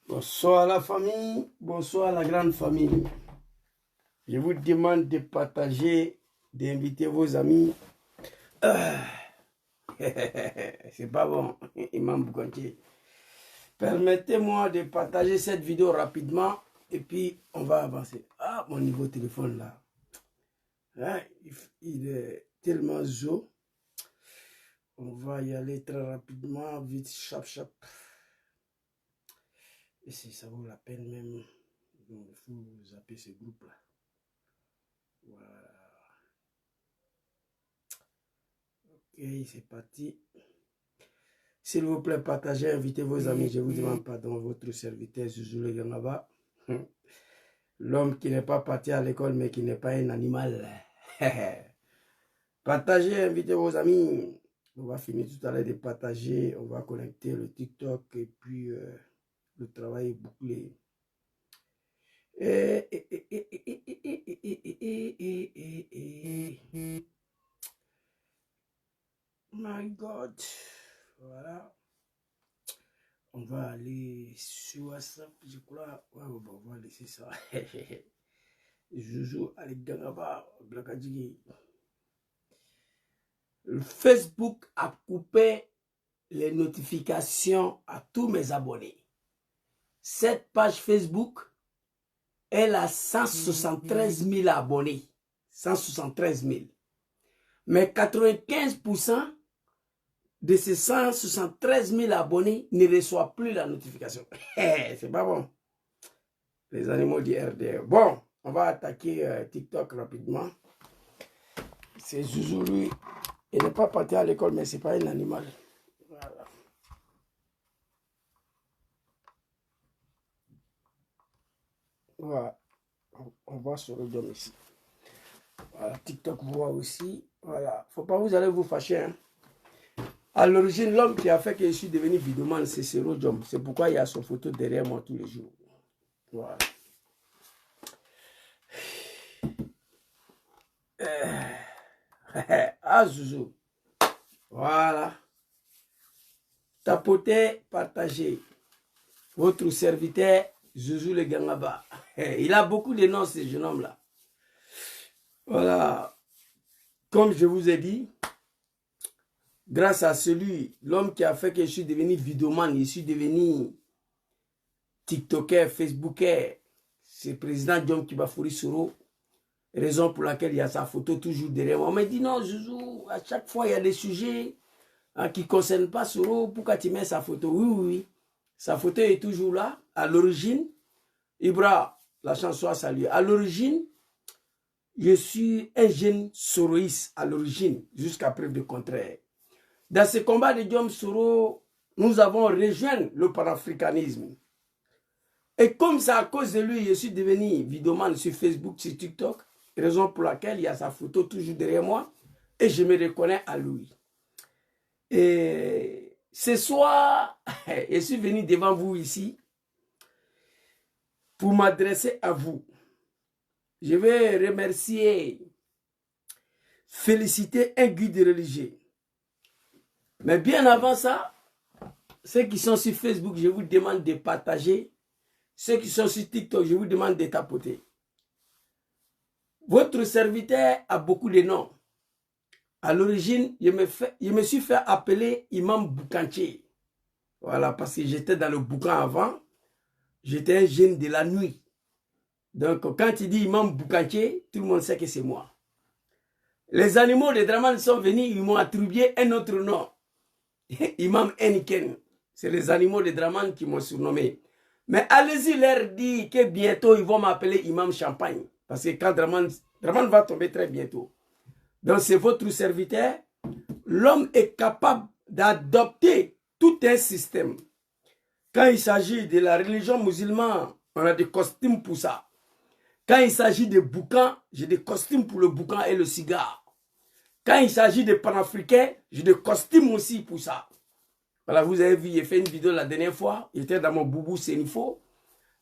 Bonsoir la famille, bonsoir la grande famille. Je vous demande de partager, d'inviter vos amis. C'est pas bon, Imam Boukanché. Permettez-moi de partager cette vidéo rapidement et puis on va avancer. Ah, mon nouveau téléphone là. Hein, il est tellement zo. On va y aller très rapidement, vite, chap. Et si ça vaut la peine même, il faut zapper ce groupe là. Voilà. Ok, c'est parti. S'il vous plaît, partagez, invitez vos amis. Je vous demande pardon, votre serviteur Zouzou le Gangaba. L'homme qui n'est pas parti à l'école, mais qui n'est pas un animal. Partagez, invitez vos amis. On va finir tout à l'heure de partager. On va connecter le TikTok et puis le travail est bouclé. My God. Voilà. On va aller sur WhatsApp, je crois. Ouais, bon, on va laisser ça. Joujou, allez, Gangaba, Blakadjigi. Facebook a coupé les notifications à tous mes abonnés. Cette page Facebook, elle a 173 000 abonnés. 173 000. Mais 95% de ces 173 000 abonnés ne reçoivent plus la notification. C'est pas bon. Les animaux du RDR. Bon, on va attaquer TikTok rapidement. C'est Zouzou, lui. Il n'est pas parti à l'école, mais c'est pas un animal. Voilà. Voilà. On voit sur le dôme ici. Voilà, TikTok voit aussi. Voilà. Faut pas vous allez vous fâcher. Hein. À l'origine, l'homme qui a fait que je suis devenu vidéoman, c'est Serodjom. C'est pourquoi il y a son photo derrière moi tous les jours. Voilà. Ah, Zouzou. Voilà. Tapotez, partagez. Votre serviteur, Zouzou le Gangaba. Il a beaucoup de noms, ce jeune homme-là. Voilà. Comme je vous ai dit, grâce à celui, l'homme qui a fait que je suis devenu vidéoman, je suis devenu TikToker, Facebooker, c'est le président John Kibafouri Soro. Raison pour laquelle il y a sa photo toujours derrière moi. On m'a dit non, Zouzou, à chaque fois il y a des sujets qui ne concernent pas Soro. Pourquoi tu mets sa photo? Oui. Sa photo est toujours là. À l'origine, Ibra, la chanson a salué. À l'origine, je suis un jeune soroïste à l'origine, jusqu'à preuve de contraire. Dans ce combat de Diom Soro, nous avons rejoint le panafricanisme. Et comme c'est à cause de lui, je suis devenu vidéoman sur Facebook, sur TikTok, raison pour laquelle il y a sa photo toujours derrière moi, et je me reconnais à lui. Et ce soir, je suis venu devant vous ici pour m'adresser à vous. Je vais remercier, féliciter un guide religieux. Mais bien avant ça, ceux qui sont sur Facebook, je vous demande de partager. Ceux qui sont sur TikTok, je vous demande de tapoter. Votre serviteur a beaucoup de noms. À l'origine, je me suis fait appeler Imam Boukanché. Voilà, parce que j'étais dans le boucan avant. J'étais un jeune de la nuit. Donc, quand il dit Imam Boukanché, tout le monde sait que c'est moi. Les animaux de Draman sont venus, ils m'ont attribué un autre nom. Imam Eniken. C'est les animaux de Draman qui m'ont surnommé. Mais allez-y leur dire que bientôt, ils vont m'appeler Imam Champagne. Parce que quand Draman va tomber très bientôt. Donc, c'est votre serviteur. L'homme est capable d'adopter tout un système. Quand il s'agit de la religion musulmane, on a des costumes pour ça. Quand il s'agit de bouquins, j'ai des costumes pour le bouquin et le cigare. Quand il s'agit de panafricains, j'ai des costumes aussi pour ça. Voilà, vous avez vu, j'ai fait une vidéo la dernière fois. J'étais dans mon boubou Sénifo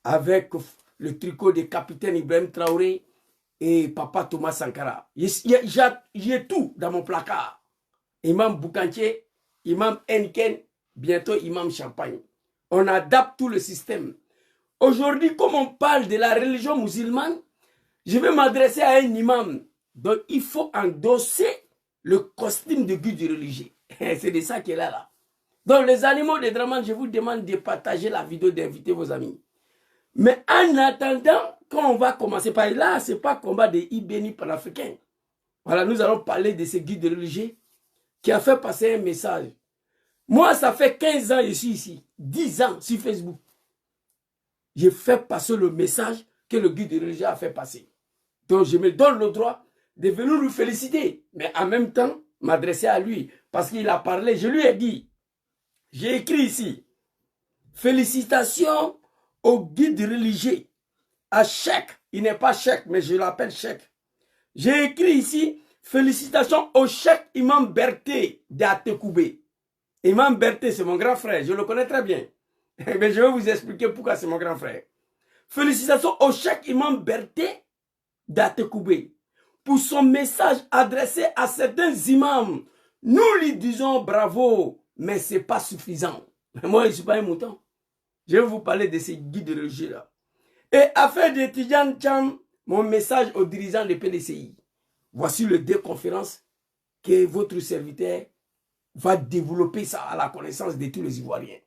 avec le tricot de capitaine Ibrahim Traoré et papa Thomas Sankara. J'ai tout dans mon placard. Imam Boukanché, Imam Enken, bientôt imam Champagne. On adapte tout le système. Aujourd'hui, comme on parle de la religion musulmane, je vais m'adresser à un imam. Donc, il faut endosser le costume de guide religieux. C'est de ça qu'il est là. Donc, les animaux de Draman, je vous demande de partager la vidéo, d'inviter vos amis. Mais en attendant, quand on va commencer par là, ce n'est pas combat de Ibeni panafricain. Voilà, nous allons parler de ce guide religieux qui a fait passer un message. Moi, ça fait 15 ans que je suis ici, 10 ans sur Facebook. J'ai fait passer le message que le guide religieux a fait passer. Donc, je me donne le droit de venir lui féliciter, mais en même temps, m'adresser à lui, parce qu'il a parlé, je lui ai dit, j'ai écrit ici, félicitations au guide religieux, à Cheikh, il n'est pas Cheikh, mais je l'appelle Cheikh. J'ai écrit ici, félicitations au Cheikh Imam Berté d'Atekoubé. Imam Berté, c'est mon grand frère, je le connais très bien. Mais je vais vous expliquer pourquoi c'est mon grand frère. Félicitations au Cheikh Imam Berté d'Atekoubé pour son message adressé à certains imams. Nous lui disons bravo, mais ce n'est pas suffisant. Moi, je ne suis pas un mouton. Je vais vous parler de ces guides religieux-là. Et afin de Tidjane Cham, mon message aux dirigeants de PDCI. Voici le deux conférences que votre serviteur va développer ça à la connaissance de tous les Ivoiriens.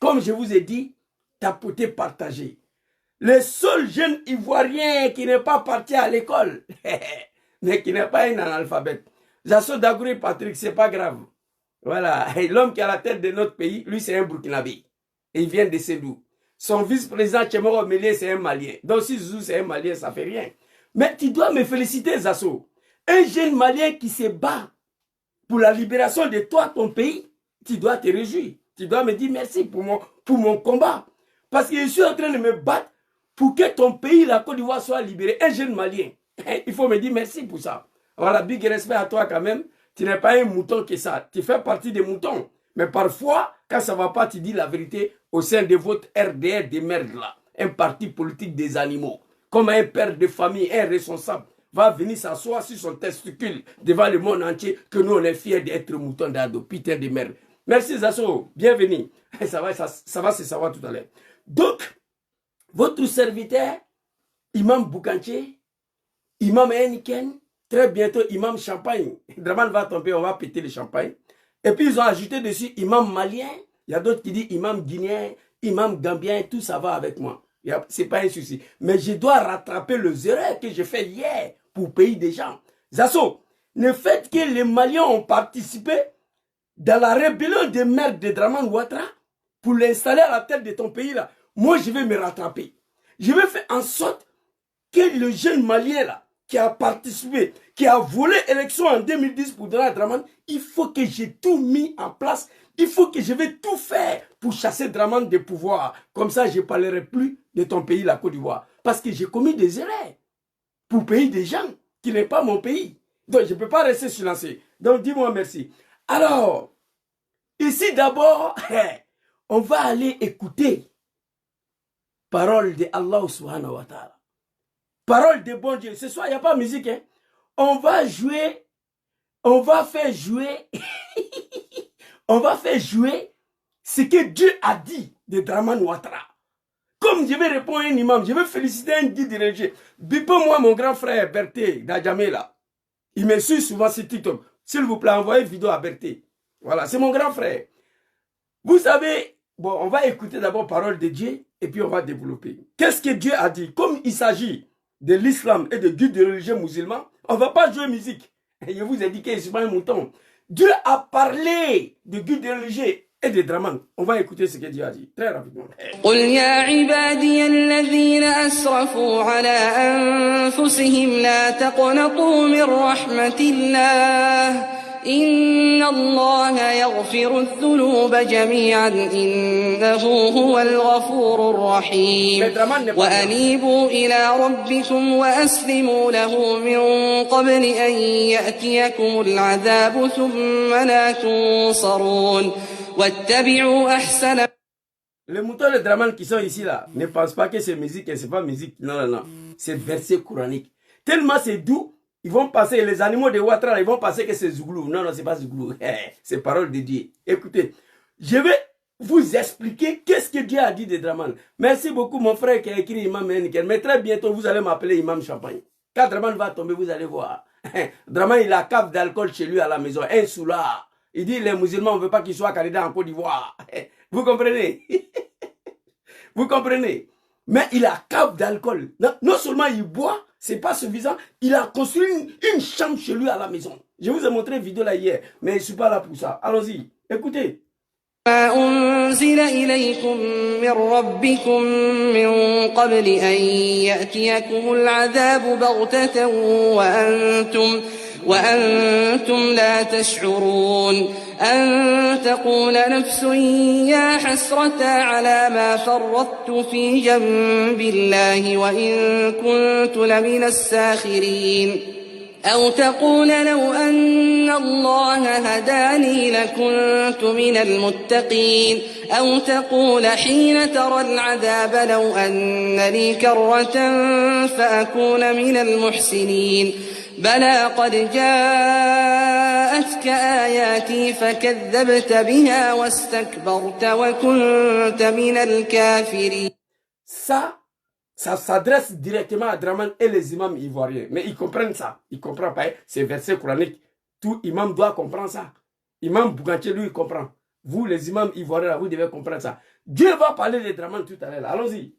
Comme je vous ai dit, tapoter, partager. Le seul jeune Ivoirien qui n'est pas parti à l'école, mais qui n'est pas un analphabète. Jasso Dagouré Patrick, c'est pas grave. Voilà, l'homme qui est à la tête de notre pays, lui c'est un Burkinabé. Et il vient de Sédou. Son vice-président Tchemoro Mélé, c'est un Malien. Donc si Zouzou c'est un Malien, ça fait rien. Mais tu dois me féliciter, Zasso. Un jeune Malien qui se bat pour la libération de toi, ton pays, tu dois te réjouir. Tu dois me dire merci pour mon combat. Parce que je suis en train de me battre pour que ton pays, la Côte d'Ivoire, soit libéré. Un jeune Malien. Il faut me dire merci pour ça. Voilà, big respect à toi quand même. Tu n'es pas un mouton que ça. Tu fais partie des moutons. Mais parfois, quand ça ne va pas, tu dis la vérité au sein de votre RDR de merde là. Un parti politique des animaux. Comme un père de famille, un responsable, va venir s'asseoir sur son testicule devant le monde entier que nous on est fiers d'être moutons d'ado. Putain de merde. Merci Zasso. Bienvenue. Ça va se savoir tout à l'heure. Donc, votre serviteur, Imam Boukanché, Imam Henniken, très bientôt Imam Champagne. Draman va tomber, on va péter le champagne. Et puis ils ont ajouté dessus Imam Malien. Il y a d'autres qui disent Imam Guinéen, Imam Gambien, tout ça va avec moi. Ce n'est pas un souci. Mais je dois rattraper les erreurs que j'ai fait hier pour payer des gens. Zasso, le fait que les Maliens ont participé dans la rébellion de merde de Draman Ouattara pour l'installer à la tête de ton pays là, moi je vais me rattraper. Je vais faire en sorte que le jeune Malien là, qui a participé, qui a volé l'élection en 2010 pour Donald Draman, il faut que j'ai tout mis en place. Il faut que je vais tout faire pour chasser Draman de pouvoir. Comme ça, je ne parlerai plus de ton pays, la Côte d'Ivoire. Parce que j'ai commis des erreurs pour payer des gens qui n'est pas mon pays. Donc, je ne peux pas rester silencieux. Donc, dis-moi merci. Alors, ici d'abord, on va aller écouter parole de Allah subhanahu wa ta'ala. Parole de bon Dieu. Ce soir, il n'y a pas de musique. Hein? On va jouer, on va faire jouer, on va faire jouer ce que Dieu a dit de Draman Ouattara. Comme je vais répondre à un imam, je vais féliciter un guide religieux. Bipo-moi, mon grand frère Berté d'Adjamé là. Il me suit souvent sur TikTok. S'il vous plaît, envoyez une vidéo à Berté. Voilà, c'est mon grand frère. Vous savez, bon, on va écouter d'abord parole de Dieu et puis on va développer. Qu'est-ce que Dieu a dit? Comme il s'agit de l'islam et de guides religieux musulmans, on ne va pas jouer musique. Et je vous ai dit que je ne suis pas un mouton. Dieu a parlé de guides religieux et de Draman. On va écouter ce que Dieu a dit très rapidement. قل يا عبادي الذين أسرفوا على أنفسهم لا تقنطوا من رحمة الله إن الله يغفر الذنوب جميعا إنه هو الغفور الرحيم وأنيبوا إلى ربكم وأسلموا له من قبل أن يأتيكم العذاب ثم لا تنصرون واتبعوا أحسن. Les moutons de Draman qui sont ici là, ne pensent pas que c'est musique et c'est pas musique. Non, non, non. C'est verset coranique. Tellement c'est doux, ils vont passer, les animaux de Ouattara, ils vont penser que c'est Zouglou. Non, non, c'est pas Zouglou. C'est parole de Dieu. Écoutez, je vais vous expliquer qu'est-ce que Dieu a dit de Draman. Merci beaucoup mon frère qui a écrit Imam Henniken. Mais très bientôt, vous allez m'appeler Imam Champagne. Quand Draman va tomber, vous allez voir. Draman, il a cave d'alcool chez lui à la maison, un soulard. Il dit, les musulmans, on ne veut pas qu'ils soient candidat en Côte d'Ivoire. Vous comprenez? Vous comprenez? Mais il a cave d'alcool. Non seulement il boit, c'est pas suffisant, il a construit une chambre chez lui à la maison. Je vous ai montré une vidéo là hier, mais je ne suis pas là pour ça. Allons-y, écoutez. ما أنزل إليكم من ربكم من قبل أن يأتيكم العذاب بغتة وأنتم لا تشعرون أن تقول نفس يا حسرة على ما فرطت في جنب الله وإن كنت لمن الساخرين أو تقول لو أن الله هداني لكنت من المتقين أو تقول حين ترى العذاب لو أن لي كرة فأكون من المحسنين بلى قد جاءتك آياتي فكذبت بها واستكبرت وكنت من الكافرين. Ça s'adresse directement à Draman et les imams ivoiriens. Mais ils comprennent ça. Ils ne comprennent pas. C'est verset coranique. Tout imam doit comprendre ça. Imam Bouganché, lui, il comprend. Vous, les imams ivoiriens, vous devez comprendre ça. Dieu va parler de Draman tout à l'heure. Allons-y.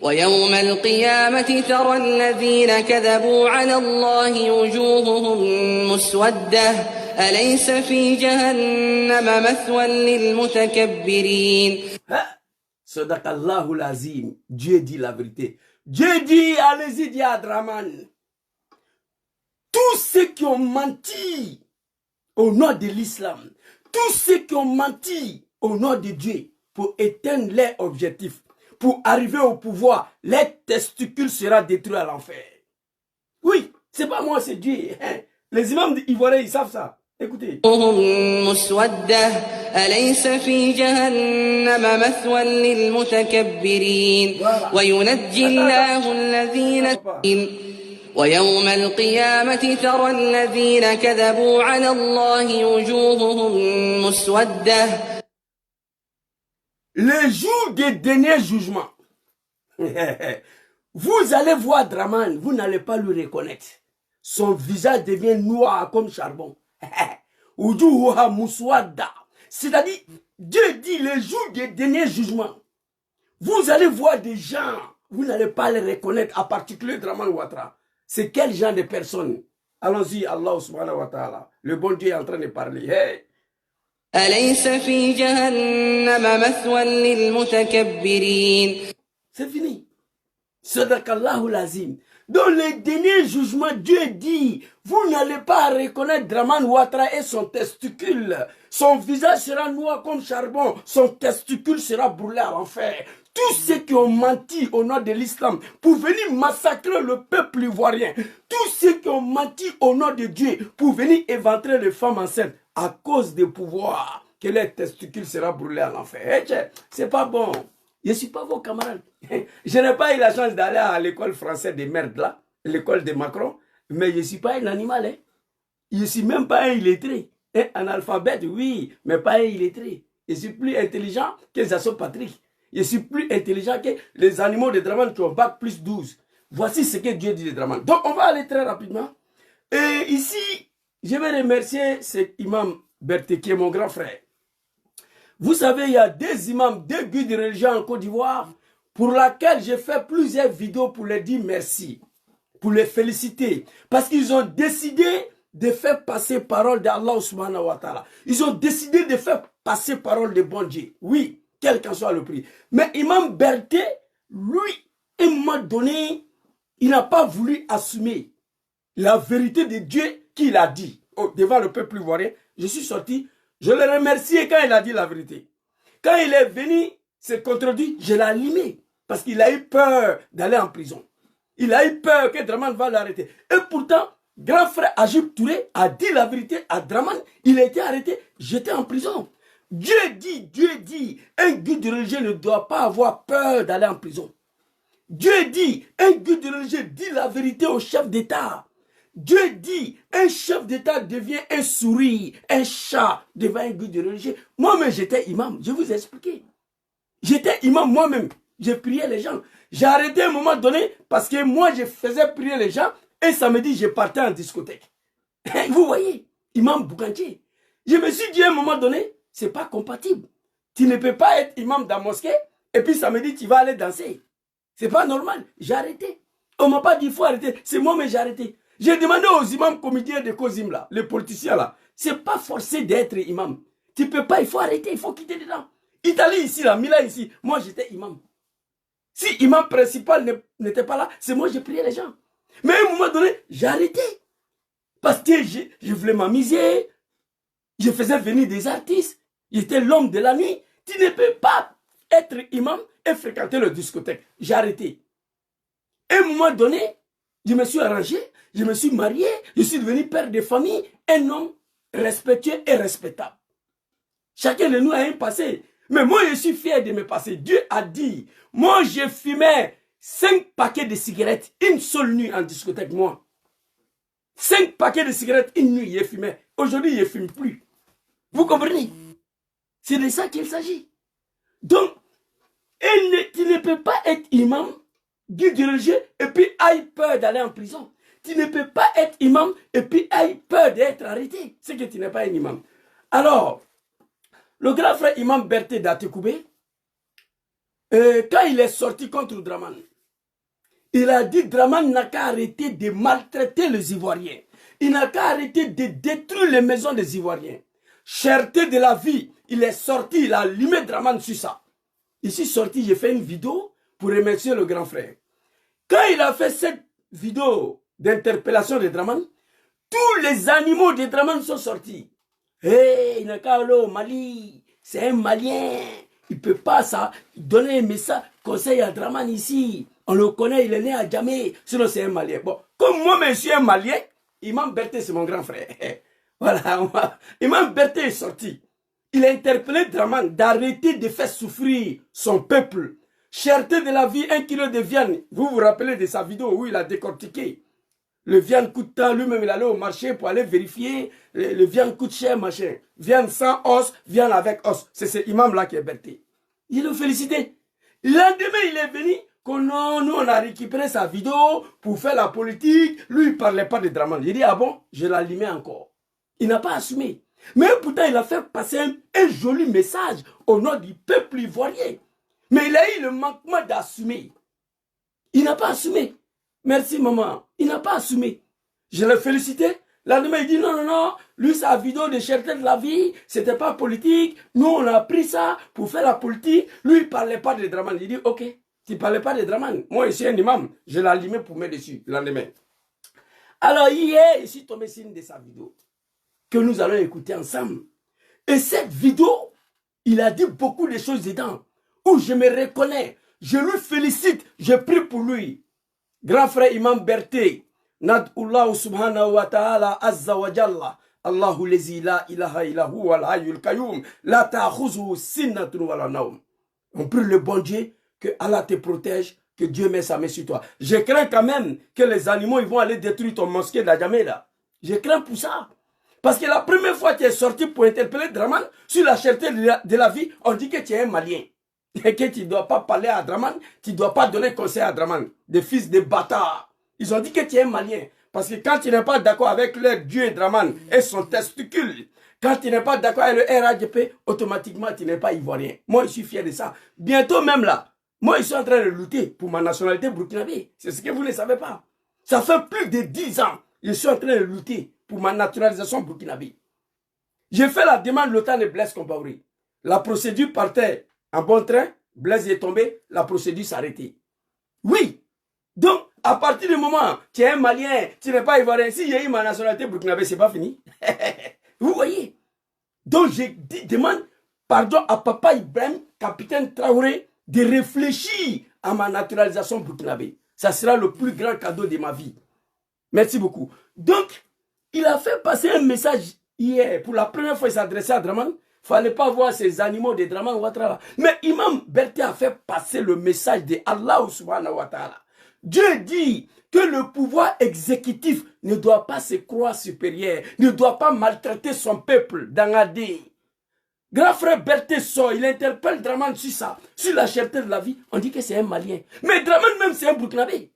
ويوم القيامة ترى الذين كذبوا على الله وجوههم مسودة أليس في جهنم مثوى للمتكبرين. Sadakallahu lazim. Dieu dit la vérité. Dieu dit, allez-y, dit à Draman. Tous ceux qui ont menti au nom de l'islam, tous ceux qui ont menti au nom de Dieu pour éteindre leur objectif, pour arriver au pouvoir, les testicules seront détruits à l'enfer. Oui, c'est pas moi, c'est Dieu. Les imams ivoiriens, ils savent ça. Écoutez. أليس في جهنم مثوى للمتكبرين وينجي الله الذين ويوم القيامة ترى الذين كذبوا على الله وجوههم مسودة. Le jour des derniers jugements, vous allez voir Draman, vous n'allez pas le reconnaître. Son visage devient noir comme charbon. C'est-à-dire, Dieu dit le jour des derniers jugements, vous allez voir des gens, vous n'allez pas les reconnaître, en particulier Draman Ouattara. C'est quel genre de personnes? Allons-y, Allah subhanahu wa ta'ala. Le bon Dieu est en train de parler. Hey. C'est fini. Sadakallahu lazim. Dans les derniers jugements, Dieu dit, vous n'allez pas reconnaître Draman Ouattara et son testicule. Son visage sera noir comme charbon, son testicule sera brûlé à l'enfer. Tous ceux qui ont menti au nom de l'islam pour venir massacrer le peuple ivoirien, tous ceux qui ont menti au nom de Dieu pour venir éventrer les femmes enceintes à cause du pouvoir, que les testicules sera brûlé à l'enfer. C'est pas bon. Je ne suis pas vos camarades. Je n'ai pas eu la chance d'aller à l'école française de merde là, l'école de Macron, mais je ne suis pas un animal. Je ne suis même pas un illettré. Un analphabète, oui, mais pas un illettré. Je suis plus intelligent que Zasson Patrick. Je suis plus intelligent que les animaux de Draman qui ont bac plus 12. Voici ce que Dieu dit de Draman. Donc on va aller très rapidement. Et ici, je vais remercier cet imam Berté qui est mon grand frère. Vous savez, il y a des imams, des guides de religion en Côte d'Ivoire pour laquelle j'ai fait plusieurs vidéos pour les dire merci, pour les féliciter. Parce qu'ils ont décidé de faire passer parole d'Allah subhanahu wa ta'ala. Ils ont décidé de faire passer parole de bon Dieu. Oui, quel qu'en soit le prix. Mais Imam Berté, lui, à un moment donné, il n'a pas voulu assumer la vérité de Dieu qu'il a dit devant le peuple ivoirien. Je suis sorti. Je l'ai remercié quand il a dit la vérité. Quand il est venu se contredire, je l'ai allumé. Parce qu'il a eu peur d'aller en prison. Il a eu peur que Draman va l'arrêter. Et pourtant, grand frère Agib Touré a dit la vérité à Draman. Il a été arrêté, j'étais en prison. Dieu dit, un guide religieux ne doit pas avoir peur d'aller en prison. Dieu dit, un guide religieux dit la vérité au chef d'État. Dieu dit, un chef d'État devient un souris, un chat devant un guide religieux. Moi-même, j'étais imam, je vous ai expliqué. J'étais imam moi-même, je priais les gens. J'ai arrêté à un moment donné parce que moi, je faisais prier les gens et samedi, je partais en discothèque. Vous voyez, imam Boukanché. Je me suis dit à un moment donné, c'est pas compatible. Tu ne peux pas être imam dans la mosquée et puis samedi, tu vas aller danser. C'est pas normal. J'ai arrêté. On m'a pas dit qu'il faut arrêter. C'est moi-même j'ai arrêté. J'ai demandé aux imams comédiens de Kozim là, les politiciens là. C'est pas forcé d'être imam. Tu peux pas, il faut arrêter, il faut quitter dedans. Italie ici, là, Milan ici, moi j'étais imam. Si imam principal n'était pas là, c'est moi j'ai prié les gens. Mais à un moment donné, j'ai arrêté. Parce que je voulais m'amuser. Je faisais venir des artistes. J'étais l'homme de la nuit. Tu ne peux pas être imam et fréquenter le discothèque. J'ai arrêté. À un moment donné, je me suis arrangé, je me suis marié, je suis devenu père de famille, un homme respectueux et respectable. Chacun de nous a un passé. Mais moi, je suis fier de mes passés. Dieu a dit, moi, je fumais 5 paquets de cigarettes, une seule nuit en discothèque, moi. 5 paquets de cigarettes, une nuit, je fumais. Aujourd'hui, je ne fume plus. Vous comprenez? C'est de ça qu'il s'agit. Donc, tu ne peux pas être imam, guide religieux, et puis aille peur d'aller en prison. Tu ne peux pas être imam, et puis aille peur d'être arrêté. C'est que tu n'es pas un imam. Alors, le grand frère imam Berté d'Atekoubé, quand il est sorti contre Draman, il a dit Draman n'a qu'à arrêter de maltraiter les Ivoiriens. Il n'a qu'à arrêter de détruire les maisons des Ivoiriens. Cherté de la vie, il est sorti, il a allumé Draman sur ça. Ici sorti, j'ai fait une vidéo pour remercier le grand frère. Quand il a fait cette vidéo d'interpellation de Draman, tous les animaux de Draman sont sortis. Hey, il n'a qu'à aller au Mali, c'est un Malien. Il ne peut pas ça, donner un message, conseil à Draman ici. On le connaît, il est né à Djamé, sinon c'est un Malien. Bon, comme moi, je suis un Malien, Imam Berté, c'est mon grand frère. Voilà, Imam Berté est sorti. Il a interpellé Draman d'arrêter de faire souffrir son peuple. Cherté de la vie, 1 kilo de viande. Vous vous rappelez de sa vidéo où il a décortiqué. Le viande coûte tant, lui-même il allait au marché pour aller vérifier. Le viande coûte cher, machin. Viande sans os, viande avec os. C'est ce imam-là qui est Berté. Il le félicitait. Le lendemain, il est venu. Non, nous, on a récupéré sa vidéo pour faire la politique. Lui, il ne parlait pas de Draman. Il dit, ah bon, je l'allumais encore. Il n'a pas assumé. Mais pourtant, il a fait passer un joli message au nom du peuple ivoirien. Mais il a eu le manquement d'assumer. Il n'a pas assumé. Merci, maman. Il n'a pas assumé. Je l'ai félicité. Là, il dit non, non, non. Lui, sa vidéo de cherté de la vie, c'était pas politique. Nous, on a pris ça pour faire la politique. Lui, il ne parlait pas de Draman. Il dit, ok, tu ne parlais pas de Draman. Moi, je suis un imam. Je l'ai allumé pour mettre dessus le lendemain. Alors, hier, je suis tombé sur une de sa vidéos que nous allons écouter ensemble. Et cette vidéo, il a dit beaucoup de choses dedans où je me reconnais. Je lui félicite. Je prie pour lui. Grand frère Imam Berté, Nad'ullah subhanahu wa ta'ala azza wa jalla, Allahu lezi la ilaha illahu wal hayyul qayyum, la ta'khuzuhu sinnatun wala nawm. On prie le bon Dieu, que Allah te protège, que Dieu met sa main sur toi. Je crains quand même que les animaux ils vont aller détruire ton mosquée d'Adjamé là. Je crains pour ça. Parce que la première fois que tu es sorti pour interpeller Draman sur la cherté de la vie, on dit que tu es un Malien. Et que tu ne dois pas parler à Draman, tu ne dois pas donner conseil à Draman. Des fils de bâtards. Ils ont dit que tu es un Malien. Parce que quand tu n'es pas d'accord avec leur Dieu Draman et son testicule, quand tu n'es pas d'accord avec le RADP, automatiquement tu n'es pas ivoirien. Moi je suis fier de ça. Bientôt même là, moi je suis en train de lutter pour ma nationalité burkinabé. C'est ce que vous ne savez pas. Ça fait plus de 10 ans je suis en train de lutter pour ma naturalisation burkinabé. J'ai fait la demande l'OTAN de Blaise Compaoré. La procédure partait en bon train, Blaise est tombé, la procédure s'arrêtait. Oui. Donc, à partir du moment, tu es un Malien, tu n'es pas ivoirien, si j'ai eu ma nationalité burkinabé, c'est pas fini. Vous voyez. Donc, je demande pardon à Papa Ibrahim, capitaine Traoré, de réfléchir à ma naturalisation burkinabé. Ça sera le plus grand cadeau de ma vie. Merci beaucoup. Donc, il a fait passer un message hier. Pour la première fois, il s'adressait à Draman. Il ne fallait pas voir ces animaux de Draman Ouattara. Mais Imam Berté a fait passer le message de Allah subhanahu wa ta'ala. Dieu dit que le pouvoir exécutif ne doit pas se croire supérieur, ne doit pas maltraiter son peuple dans Adé. Grand frère Berthe sort, il interpelle Draman sur ça, sur la cherté de la vie. On dit que c'est un Malien. Mais Draman même c'est un Burkinabé.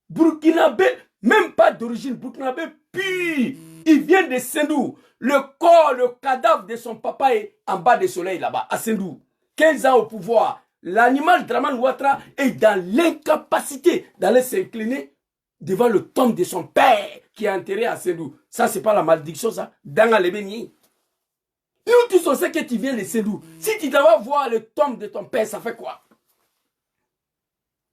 Burkinabé, même pas d'origine Burkinabé, puis il vient de Sendou. Le corps, le cadavre de son papa est en bas du soleil là-bas, à Sendou. 15 ans au pouvoir. L'animal Draman Ouattara est dans l'incapacité d'aller s'incliner devant le tombe de son père qui est enterré à Sendou. Ça, c'est pas la malédiction, ça. Dans les bénis. Nous tous on sait que tu viens de Sendou. Si tu dois voir le tombe de ton père, ça fait quoi?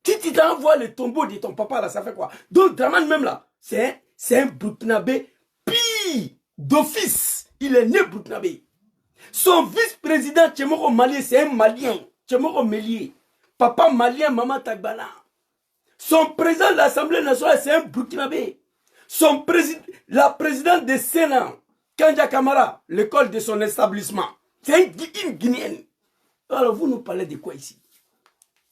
Si tu dois voir le tombeau de ton papa, là, ça fait quoi? Donc, Draman même là, c'est un Burkinabé pire d'office. Il est né Burkinabé. Son vice-président Tchemoro Malien, c'est un Malien. Tchemoro Mélier. Papa malien, maman Tagbana. Son président de l'Assemblée nationale, c'est un Burkinabé. La présidente de Sénat, Kanja Kamara, l'école de son établissement, c'est une Guinéenne. Alors vous nous parlez de quoi ici?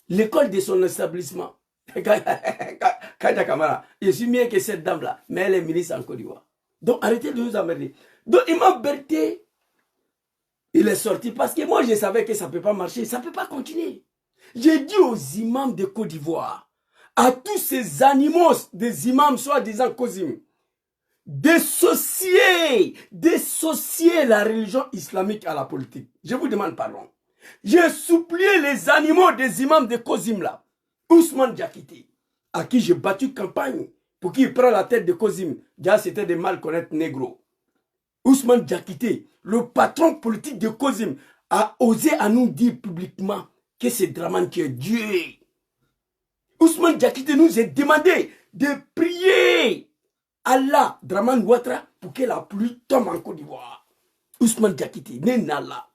L'école de son établissement. Kanja Kamara, je suis mieux que cette dame-là, mais elle est ministre en Côte d'Ivoire. Donc arrêtez de nous emmerder. Donc Imam Berthe, il est sorti parce que moi je savais que ça ne peut pas marcher, ça ne peut pas continuer. J'ai dit aux imams de Côte d'Ivoire, à tous ces animaux des imams soi-disant Kozim, dissocier la religion islamique à la politique. Je vous demande pardon. J'ai supplié les animaux des imams de Kozim là, Ousmane Diakité, à qui j'ai battu campagne pour qu'il prenne la tête de Kozim. Déjà c'était de mal connaître négro. Ousmane Diakité, le patron politique de Kozim, a osé à nous dire publiquement que c'est Draman qui est Dieu. Ousmane Diakité nous a demandé de prier Allah, Draman Ouattara, pour que la pluie tombe en Côte d'Ivoire. Ousmane Diakité, Nenala.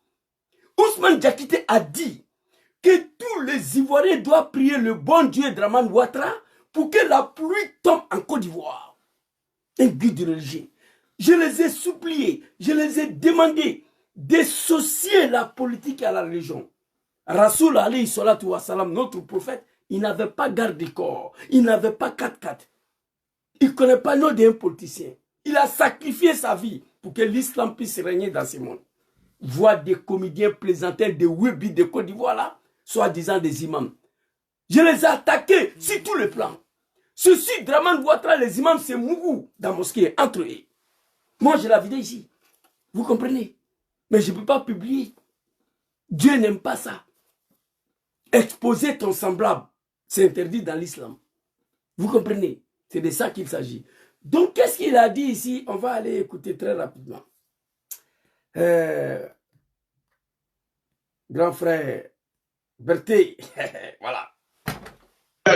Ousmane Diakité a dit que tous les Ivoiriens doivent prier le bon Dieu Draman Ouattara pour que la pluie tombe en Côte d'Ivoire. Un guide religieux. Je les ai suppliés, je les ai demandé d'associer la politique à la religion. Rasoul alayhi salatu wa salam, notre prophète, il n'avait pas garde du corps, il n'avait pas 4-4. Il ne connaît pas le nom d'un politicien. Il a sacrifié sa vie pour que l'islam puisse régner dans ce monde. Voir des comédiens plaisanter des webis de Côte d'Ivoire là, soi-disant des imams. Je les ai attaqués sur tous les plans. Ceci, Draman Ouattara, les imams, c'est Mougou dans la mosquée, entre eux. Moi, j'ai la vidéo ici. Vous comprenez? Mais je ne peux pas publier. Dieu n'aime pas ça. Exposer ton semblable, c'est interdit dans l'islam. Vous comprenez? C'est de ça qu'il s'agit. Donc, qu'est-ce qu'il a dit ici? On va aller écouter très rapidement. Grand frère Berthe, voilà.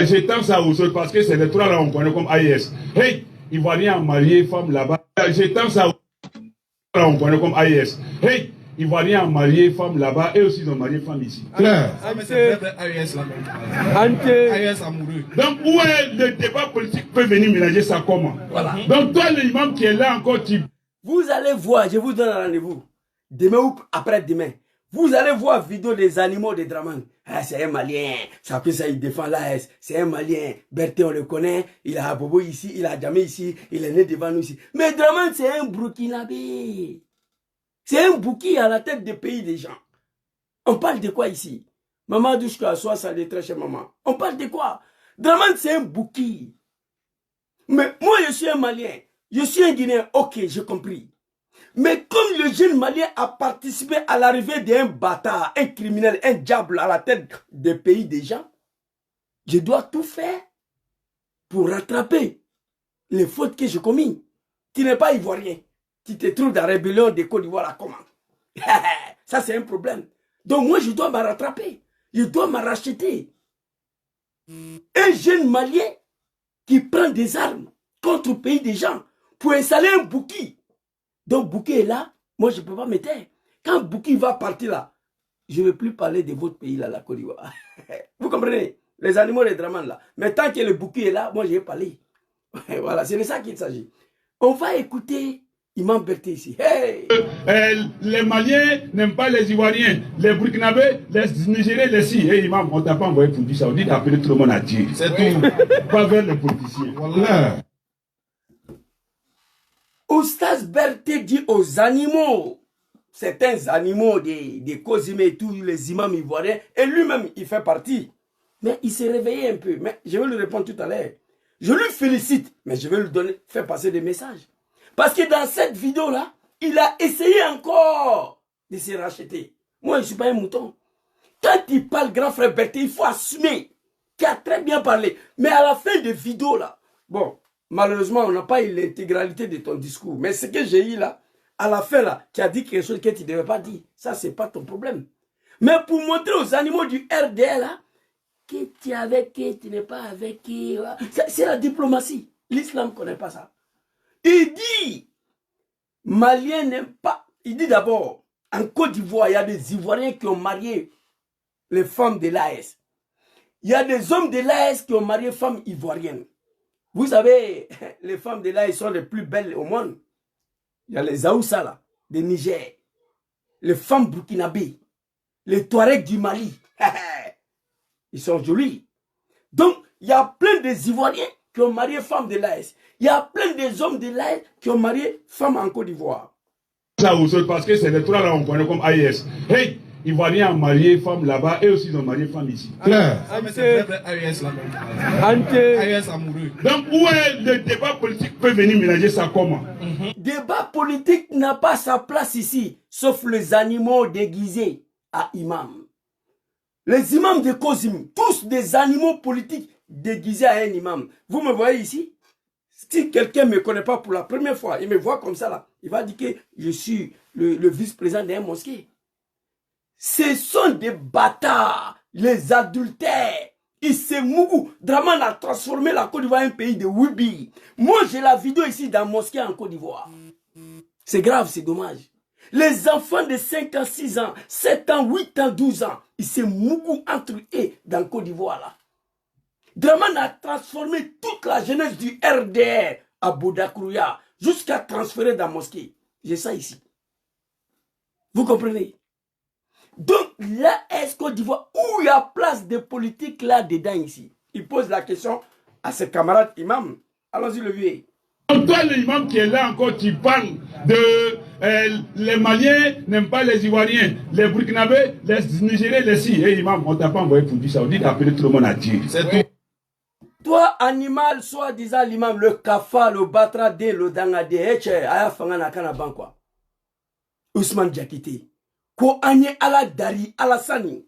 J'étends ça aux autres parce que c'est les trois là on connaît comme AIS. Hey, Ivoirien marié, femme là-bas. J'étends ça aux autres là on connaît comme AIS. Hey, Ivoirien marié, femme là-bas et aussi ils ont marié femme ici. Claire. AIS amoureux. Donc où est le débat politique peut venir mélanger ça comment? Voilà. Donc toi l'imam qui est là encore tu... Vous allez voir, je vous donne un rendez-vous. Demain ou après-demain. Vous allez voir vidéo des animaux de Draman. Ah, c'est un Malien. Ça peut ça, il défend l'AS. C'est un Malien. Berthe, on le connaît. Il a Bobo ici, il a Djamé ici, il est né devant nous ici. Mais Draman, c'est un Burkinabé. C'est un bouki à la tête des pays des gens. On parle de quoi ici? Maman Douchka, soit ça très chez maman. On parle de quoi? Draman, c'est un bouki. Mais moi, je suis un Malien. Je suis un Guinéen. Ok, j'ai compris. Mais comme le jeune Malien a participé à l'arrivée d'un bâtard, un criminel, un diable à la tête des pays des gens, je dois tout faire pour rattraper les fautes que j'ai commises. Tu n'es pas ivoirien. Tu te trouves dans la rébellion de Côte d'Ivoire à comment? Ça, c'est un problème. Donc moi, je dois me rattraper. Je dois me racheter. Un jeune Malien qui prend des armes contre le pays des gens pour installer un bouki. Donc Bouki est là, moi je ne peux pas me taire. Quand Bouki va partir là, je ne vais plus parler de votre pays là, la Côte d'Ivoire. Vous comprenez? Les animaux, les Draman là. Mais tant que le Bouki est là, moi je vais parler. Voilà, c'est de ça qu'il s'agit. On va écouter Imam Berté ici. Hey! Les Maliens n'aiment pas les Ivoiriens. Les Burkinabés, les Nigériens, les si. Hey, Imam, on t'a pas envoyé pour dire ça. On dit d'appeler tout le monde à Dieu. C'est tout. Pas vers les politiciens. Voilà. Oustaz Berté dit aux animaux, certains animaux des Kozimé et tous les imams ivoiriens, et lui-même, il fait partie. Mais il s'est réveillé un peu. Mais je vais lui répondre tout à l'heure. Je lui félicite, mais je vais lui donner, faire passer des messages. Parce que dans cette vidéo-là, il a essayé encore de se racheter. Moi, je ne suis pas un mouton. Quand il parle, grand frère Berté, il faut assumer qu'il a très bien parlé. Mais à la fin de vidéo là, bon, malheureusement, on n'a pas eu l'intégralité de ton discours. Mais ce que j'ai eu là, à la fin là, tu as dit quelque chose que tu ne devais pas dire. Ça, ce n'est pas ton problème. Mais pour montrer aux animaux du RDL là, que tu es avec qui, tu n'es pas avec qui. C'est la diplomatie. L'islam ne connaît pas ça. Il dit, Maliens n'aiment pas. Il dit d'abord, en Côte d'Ivoire, il y a des Ivoiriens qui ont marié les femmes de l'AS. Il y a des hommes de l'AS qui ont marié les femmes ivoiriennes. Vous savez, les femmes de l'AS sont les plus belles au monde. Il y a les Aoussa là, de Niger. Les femmes burkinabées. Les Touaregs du Mali. Ils sont jolis. Donc, il y a plein des Ivoiriens qui ont marié femmes de l'AS. Il y a plein des hommes de l'AS qui ont marié femmes en Côte d'Ivoire. Ça aussi, parce que c'est les trois là on connaît comme AIS. Hey, Ivoiriens ont marié femmes là-bas et aussi ils ont marié femmes ici. Clair. AIS amoureux. Donc, où est le débat politique peut venir mélanger ça comment? Débat politique n'a pas sa place ici, sauf les animaux déguisés à imam. Les imams de Kozim, tous des animaux politiques déguisés à un imam. Vous me voyez ici? Si quelqu'un ne me connaît pas pour la première fois, il me voit comme ça là, il va dire que je suis le vice-président d'un mosquée. Ce sont des bâtards, les adultères. Mougou. Draman a transformé la Côte d'Ivoire en un pays de Wibi. Moi, j'ai la vidéo ici dans la mosquée en Côte d'Ivoire. C'est grave, c'est dommage. Les enfants de 5 ans, 6 ans, 7 ans, 8 ans, 12 ans, ils se mougou entre eux dans la Côte d'Ivoire là. Draman a transformé toute la jeunesse du RDR à Bodakrouya jusqu'à transférer dans la mosquée. J'ai ça ici. Vous comprenez? Donc là, est-ce Côte d'Ivoire, où il y a place de politique là-dedans ici? Il pose la question à ses camarades imams. Allons-y le vieux. Toi, l'imam qui est là encore, tu parles de les Maliens n'aiment pas les Ivoiriens, les Burkinabés, les Nigériens, les si. Hey, imam, on t'a pas envoyé pour dire ça. On dit d'appeler tout le monde à Dieu. C'est tout. Toi, animal, soi-disant l'imam, le kafa, le batra, le dangade, aya fangana kana bankwa. Ousmane Diakité. Ko anye ala dari ala sani.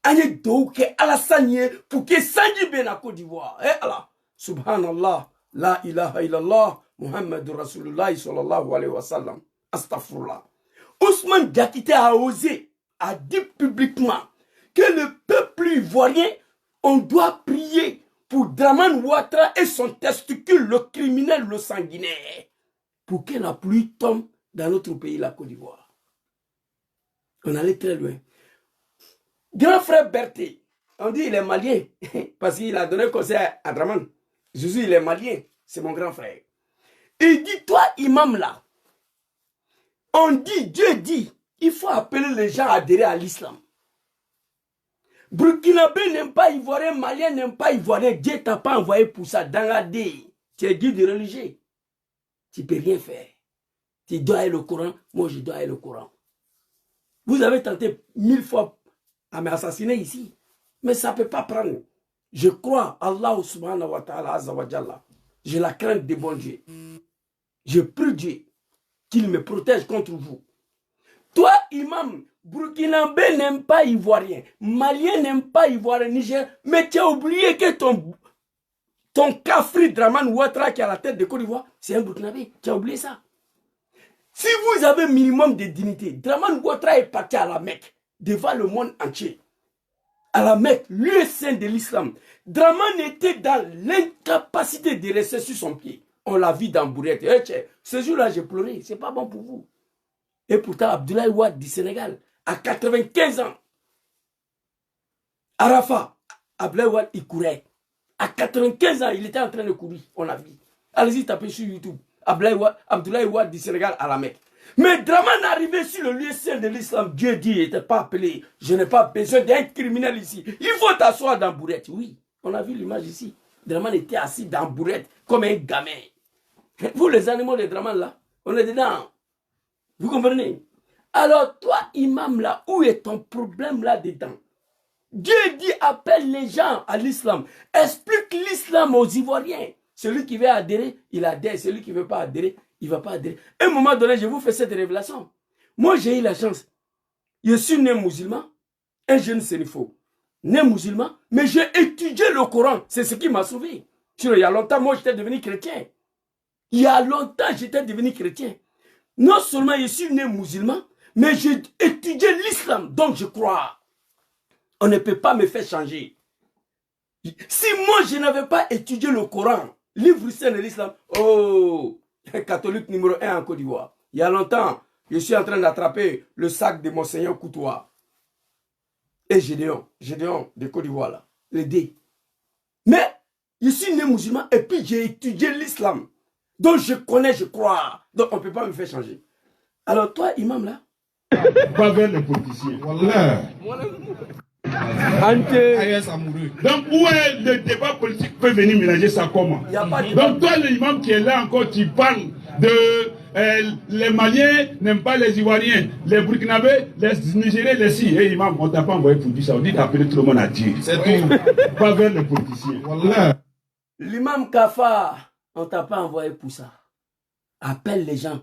Anye douke ala sani pour que sanji ben à Côte d'Ivoire. Eh Allah. Subhanallah. La ilaha illallah. Muhammadur Rasulullah sallallahu alayhi wa sallam. Astaghfirullah. Ousmane Diakité a osé, a dit publiquement que le peuple ivoirien, on doit prier pour Draman Ouattara et son testicule, le criminel, le sanguinaire, pour que la pluie tombe dans notre pays, la Côte d'Ivoire. On allait très loin. Grand frère Berté, on dit il est malien, parce qu'il a donné conseil à Draman. Jésus, il est malien, c'est mon grand frère. Il dit, toi, imam là, on dit, Dieu dit, il faut appeler les gens à adhérer à l'islam. Burkinabé n'aime pas ivoirien, malien n'aime pas ivoirien. Dieu t'a pas envoyé pour ça dans la dé. Tu es guide religieux. Tu ne peux rien faire. Tu dois aller au Coran, moi je dois aller au Coran. Vous avez tenté 1000 fois à m'assassiner ici. Mais ça ne peut pas prendre. Je crois Allah subhanahu wa ta'ala azza wa jalla. J'ai la crainte de bon Dieu. Je prie Dieu qu'il me protège contre vous. Toi, imam, Burkinabé n'aime pas ivoirien. Malien n'aime pas ivoirien, Niger. Mais tu as oublié que ton Kafri Draman Ouattara qui est à la tête de Côte d'Ivoire, c'est un Burkinabé. Tu as oublié ça. Si vous avez un minimum de dignité, Draman Ouattara est parti à la Mecque, devant le monde entier. À la Mecque, lieu saint de l'islam. Draman était dans l'incapacité de rester sur son pied. On l'a vu dans Bourrette. Ce jour-là, j'ai pleuré. C'est pas bon pour vous. Et pourtant, Abdoulaye Wade du Sénégal, à 95 ans, Arafat, Abdoulaye Wade, il courait. À 95 ans, il était en train de courir. On l'a vu. Allez-y, tapez sur YouTube. Abdoulaye Wade du Sénégal à la Mecque. Mais Draman arrivé sur le lieu saint de l'islam, Dieu dit, il n'était pas appelé. Je n'ai pas besoin d'un criminel ici. Il faut t'asseoir dans Bourrette. Oui, on a vu l'image ici. Draman était assis dans Bourrette comme un gamin. Vous, les animaux de Draman, là, on est dedans. Vous comprenez? Alors, toi, imam, là, où est ton problème là-dedans? Dieu dit, appelle les gens à l'islam. Explique l'islam aux Ivoiriens. Celui qui veut adhérer, il adhère. Celui qui ne veut pas adhérer, il ne va pas adhérer. À un moment donné, je vous fais cette révélation. Moi, j'ai eu la chance. Je suis né musulman, un jeune sénifo. Né musulman, mais j'ai étudié le Coran. C'est ce qui m'a sauvé. Sinon, il y a longtemps, moi, j'étais devenu chrétien. Il y a longtemps, j'étais devenu chrétien. Non seulement je suis né musulman, mais j'ai étudié l'islam. Donc, je crois. On ne peut pas me faire changer. Si moi, je n'avais pas étudié le Coran, livre saint de l'islam, oh, catholique numéro 1 en Côte d'Ivoire. Il y a longtemps, je suis en train d'attraper le sac de Monseigneur Coutoua. Et Gédéon de Côte d'Ivoire, là, les dés. Mais, je suis né musulman et puis j'ai étudié l'islam. Donc, je connais, je crois. Donc, on ne peut pas me faire changer. Alors, toi, imam, là, Pas vers les politiciens. Voilà. Donc, où est le débat politique peut venir mélanger ça comment? Donc, toi, l'imam qui est là encore, tu parles de les Maliens n'aiment pas les Ivoiriens, les Burkinabés, les Nigériens, les si. Hey, imam, on t'a pas envoyé pour dire ça. On dit d'appeler tout le monde à Dieu. C'est tout. Pas vers les politiciens. Voilà. L'imam Kafar, on t'a pas envoyé pour ça. Appelle les gens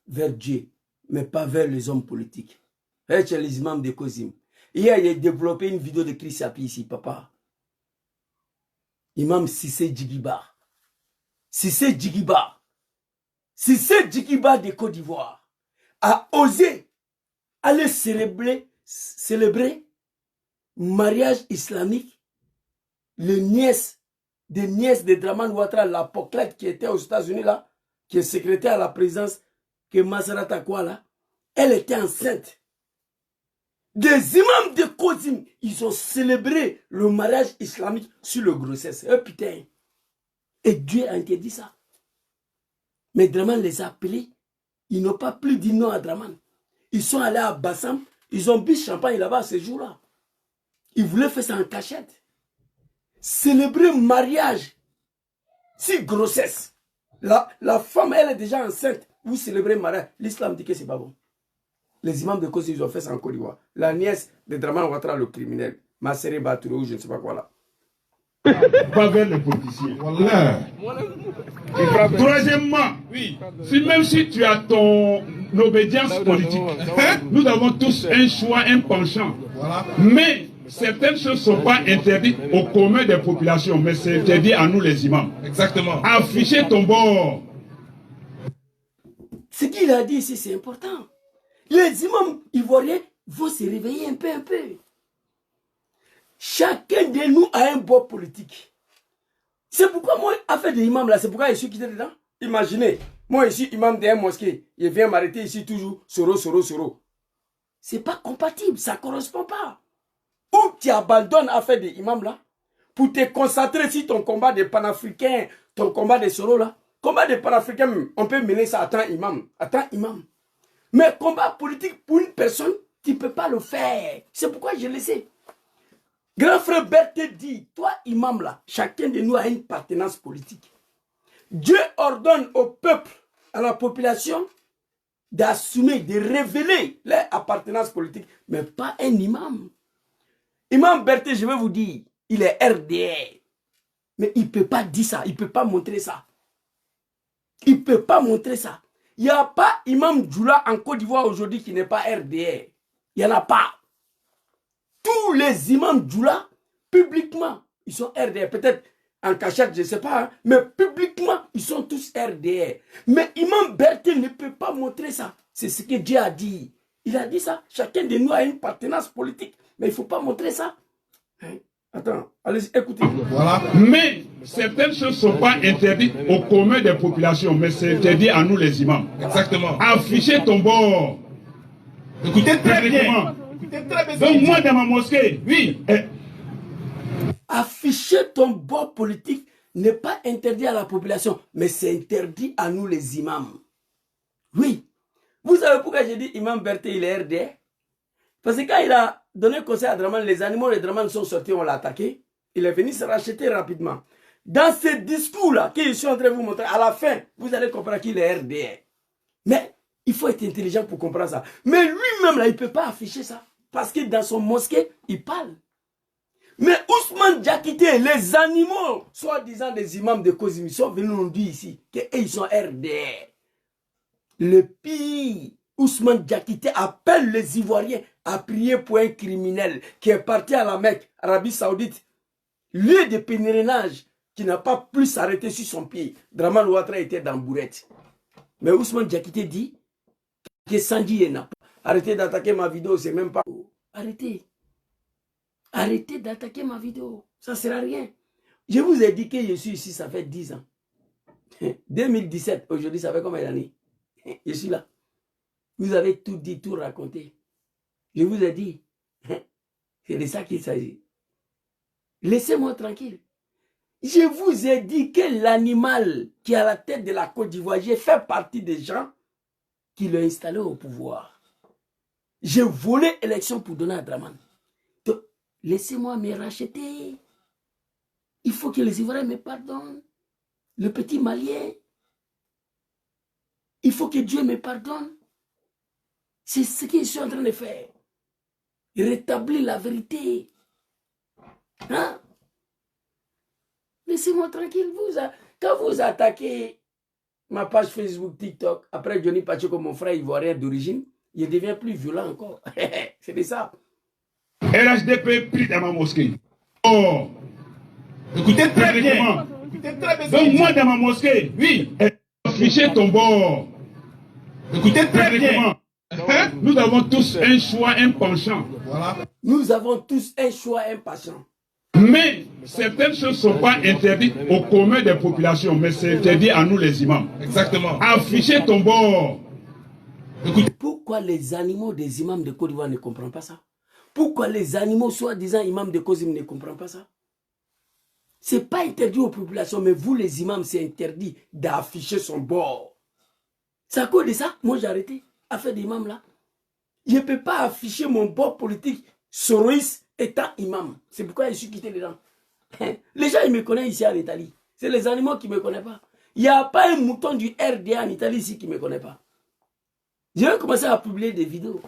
vers Dieu, mais pas vers les hommes politiques. C'est les imams de Kozim. Hier, il a développé une vidéo de Chris Api ici, papa. Imam Sissé Djigiba. Sissé Djigiba. Sissé Djigiba de Côte d'Ivoire a osé aller célébrer mariage islamique, des nièces de Draman Ouattara, l'apoclète qui était aux États-Unis là, qui est secrétaire à la présidence, que Masarata quoi là, elle était enceinte. Des imams de Kozim, ils ont célébré le mariage islamique sur le grossesse. Putain. Et Dieu a interdit ça. Mais Draman les a appelés. Ils n'ont pas plus dit non à Draman. Ils sont allés à Bassam. Ils ont bu champagne là-bas ce jour-là. Ils voulaient faire ça en cachette. Célébrer mariage. Si grossesse. La femme, elle est déjà enceinte. Vous célébrez mariage. L'islam dit que c'est pas bon. Les imams de Kosi, ils ont fait ça en Côte d'Ivoire. La nièce de Draman Ouattara, le criminel. Masséré Batouré ou je ne sais pas quoi là. Pas vers les politiciens. Voilà. Troisièmement, oui, même si tu as ton obédience politique, nous avons tous un choix, un penchant. Voilà. Mais certaines choses ne sont pas interdites au commun des populations, mais c'est interdit à nous les imams. Exactement. Afficher ton bord. Ce qu'il a dit ici, c'est important. Les imams ivoiriens vont se réveiller un peu. Chacun de nous a un bord politique. C'est pourquoi moi, affaire des imams là, c'est pourquoi je suis quitté dedans. Imaginez, moi je suis imam d'un mosquée, il vient m'arrêter ici toujours, Soro. C'est pas compatible, ça ne correspond pas. Ou tu abandonnes affaire des imams là, pour te concentrer sur ton combat des panafricains, ton combat des Soro là. Combat des panafricains, on peut mener ça à tant imam. Mais combat politique pour une personne, tu ne peux pas le faire. C'est pourquoi je le sais. Grand frère Berthe dit, toi imam là, chacun de nous a une appartenance politique. Dieu ordonne au peuple, à la population, d'assumer, de révéler leur appartenance politique, mais pas un imam. Imam Berthe, je vais vous dire, il est RDR. Mais il ne peut pas dire ça, il ne peut pas montrer ça. Il ne peut pas montrer ça. Il n'y a pas imam Djoula en Côte d'Ivoire aujourd'hui qui n'est pas RDR. Il n'y en a pas. Tous les imams Djoula, publiquement, ils sont RDR. Peut-être en cachette, je ne sais pas, hein, mais publiquement, ils sont tous RDR. Mais imam Berthe ne peut pas montrer ça. C'est ce que Dieu a dit. Il a dit ça. Chacun de nous a une appartenance politique. Mais il ne faut pas montrer ça. Hein? Attends, allez, écoutez. Voilà. Mais certaines choses ne sont pas interdites au commun des populations, mais c'est interdit à nous les imams. Exactement. Afficher ton bord. Écoutez très bien. Donc moi dans ma mosquée, oui. Afficher ton bord politique, n'est pas interdit à la population, mais c'est interdit à nous les imams. Oui. Vous savez pourquoi j'ai dit Imam Berté, il est RD? Parce que quand il a donné conseil à Draman, les animaux de Draman sont sortis, on l'a attaqué. Il est venu se racheter rapidement. Dans ce discours-là, que je suis en train de vous montrer, à la fin, vous allez comprendre qu'il est RD. Mais il faut être intelligent pour comprendre ça. Mais lui-même, là, il ne peut pas afficher ça. Parce que dans son mosquée, il parle. Mais Ousmane Diakité, les animaux, soi-disant des imams de Kozimi, sont venus nous dire ici qu'ils sont RDR. Le pire, Ousmane Diakité appelle les Ivoiriens à prier pour un criminel qui est parti à la Mecque, Arabie Saoudite, lieu de pèlerinage, qui n'a pas pu s'arrêter sur son pied. Draman Ouattara était dans Bourette. Mais Ousmane Diakité dit que Sandy n'a pas. Arrêtez d'attaquer ma vidéo, c'est même pas... Arrêtez. Arrêtez d'attaquer ma vidéo. Ça ne sert à rien. Je vous ai dit que je suis ici, ça fait 10 ans. 2017, aujourd'hui, ça fait combien d'années? Je suis là. Vous avez tout dit, tout raconté. Je vous ai dit. C'est de ça qu'il s'agit. Laissez-moi tranquille. Je vous ai dit que l'animal qui est à la tête de la Côte d'Ivoire, j'ai fait partie des gens qui l'ont installé au pouvoir. J'ai volé l'élection pour donner à Draman. Laissez-moi me racheter. Il faut que les Ivoiriens me pardonnent. Le petit Malien. Il faut que Dieu me pardonne. C'est ce que je suis en train de faire. Rétablir la vérité. Hein? Laissez-moi tranquille. Quand vous attaquez ma page Facebook, TikTok, après Johnny Pacheco, mon frère ivoirien d'origine, il devient plus violent encore. C'est de ça. RHDP pris dans ma mosquée. Oh, écoutez très bien. Donc moi dans ma mosquée, oui, afficher ton bord. Écoutez très bien. Nous avons tous un choix, un penchant. Voilà. Nous avons tous un choix, un penchant. Mais certaines choses ne sont pas interdites au commun des populations, mais c'est interdit à nous les imams. Exactement. Afficher ton bord. Écoutez. Pourquoi les animaux des imams de Côte d'Ivoire ne comprennent pas ça? Pourquoi les animaux, soi-disant imams de Kozim, ne comprennent pas ça? Ce n'est pas interdit aux populations, mais vous les imams, c'est interdit d'afficher son bord. C'est à cause de ça, moi j'ai arrêté à faire des imams là. Je ne peux pas afficher mon bord politique soroïste étant imam. C'est pourquoi je suis quitté dedans. Les gens, ils me connaissent ici en Italie. C'est les animaux qui ne me connaissent pas. Il n'y a pas un mouton du RDA en Italie ici qui ne me connaît pas. Je vais commencer à publier des vidéos.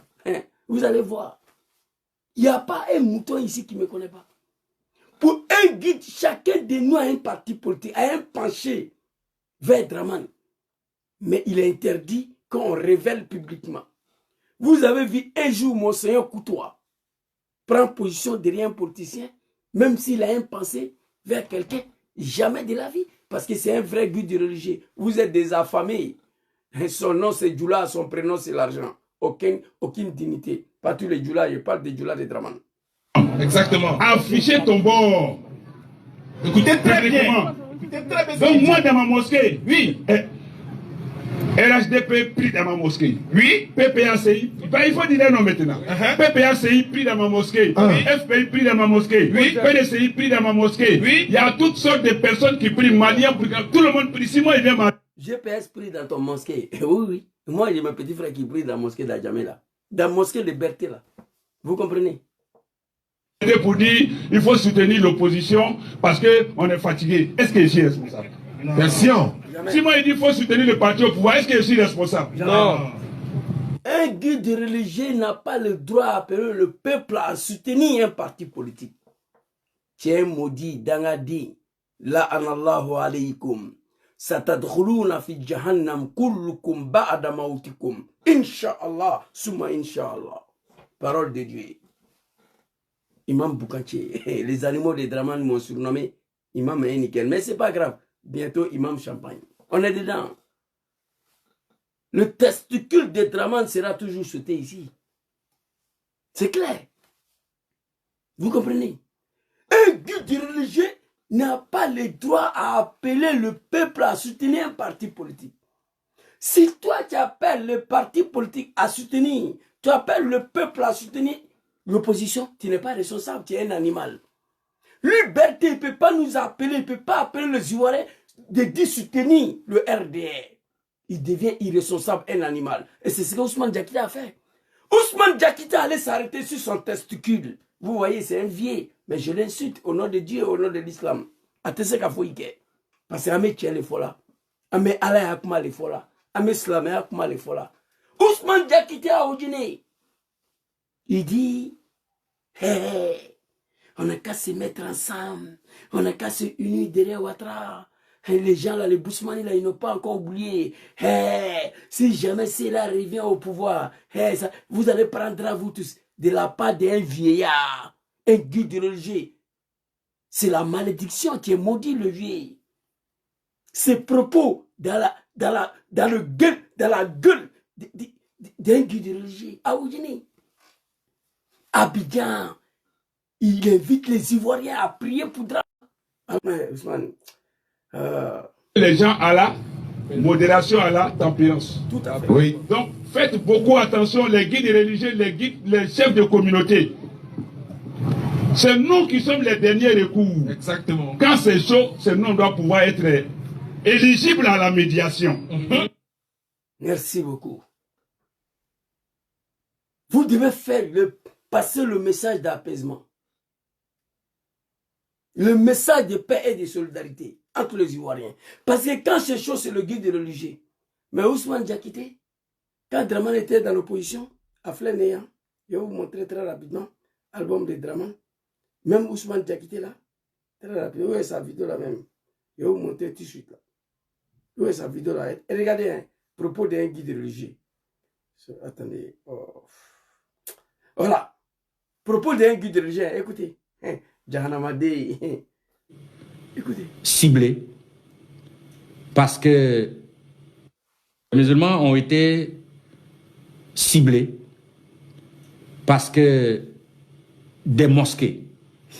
Vous allez voir. Il n'y a pas un mouton ici qui ne me connaît pas. Pour un guide, chacun de nous a un parti politique, a un penché vers Draman. Mais il est interdit qu'on révèle publiquement. Vous avez vu un jour Monseigneur Coutois prendre position derrière un politicien, même s'il a un pensée vers quelqu'un, jamais de la vie. Parce que c'est un vrai guide religieux. Vous êtes des affamés. Son nom c'est Djoula, son prénom c'est l'argent. Aucune dignité. Pas tous les Djoula, je parle des Djoula de Draman. Exactement. Afficher ton bord. Écoutez très bien. Donc moi dans ma mosquée, oui, RHDP pris dans ma mosquée. Oui, PPACI, il faut dire les noms maintenant. PPACI pris dans ma mosquée. FPI pris dans ma mosquée. Oui, PDCI pris dans ma mosquée. Oui, il y a toutes sortes de personnes qui prient, Maliens, tout le monde prie. Si moi il vient ma... GPS prie dans ton mosquée. Oui, oui. Moi j'ai mon petit frère qui prie dans la mosquée d'Adjamé là. Dans la mosquée de Berthe là. Vous comprenez? Pour dire il faut soutenir l'opposition parce qu'on est fatigué. Est-ce que je suis responsable? Question. Si moi il dit qu'il faut soutenir le parti au pouvoir, est-ce que je suis responsable? Non. Un guide religieux n'a pas le droit d'appeler le peuple à soutenir un parti politique. C'est un maudit d'Angadi. La anallahu alaykum. Satadkhuluna fi jahannam kullukum ba'da mautikum. Inch'Allah, summa Inch'Allah. Parole de Dieu. Imam Boukanché, les animaux de Draman m'ont surnommé Imam Enikel. Mais c'est pas grave. Bientôt Imam Champagne. On est dedans. Le testicule de Draman sera toujours sauté ici. C'est clair. Vous comprenez? Un guide religieux n'a pas le droit à appeler le peuple à soutenir un parti politique. Si toi tu appelles le parti politique à soutenir, tu appelles le peuple à soutenir l'opposition, tu n'es pas responsable, tu es un animal. Liberté, il ne peut pas nous appeler, il ne peut pas appeler les Ivoiriens de soutenir le RDR. Il devient irresponsable, un animal. Et c'est ce que Ousmane Diakité a fait. Ousmane Diakité allait s'arrêter sur son testicule. Vous voyez, c'est un vieil. Mais je l'insulte au nom de Dieu et au nom de l'islam. Parce que Amé tient les folas. Amé Allah Akma les folas. Amé Slamé Akma les folas. Ousmane Diakité a Odine. Il dit, hey, on n'a qu'à se mettre ensemble. On n'a qu'à se unir derrière Ouattara. Et les gens là, les Bousmani là, ils n'ont pas encore oublié. Hey, si jamais cela revient au pouvoir, hey, ça, vous allez prendre à vous tous de la part d'un vieillard, un guide religieux. C'est la malédiction qui est maudit le vieil. Ces propos dans la gueule d'un guide religieux. À Oudjini. Abidjan, il invite les Ivoiriens à prier pour Drama. Les gens à la modération, à la tempérance. Tout à fait. Oui. Donc, faites beaucoup attention, les guides religieux, les chefs de communauté. C'est nous qui sommes les derniers recours. Exactement. Quand c'est chaud, c'est nous qui doit pouvoir être éligibles à la médiation. Merci beaucoup. Vous devez passer le message d'apaisement. Le message de paix et de solidarité entre les Ivoiriens. Parce que quand c'est chaud, c'est le guide religieux. Mais Ousmane Diakité, quand Draman était dans l'opposition, à Flénéan, je vais vous montrer très rapidement l'album de Draman. Même Ousmane Diakité là, très rapidement, où est sa vidéo là même? Je vais vous montrer tout de suite là. Où est sa vidéo là? Et regardez, hein, propos d'un guide religieux. Attendez. Oh. Voilà. Propos d'un guide religieux. Écoutez. Jahanamade. Écoutez. Ciblés. Parce que les musulmans ont été ciblés. Parce que des mosquées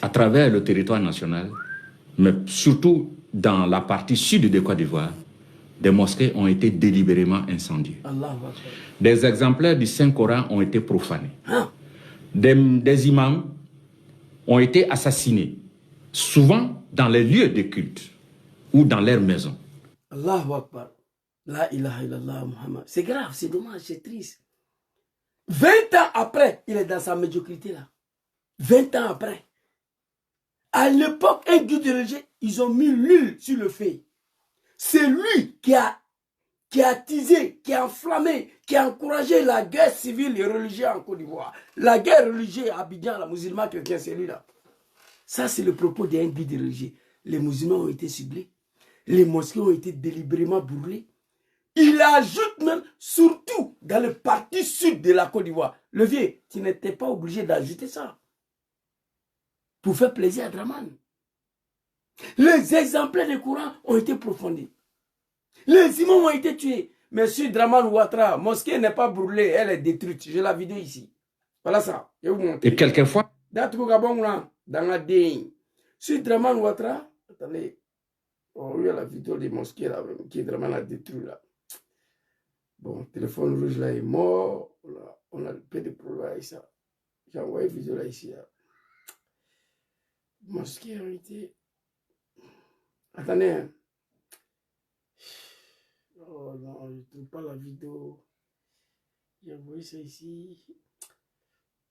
à travers le territoire national, mais surtout dans la partie sud de Côte d'Ivoire, des mosquées ont été délibérément incendiées. Des exemplaires du Saint-Coran ont été profanés. Hein? Des imams ont été assassinés, souvent dans les lieux de culte ou dans leurs maisons. Allahu Akbar. La ilaha illallah Muhammad. C'est grave, c'est dommage, c'est triste. 20 ans après, il est dans sa médiocrité là. 20 ans après. À l'époque, un guide religieux, ils ont mis l'huile sur le feu. C'est lui qui a attisé, qui a enflammé, qui a encouragé la guerre civile et religieuse en Côte d'Ivoire. La guerre religieuse à Abidjan, la musulman chrétien, c'est lui là. Ça, c'est le propos d'un guide religieux. Les musulmans ont été ciblés. Les mosquées ont été délibérément brûlées. Il ajoute même, surtout dans le parti sud de la Côte d'Ivoire. Le vieux, tu n'étais pas obligé d'ajouter ça. Pour faire plaisir à Draman. Les exemplaires de Coran ont été profondis. Les imams ont été tués. Mais sur Draman Ouattara, mosquée n'est pas brûlée, elle est détruite. J'ai la vidéo ici. Voilà ça. Je vais vous montrer. Et quelquefois, dans la DIN. Sur Draman Ouattara, attendez. Oh, il y a la vidéo des mosquées là, qui Draman a détruit là. Bon, le téléphone rouge là est mort. On a le peu de problème avec ça. J'ai envoyé une vidéo là ici. Là. Mosquée a été. Attendez. Hein. Oh non, je ne trouve pas la vidéo. J'ai envoyé ça ici.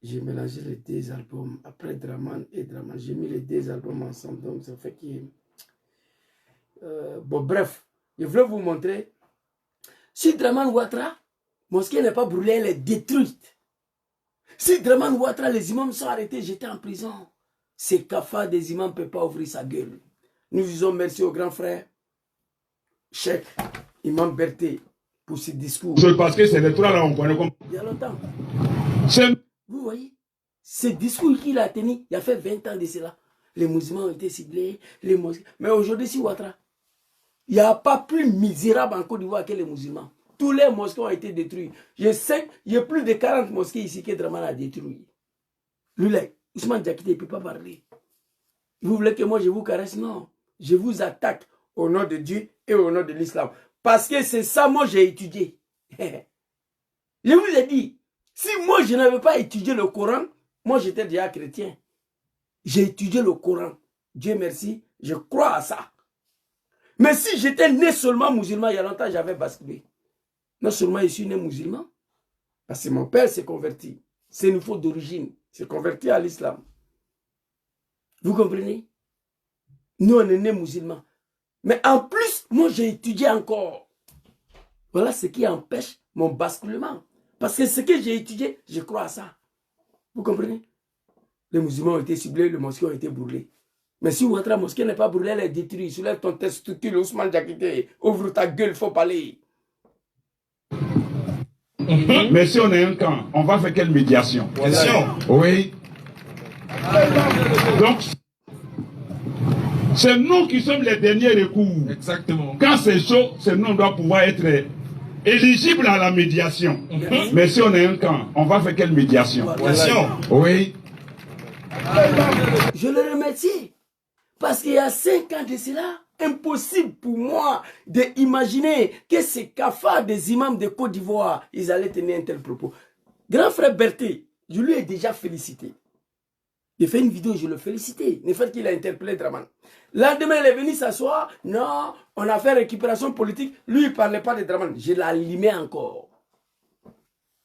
J'ai mélangé les deux albums. Après Draman et Draman, j'ai mis les deux albums ensemble. Donc ça fait que. Bon, bref, je voulais vous montrer. Si Draman Ouattara, mosquée n'est pas brûlée, elle est détruite. Si Draman Ouattara, les imams sont arrêtés, jetés en prison. C'est Kafa des imams ne peut pas ouvrir sa gueule. Nous disons merci au grand frère, Cheikh Imam Berté, pour ce discours. Parce que c'est les trois là, on connaît comme. Il y a longtemps. Vous voyez, ce discours qu'il a tenu, il y a fait 20 ans de cela. Les musulmans ont été ciblés, les mosquées. Mais aujourd'hui, si Ouattara, il n'y a pas plus misérable en Côte d'Ivoire que les musulmans. Tous les mosquées ont été détruits. Je sais qu'il y a plus de 40 mosquées ici que Draman a détruit. Lui là, Ousmane Diakité ne peut pas parler. Vous voulez que moi je vous caresse? Non. Je vous attaque au nom de Dieu et au nom de l'islam. Parce que c'est ça, moi j'ai étudié. Je vous ai dit, si moi je n'avais pas étudié le Coran, moi j'étais déjà chrétien. J'ai étudié le Coran. Dieu merci, je crois à ça. Mais si j'étais né seulement musulman, il y a longtemps, j'avais basculé. Non seulement je suis né musulman, parce que mon père s'est converti. C'est une faute d'origine. S'est converti à l'islam. Vous comprenez? Nous, on est nés musulmans. Mais en plus, moi, j'ai étudié encore. Voilà ce qui empêche mon basculement. Parce que ce que j'ai étudié, je crois à ça. Vous comprenez? Les musulmans ont été ciblés, les mosquées ont été brûlées. Mais si votre mosquée n'est pas brûlée, elle est détruite. Soulève ton testicule, Ousmane Diakité. Ouvre ta gueule, il faut parler. Mais si on est un camp, on va faire quelle médiation? Question. Oui. Donc, c'est nous qui sommes les derniers recours. Exactement. Quand c'est chaud, c'est nous qui doit pouvoir être éligible à la médiation. Mais si on est un camp, on va faire quelle médiation? Question. Oui. Je le remercie. Parce qu'il y a 5 ans de cela, impossible pour moi d'imaginer que ces cafards des imams de Côte d'Ivoire, ils allaient tenir un tel propos. Grand frère Berthe, je lui ai déjà félicité. J'ai fait une vidéo, je le félicitais. Le fait qu'il a interpellé Draman. Lendemain, il est venu s'asseoir. Non, on a fait récupération politique. Lui, il ne parlait pas de Draman. Je l'allumais encore.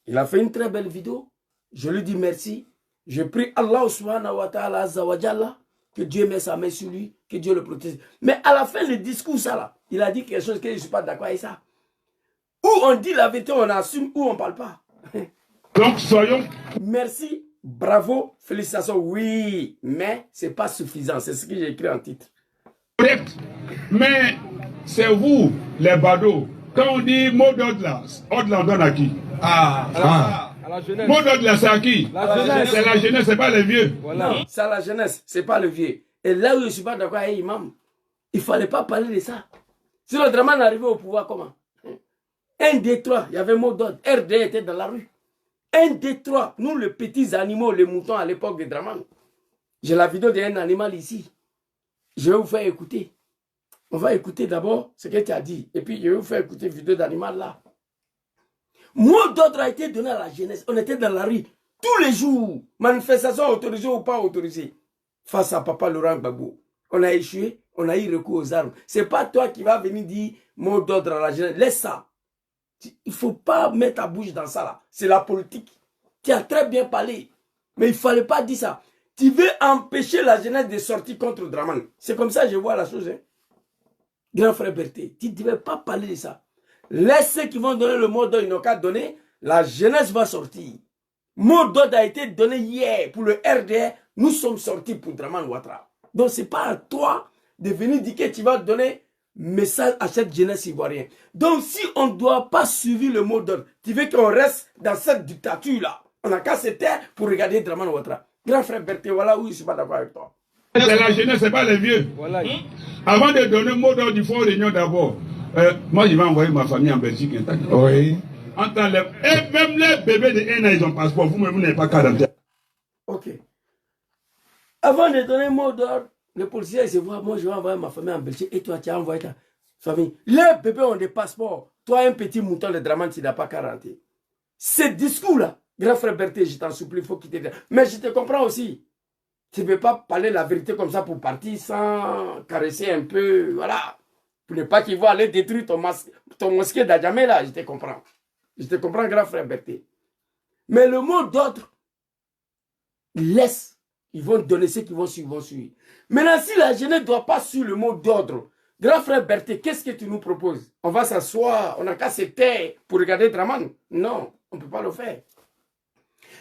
Il a fait une très belle vidéo. Je lui dis merci. Je prie Allah subhanahu wa ta'ala azza wa jalla, que Dieu met sa main sur lui, que Dieu le protège. Mais à la fin, le discours, ça là, il a dit quelque chose que je ne suis pas d'accord avec ça. Ou on dit la vérité, on assume, ou on ne parle pas. Donc, soyons... Merci, bravo, félicitations, oui, mais ce n'est pas suffisant. C'est ce que j'ai écrit en titre. corrects. Mais c'est vous, les badauds. Quand on dit mot d'ordre là, on donne à qui? Mot d'ordre là, c'est à qui? C'est la jeunesse, c'est pas les vieux. Voilà. Non, c'est la jeunesse, c'est pas le vieux. Et là où je ne suis pas d'accord avec Imam, il ne fallait pas parler de ça. Si le Draman arrivait au pouvoir, comment? 1, 2, 3, il y avait mot d'ordre. RD était dans la rue. 1, 2, 3, nous les petits animaux, les moutons à l'époque de Draman. J'ai la vidéo d'un animal ici. Je vais vous faire écouter. On va écouter d'abord ce que tu as dit. Et puis je vais vous faire écouter la vidéo d'animal là. Mot d'ordre a été donné à la jeunesse. On était dans la rue tous les jours. Manifestation autorisée ou pas autorisée. Face à Papa Laurent Gbagbo. On a échoué, on a eu recours aux armes. Ce n'est pas toi qui vas venir dire mot d'ordre à la jeunesse. Laisse ça. Il ne faut pas mettre ta bouche dans ça là. C'est la politique. Tu as très bien parlé. Mais il ne fallait pas dire ça. Tu veux empêcher la jeunesse de sortir contre Draman. C'est comme ça que je vois la chose. Hein. Grand frère Berthe, tu ne devais pas parler de ça. Laisse ceux qui vont donner le mot d'ordre, ils n'ont qu'à donner. La jeunesse va sortir. Mot d'ordre a été donné hier pour le RDR. Nous sommes sortis pour Draman Ouattara. Donc ce n'est pas à toi de venir dire que tu vas donner message à cette jeunesse ivoirienne. Donc si on ne doit pas suivre le mot d'ordre, tu veux qu'on reste dans cette dictature-là. On n'a qu'à se taire pour regarder Draman Ouattara. Grand frère Berthe, voilà où je ne suis pas d'accord avec toi. C'est la jeunesse, c'est pas les vieux. Voilà. Avant de donner mot d'ordre, il faut réunion d'abord. Moi, je vais envoyer ma famille en Belgique. Oui. Et même les bébés de 1 an, ils ont passeport. Vous-même, vous n'avez pas quarantaine. Ok. Avant de donner mot d'ordre, le policier se voit, moi je vais envoyer ma famille en Belgique et toi tu as envoyé ta famille. Les bébés ont des passeports. Toi, un petit mouton de Draman, tu n'as pas 40. Ce discours-là, grand frère Berthe, je t'en supplie, il faut quitter. Mais je te comprends aussi. Tu ne peux pas parler la vérité comme ça pour partir sans caresser un peu, voilà. Pour ne pas qu'ils vont aller détruire ton mosquée d'Adjamé là, je te comprends. Je te comprends, grand frère Berthe. Mais le mot d'ordre, laisse. Ils vont donner ce qu'ils vont suivre, Maintenant, si la jeunesse ne doit pas suivre le mot d'ordre, grand frère Berthe, qu'est-ce que tu nous proposes? On va s'asseoir, on n'a qu'à se taire pour regarder Draman? Non, on ne peut pas le faire.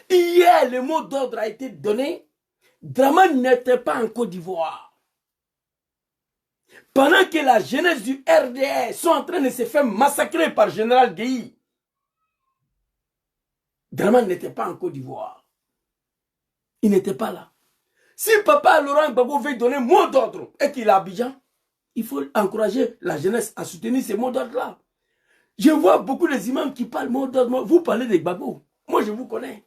Hier, le mot d'ordre a été donné. Draman n'était pas en Côte d'Ivoire. Pendant que la jeunesse du RDR sont en train de se faire massacrer par Général Guéhi, Draman n'était pas en Côte d'Ivoire. Il n'était pas là. Si Papa Laurent Gbagbo veut donner mot d'ordre et qu'il est à Abidjan, il faut encourager la jeunesse à soutenir ces mots d'ordre-là. Je vois beaucoup des imams qui parlent mot d'ordre. Vous parlez de Gbagbo. Moi, je vous connais.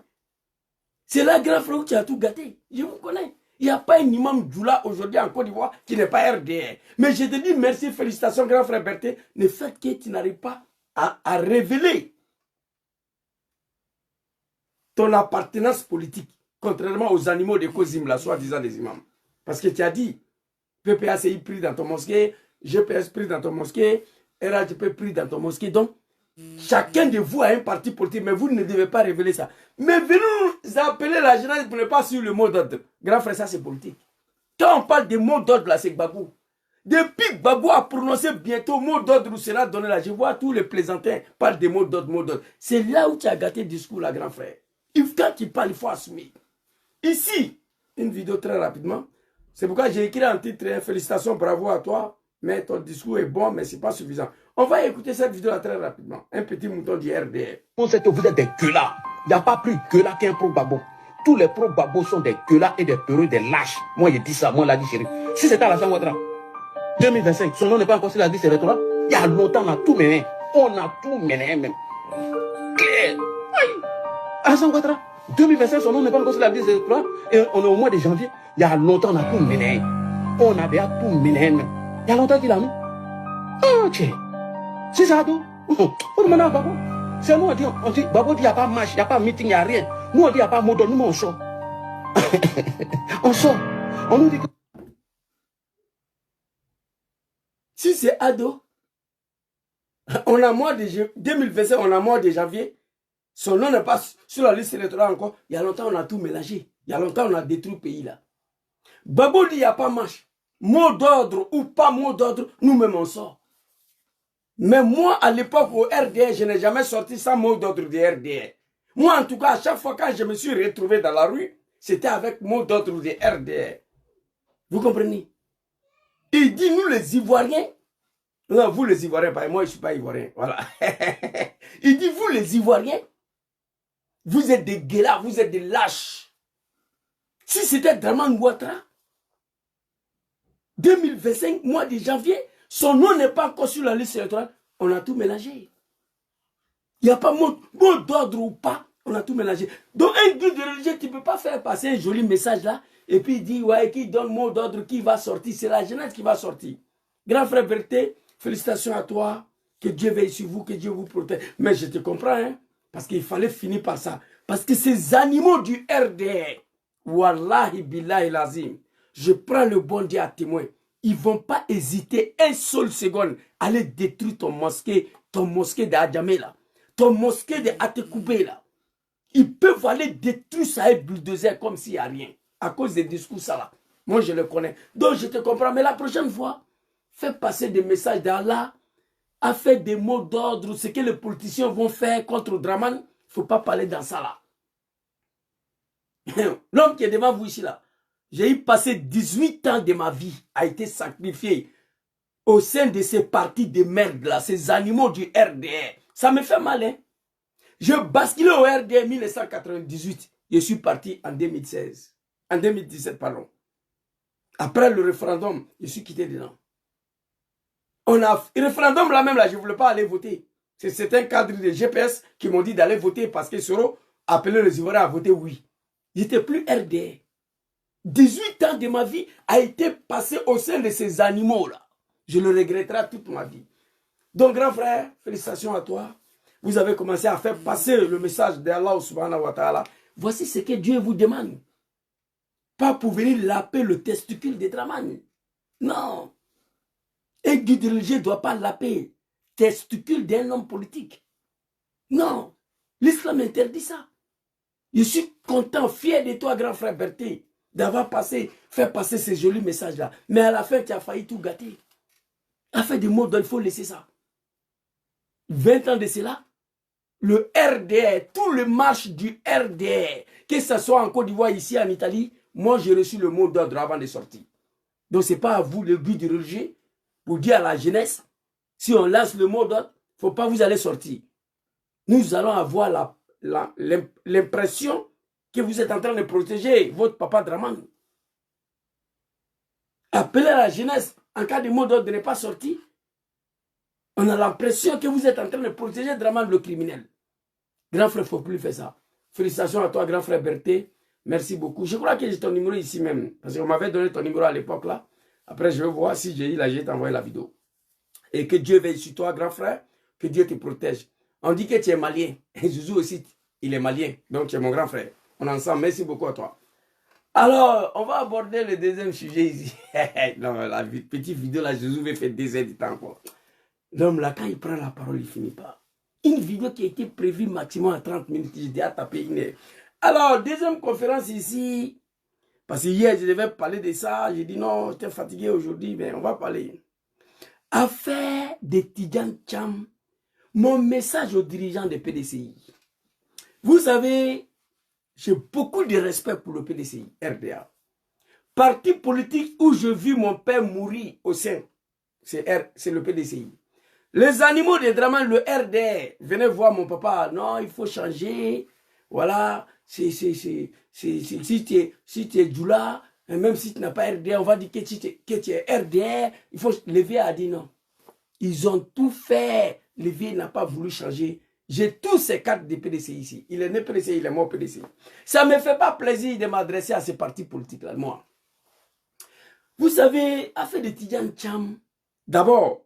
C'est là, grand frère, où tu as tout gâté. Je vous connais. Il n'y a pas un imam Djoula aujourd'hui en Côte d'Ivoire qui n'est pas RDR. Mais je te dis merci, félicitations, grand frère Berthe. Le fait que tu n'arrives pas à révéler ton appartenance politique, contrairement aux animaux de Kozim, la soi-disant des imams. Parce que tu as dit, PPACI pris dans ton mosquée, GPS pris dans ton mosquée, RHDP pris dans ton mosquée. Donc, chacun de vous a un parti politique, mais vous ne devez pas révéler ça. Mais venez nous appeler la jeunesse pour ne pas suivre le mot d'ordre. Grand frère, ça c'est politique. Quand on parle des mots d'ordre là, c'est Gbagbo. Depuis que Gbagbo a prononcé bientôt mot d'ordre sera donné là, je vois tous les plaisantins parlent des mots d'ordre, mots d'ordre. C'est là où tu as gâté le discours là, grand frère. Quand il parle, il faut assumer. Ici, une vidéo très rapidement. C'est pourquoi j'ai écrit un titre, félicitations, bravo à toi. Mais ton discours est bon, mais ce n'est pas suffisant. On va écouter cette vidéo là très rapidement. Un petit mouton du RDR. On sait que vous êtes des gueulards. Il n'y a pas plus gueulard qu'un pro-Gbagbo. Tous les pro-Gbagbo sont des gueulards et des peureux, des lâches. Moi, j'ai dit ça, moi, l'a dit chéri. Si c'était Alassane Ouattara, 2025, son nom n'est pas encore sur la liste électorale. Il y a longtemps, on a tout mené. On a tout mené même. Alassane Ouattara, 2025, son nom n'est pas encore sur la liste électorale. Et on est au mois de janvier. Il y a longtemps, on a tout mené. On avait tout mené même. Il y a longtemps qu'il a mis. Oh, tiens. C'est ça, tout. On demande à Gbagbo. C'est nous, on dit, Gbagbo dit, il n'y a pas marche, il n'y a pas meeting, il n'y a rien. Nous, on dit, il n'y a pas mot d'ordre, nous, on sort. On sort. On nous dit que... Si c'est ado, on a mois de 2025, on a mois de janvier. Son nom n'est pas sur la liste électorale encore. Il y a longtemps, on a tout mélangé. Il y a longtemps, on a détruit le pays là. Gbagbo dit, il n'y a pas marche. Mot d'ordre ou pas mot d'ordre, nous-mêmes on sort. Mais moi, à l'époque au RDR, je n'ai jamais sorti sans mot d'ordre de RDR. Moi, en tout cas, à chaque fois quand je me suis retrouvé dans la rue, c'était avec mot d'ordre de RDR. Vous comprenez? Il dit, nous les Ivoiriens, non, vous les Ivoiriens, moi je ne suis pas Ivoirien, voilà. Il dit, vous les Ivoiriens, vous êtes des guélards, vous êtes des lâches. Si c'était Dramane Ouattara, 2025, mois de janvier, son nom n'est pas encore sur la liste électorale, on a tout mélangé. Il n'y a pas mot d'ordre ou pas, on a tout mélangé. Donc un guide de religieux, tu ne peux pas faire passer un joli message là, et puis il dit, ouais, qui donne mot d'ordre, qui va sortir, c'est la jeunesse qui va sortir. Grand frère Berthe, félicitations à toi, que Dieu veille sur vous, que Dieu vous protège. Mais je te comprends, hein, parce qu'il fallait finir par ça. Parce que ces animaux du RDR, Wallahi billahi lazim, je prends le bon Dieu à témoin. Ils ne vont pas hésiter une seule seconde à aller détruire ton mosquée de Adjamé là, ton mosquée de Atekoubé là. Ils peuvent aller détruire ça avec bulldozer comme s'il n'y a rien. À cause des discours ça là. Moi je le connais. Donc je te comprends. Mais la prochaine fois, fais passer des messages d'Allah, à faire des mots d'ordre, ce que les politiciens vont faire contre Dramane. Il ne faut pas parler dans ça là. L'homme qui est devant vous ici là, j'ai passé 18 ans de ma vie a été sacrifié au sein de ces partis de merde là, ces animaux du RDR. Ça me fait mal, hein. Je basculais au RDR 1998. Je suis parti en 2016. En 2017, pardon. Après le référendum, je suis quitté dedans. On a le référendum là même là, je ne voulais pas aller voter. C'est un cadre de GPS qui m'ont dit d'aller voter parce que Soro appelait les Ivoiriens à voter oui. J'étais plus RDR. 18 ans de ma vie a été passé au sein de ces animaux-là. Je le regretterai toute ma vie. Donc, grand frère, félicitations à toi. Vous avez commencé à faire passer le message d'Allah subhanahu wa ta'ala. Voici ce que Dieu vous demande. Pas pour venir laper le testicule de Dramane. Non. Un guide religieux ne doit pas laper le testicule d'un homme politique. Non. L'islam interdit ça. Je suis content, fier de toi, grand frère Berthe, d'avoir fait passer ces jolis messages-là. Mais à la fin, tu as failli tout gâter. À faire des mots dont il faut laisser ça. 20 ans de cela, le RDR, tout le marche du RDR, que ce soit en Côte d'Ivoire, ici en Italie, moi j'ai reçu le mot d'ordre avant de sortir. Donc ce n'est pas à vous, le guide religieux, pour dire à la jeunesse, si on lance le mot d'ordre, il ne faut pas vous aller sortir. Nous allons avoir l'impression que vous êtes en train de protéger votre papa Dramane. Appelez à la jeunesse, en cas de mot d'ordre de ne pas sortir, on a l'impression que vous êtes en train de protéger Dramane le criminel. Grand frère, il ne faut plus faire ça. Félicitations à toi, grand frère Berthe. Merci beaucoup. Je crois que j'ai ton numéro ici même. Parce qu'on m'avait donné ton numéro à l'époque là. Après, je vais voir si j'ai eu la j'ai t'envoyé la vidéo. Et que Dieu veille sur toi, grand frère. Que Dieu te protège. On dit que tu es malien. Et Zouzou aussi, il est malien. Donc tu es mon grand frère. On est ensemble. Merci beaucoup à toi. Alors, on va aborder le deuxième sujet ici. Non, la petite vidéo là, Jésus va faire 2 heures de temps encore. L'homme là, quand il prend la parole, il ne finit pas. Une vidéo qui a été prévue maximum à 30 minutes, j'ai déjà tapé 1 heure. Alors, deuxième conférence ici, parce que hier, je devais parler de ça. J'ai dit non, j'étais fatigué aujourd'hui, mais on va parler. Affaire de Tidjane Thiam, mon message aux dirigeants des PDCI. Vous savez, j'ai beaucoup de respect pour le PDCI, RDA. Parti politique où je vis mon père mourir au sein, c'est le PDCI. Les animaux de Draman, le RDR, venez voir mon papa, non, il faut changer, voilà, si tu es Djoula, même si tu n'as pas RDR, on va dire que tu es RDR, il faut lever à dire non. Ils ont tout fait, Levier n'a pas voulu changer. J'ai tous ces cartes de PDC ici. Il est né PDC, il est mort PDC. Ça ne me fait pas plaisir de m'adresser à ces partis politiques-là, moi. Vous savez, affaire de Tidjane Thiam, d'abord,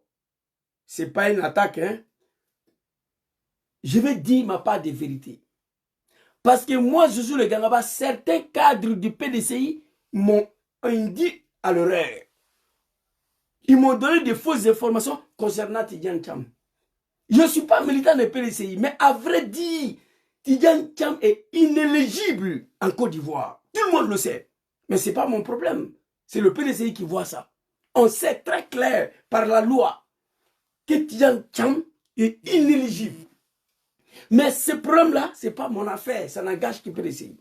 ce n'est pas une attaque, hein. Je vais dire ma part de vérité. Parce que moi, je suis le Gangaba, certains cadres du PDCI m'ont dit à l'erreur. Ils m'ont donné de fausses informations concernant Tidjane Thiam. Je ne suis pas militant de PDCI, mais à vrai dire, Tidjane Thiam est inéligible en Côte d'Ivoire. Tout le monde le sait. Mais ce n'est pas mon problème. C'est le PDCI qui voit ça. On sait très clair par la loi que Tidjane Thiam est inéligible. Mais ce problème-là, ce n'est pas mon affaire. Ça n'engage que PDCI.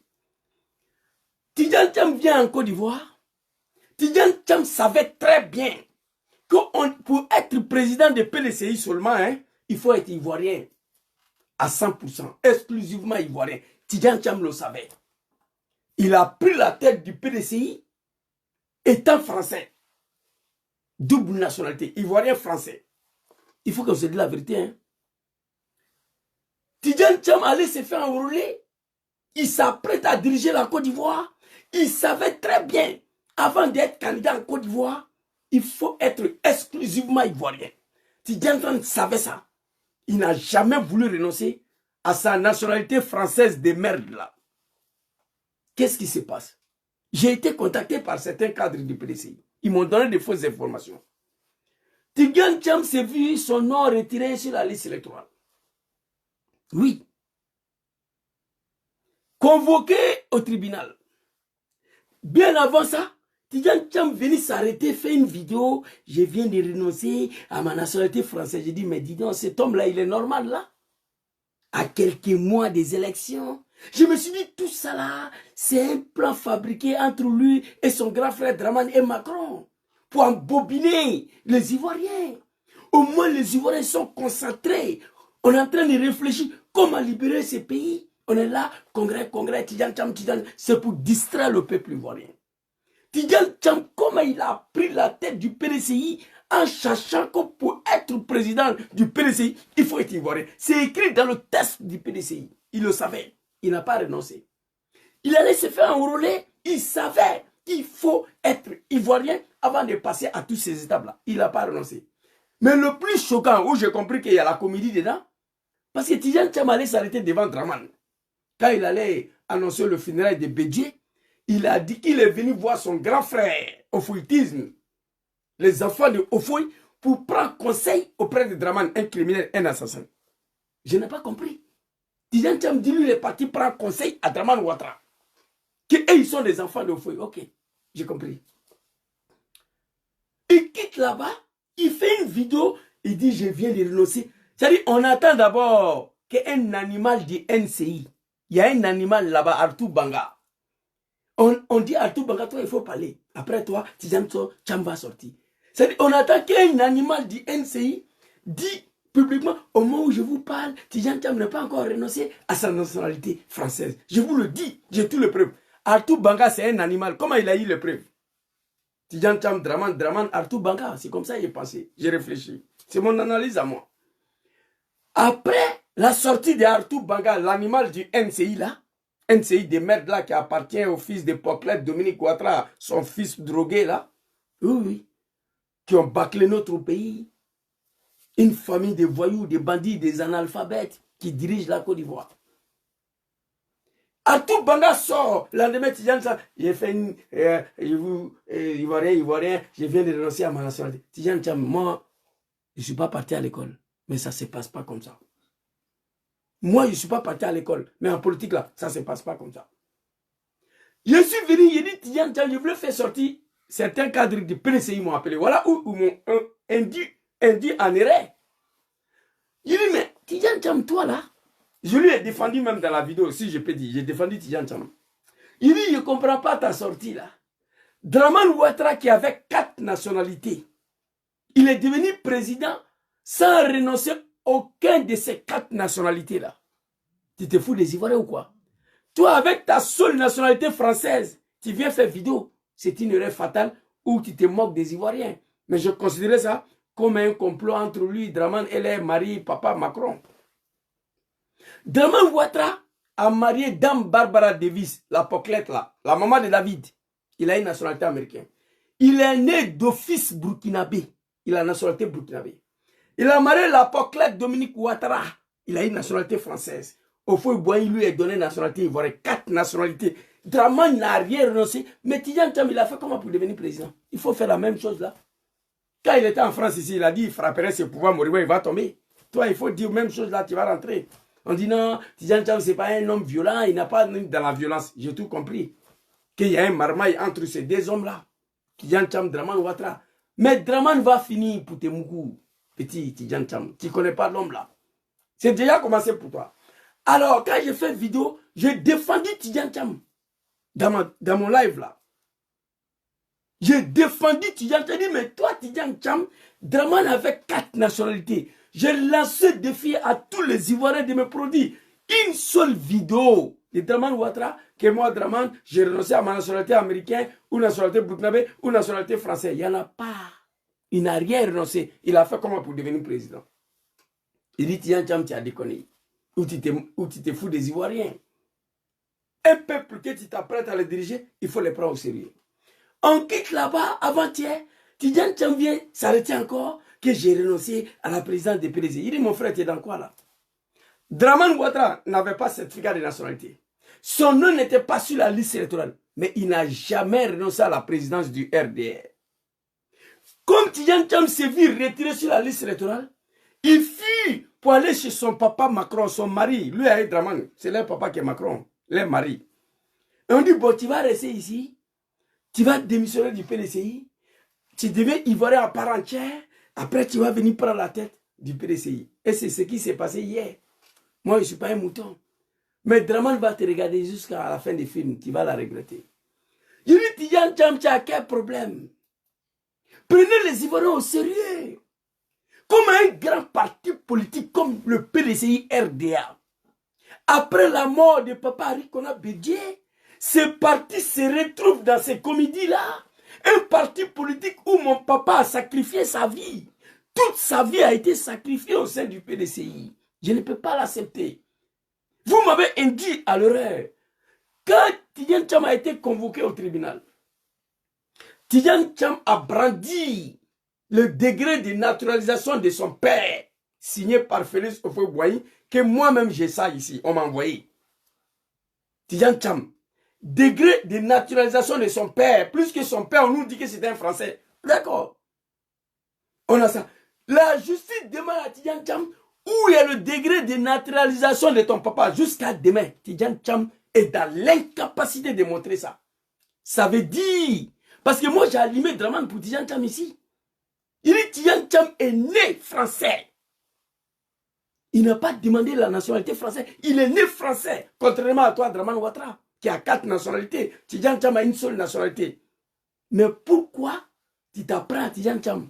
Tidjane Thiam vient en Côte d'Ivoire. Tidjane Thiam savait très bien que pour être président de PDCI seulement, hein, il faut être ivoirien à 100%, exclusivement ivoirien. Tidjane Thiam le savait. Il a pris la tête du PDCI étant français. Double nationalité, ivoirien français. Il faut qu'on se dise la vérité. Hein. Tidjane Thiam allait se faire enrôler. Il s'apprête à diriger la Côte d'Ivoire. Il savait très bien, avant d'être candidat en Côte d'Ivoire, il faut être exclusivement ivoirien. Tidjane Thiam savait ça. Il n'a jamais voulu renoncer à sa nationalité française de merde là. Qu'est-ce qui se passe? J'ai été contacté par certains cadres du PDCI. Ils m'ont donné de fausses informations. Tidjane Thiam s'est vu son nom retiré sur la liste électorale. Oui. Convoqué au tribunal. Bien avant ça, Tidjane Thiam venait s'arrêter, fait une vidéo. Je viens de renoncer à ma nationalité française. J'ai dit, mais dis donc, cet homme-là, il est normal là? À quelques mois des élections. Je me suis dit, tout ça là, c'est un plan fabriqué entre lui et son grand frère Draman et Macron. Pour embobiner les Ivoiriens. Au moins, les Ivoiriens sont concentrés. On est en train de réfléchir comment libérer ces pays. On est là, congrès, Tidjane Thiam, c'est pour distraire le peuple ivoirien. Tidjane Thiam, comment il a pris la tête du PDCI en sachant que pour être président du PDCI, il faut être ivoirien. C'est écrit dans le test du PDCI. Il le savait. Il n'a pas renoncé. Il allait se faire enrôler. Il savait qu'il faut être ivoirien avant de passer à toutes ces étapes-là. Il n'a pas renoncé. Mais le plus choquant, où j'ai compris qu'il y a la comédie dedans, parce que Tidjane Thiam allait s'arrêter devant Draman. Quand il allait annoncer le funérail de Bédié, il a dit qu'il est venu voir son grand frère au fouillisme, les enfants de Ofoui, pour prendre conseil auprès de Draman, un criminel, un assassin. Je n'ai pas compris. Tidjane Thiam dit lui, il est parti prendre conseil à Draman Ouattara. Ils sont des enfants de Ofoui. Ok, j'ai compris. Il quitte là-bas, il fait une vidéo, il dit je viens de renoncer. C'est-à-dire, on attend d'abord qu'un animal du NCI, il y a un animal là-bas, Artou Banga. On dit Artou Banga, toi il faut parler. Après toi, Tidjane Thiam va sortir. C'est-à-dire, on attend qu'un animal du NCI dit publiquement, au moment où je vous parle, Tidjane Thiam n'a pas encore renoncé à sa nationalité française. Je vous le dis, j'ai tout le preuve. Artou Banga, c'est un animal. Comment il a eu le preuve? Tidjane Thiam, Draman, Artou Banga. C'est comme ça qu'il est pensé. J'ai réfléchi. C'est mon analyse à moi. Après la sortie de Artou Banga, l'animal du NCI là, NCI de merde là qui appartient au fils de Poclet, Dominique Ouattara, son fils drogué là, oui, qui ont bâclé notre pays. Une famille de voyous, de bandits, des analphabètes qui dirigent la Côte d'Ivoire. Arthur Banga sort. Le lendemain, Tidjane Cham, j'ai fait une. Ivoirien, je viens de renoncer à ma nationalité. Tidjane Cham, moi, je ne suis pas parti à l'école. Mais ça ne se passe pas comme ça. Moi, je ne suis pas parti à l'école. Mais en politique, là, ça ne se passe pas comme ça. Je suis venu, j'ai dit, Tidjane Cham, je voulais faire sortir certains cadres du PDCI m'ont appelé. Voilà où m'ont induit en erreur. J'ai dit, mais Tidjane Cham, toi là, je lui ai défendu même dans la vidéo, si je peux dire, j'ai défendu Tidjane Cham. Il dit, je ne comprends pas ta sortie là. Dramane Ouattara qui avait 4 nationalités, il est devenu président sans renoncer à aucun de ces 4 nationalités là. Tu te fous des Ivoiriens ou quoi? Toi avec ta seule nationalité française, tu viens faire vidéo. C'est une erreur fatale où tu te moques des Ivoiriens. Mais je considérais ça comme un complot entre lui, Dramane et leur mari, papa Macron. Dramane Ouattara a marié Dame Barbara Davis, la poclette là, la maman de David. Il a une nationalité américaine. Il est né d'office burkinabé. Il a une nationalité burkinabé. Il a marié la poclette Dominique Ouattara. Il a une nationalité française. Au fond, il lui a donné une nationalité ivoirienne. 4 nationalités. Dramane n'a rien renoncé. Mais Tidjane Cham, il a fait comment pour devenir président? Il faut faire la même chose là. Quand il était en France ici, il a dit il frapperait ses pouvoirs, Moriba, il va tomber. Toi, il faut dire la même chose là, tu vas rentrer. On dit non, Tidjane Cham, ce n'est pas un homme violent, il n'a pas dans la violence. J'ai tout compris. Qu'il y a un marmaille entre ces 2 hommes-là. Tidjane Cham, Dramane Ouattara. Mais Dramane va finir pour Temougou, petit Tidjane Cham. Tu ne connais pas l'homme là. C'est déjà commencé pour toi. Alors, quand j'ai fait vidéo, j'ai défendu Tidjane Cham. Dans mon live là. J'ai défendu Tidjane Cham. J'ai dit, mais toi, Tidjane Cham, Dramane avait 4 nationalités. J'ai lancé défi à tous les Ivoiriens de me produire une seule vidéo de Dramane Ouattara, que moi, Dramane, j'ai renoncé à ma nationalité américaine, ou nationalité burkinabé, ou nationalité française. Il n'y en a pas. Il n'a rien renoncé. Il a fait comment pour devenir président? Il dit, Tidjane Cham, tu as déconné. Ou tu te fous des Ivoiriens. Un peuple que tu t'apprêtes à le diriger, il faut les prendre au sérieux. On quitte là-bas avant-hier. Tidjane Cham vient s'arrêter encore que j'ai renoncé à la présidence des PDC. Il dit, mon frère, tu es dans quoi là? Dramane Ouattara n'avait pas certificat de nationalité. Son nom n'était pas sur la liste électorale. Mais il n'a jamais renoncé à la présidence du RDR. Comme Tidjane Cham s'est vu retiré sur la liste électorale, il fut pour aller chez son papa Macron, son mari. Lui a Dramane, c'est leur papa qui est Macron, leur mari. Et on dit, bon, tu vas rester ici, tu vas démissionner du PDCI, tu deviens ivoirien à part entière, après tu vas venir prendre la tête du PDCI. Et c'est ce qui s'est passé hier. Moi, je ne suis pas un mouton. Mais Dramane va te regarder jusqu'à la fin du film, tu vas la regretter. Je dis, Tidjane Cham, tu as quel problème? Prenez les Ivoiriens au sérieux. Comme un grand parti politique comme le PDCI RDA. Après la mort de Papa Arikona Bédié, ce parti se retrouve dans ces comédies-là. Un parti politique où mon papa a sacrifié sa vie. Toute sa vie a été sacrifiée au sein du PDCI. Je ne peux pas l'accepter. Vous m'avez induit à l'erreur. Quand Tidjane Cham a été convoqué au tribunal, Tidjane Cham a brandi le degré de naturalisation de son père, signé par Félix Houphouët-Boigny, que moi-même j'ai ça ici, on m'a envoyé. Tidjane Cham, degré de naturalisation de son père, plus que son père, on nous dit que c'était un Français. D'accord. On a ça. La justice demande à Tidjane Cham où est le degré de naturalisation de ton papa. Jusqu'à demain, Tidjane Cham est dans l'incapacité de montrer ça. Ça veut dire, parce que moi j'ai allumé Dramane pour Tidjane Cham ici. Il dit Tidjane Cham est né français. Il n'a pas demandé la nationalité française. Il est né français. Contrairement à toi, Dramane Ouattara, qui a 4 nationalités. Tidjane Cham a une seule nationalité. Mais pourquoi tu t'apprends à Tidjane Cham?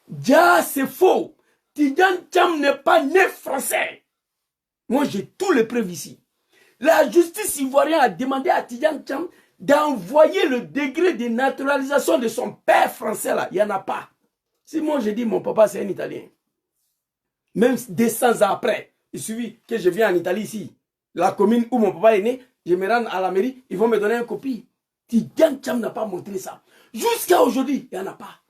Déjà, c'est faux. Tidjane Cham n'est pas né français. Moi, j'ai tous les preuves ici. La justice ivoirienne a demandé à Tidjane Cham d'envoyer le degré de naturalisation de son père français là. Il n'y en a pas. Si moi je dis mon papa c'est un Italien, même 200 ans après, il suffit que je viens en Italie ici, la commune où mon papa est né, je me rends à la mairie, ils vont me donner une copie. Tidjane Cham n'a pas montré ça. Jusqu'à aujourd'hui, il n'y en a pas.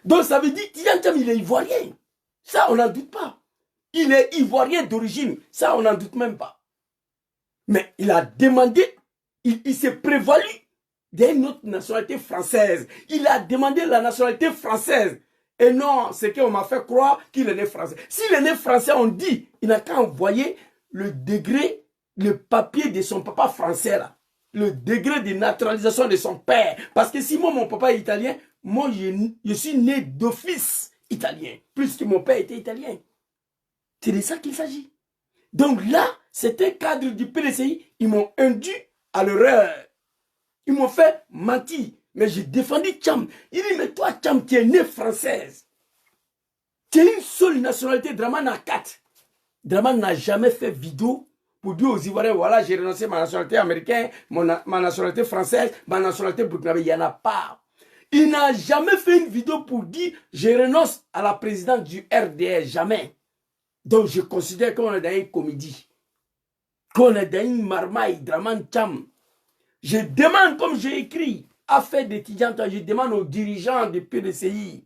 Donc ça veut dire que Tidjane Cham il est ivoirien. Ça on n'en doute pas. Il est ivoirien d'origine. Ça on n'en doute même pas. Mais il a demandé, il s'est prévalu d'une autre nationalité française. Il a demandé la nationalité française. Et non, c'est qu'on m'a fait croire qu'il est né français. S'il est né français, on dit, il n'a qu'à envoyer le degré, le papier de son papa français là. Le degré de naturalisation de son père. Parce que si moi, mon papa est italien, moi, je suis né d'office italien. Puisque mon père était italien. C'est de ça qu'il s'agit. Donc là, c'est un cadre du PDCI. Ils m'ont induit à l'erreur. Ils m'ont fait mentir. Mais j'ai défendu Tcham. Il dit, mais toi, Tcham, tu es né française. Tu es une seule nationalité. Draman a 4. Draman n'a jamais fait vidéo pour dire aux Ivoiriens, voilà, j'ai renoncé à ma nationalité américaine, ma nationalité française, ma nationalité burkinabé. Il n'y en a pas. Il n'a jamais fait une vidéo pour dire, je renonce à la présidence du RDR. Jamais. Donc je considère qu'on est dans une comédie. Qu'on est dans une marmaille, Draman Tcham. Je demande, comme j'ai écrit, affaire d'étudiants, je demande aux dirigeants du PDCI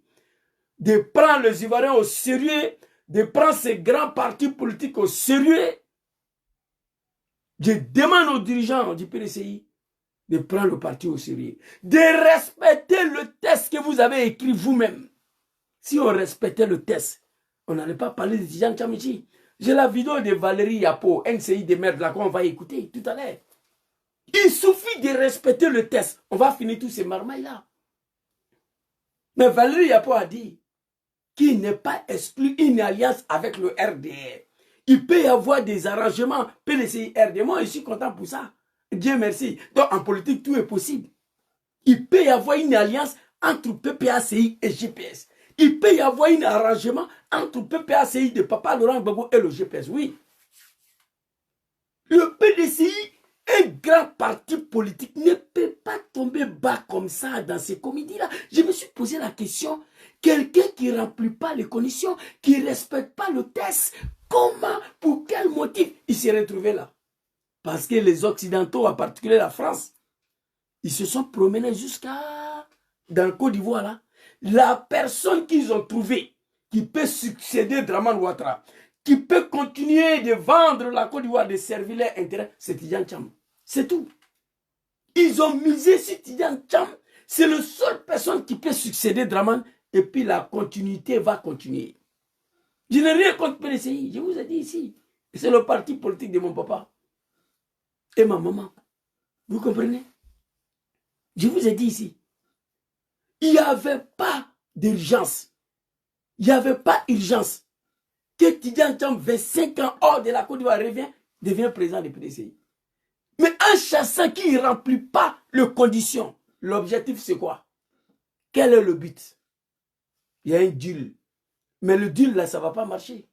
de prendre les Ivoiriens au sérieux, de prendre ces grands partis politiques au sérieux. Je demande aux dirigeants du PDCI de prendre le parti au sérieux, de respecter le texte que vous avez écrit vous-même. Si on respectait le texte, on n'allait pas parler d'étudiants Tchamichi. J'ai la vidéo de Valérie Yapo, NCI de merde là qu'on va écouter tout à l'heure. Il suffit de respecter le texte. On va finir tous ces marmailles-là. Mais Valérie Yapo a dit qu'il n'est pas exclu une alliance avec le RDR. Il peut y avoir des arrangements PDCI RDR. Moi, je suis content pour ça. Dieu merci. Donc, en politique, tout est possible. Il peut y avoir une alliance entre PPACI et GPS. Il peut y avoir un arrangement entre PPACI de Papa Laurent Gbagbo et le GPS. Oui. Le PDCI, un grand parti politique, ne peut pas tomber bas comme ça dans ces comédies-là. Je me suis posé la question, quelqu'un qui ne remplit pas les conditions, qui ne respecte pas le test, comment, pour quel motif il s'est retrouvé là? Parce que les Occidentaux, en particulier la France, ils se sont promenés jusqu'à dans le Côte d'Ivoire là. La personne qu'ils ont trouvée, qui peut succéder Draman Ouattara, qui peut continuer de vendre la Côte d'Ivoire, de servir leur intérêt, c'est Tidjane Tcham. C'est tout. Ils ont misé sur Tidjane Tcham. C'est la seule personne qui peut succéder Draman. Et puis la continuité va continuer. Je n'ai rien contre PDCI. Je vous ai dit ici. C'est le parti politique de mon papa. Et ma maman. Vous comprenez? Je vous ai dit ici. Il n'y avait pas d'urgence. Il n'y avait pas urgence. Que Tidjane Tcham, 25 ans hors de la Côte d'Ivoire, devient président du PDCI. Mais un chasseur qui ne remplit pas les conditions, l'objectif c'est quoi? Quel est le but? Il y a un deal. Mais le deal là, ça ne va pas marcher.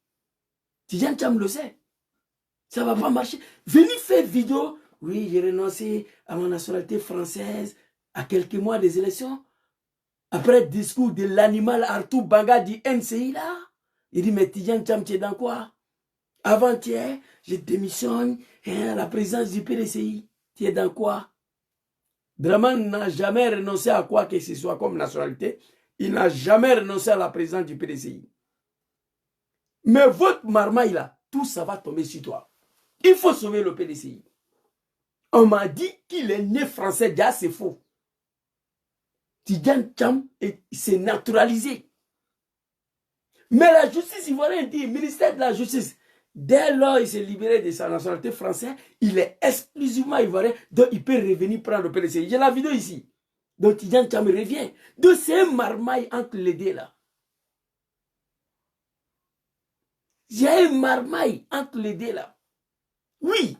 Tidjane Tcham le sait. Ça ne va pas marcher. Venez faire vidéo. Oui, j'ai renoncé à ma nationalité française à quelques mois des élections. Après le discours de l'animal Arthur Banga du NCI là. Il dit, mais Tidjane Tcham, tu es dans quoi? Avant-hier, je démissionne à la présidence du PDCI. Tu es dans quoi? Draman n'a jamais renoncé à quoi que ce soit comme nationalité. Il n'a jamais renoncé à la présidence du PDCI. Mais votre marmaille là, tout ça va tomber sur toi. Il faut sauver le PDCI. On m'a dit qu'il est né français. Déjà, c'est faux. Tidjane Tcham s'est naturalisé. Mais la justice ivoirienne dit, le ministère de la justice, dès lors il s'est libéré de sa nationalité française, il est exclusivement ivoirien, donc il peut revenir prendre le PDCI. J'ai la vidéo ici. Donc Tidjane Tcham revient. Donc c'est un marmaille entre les deux là. Il y a un marmaille entre les deux là. Oui.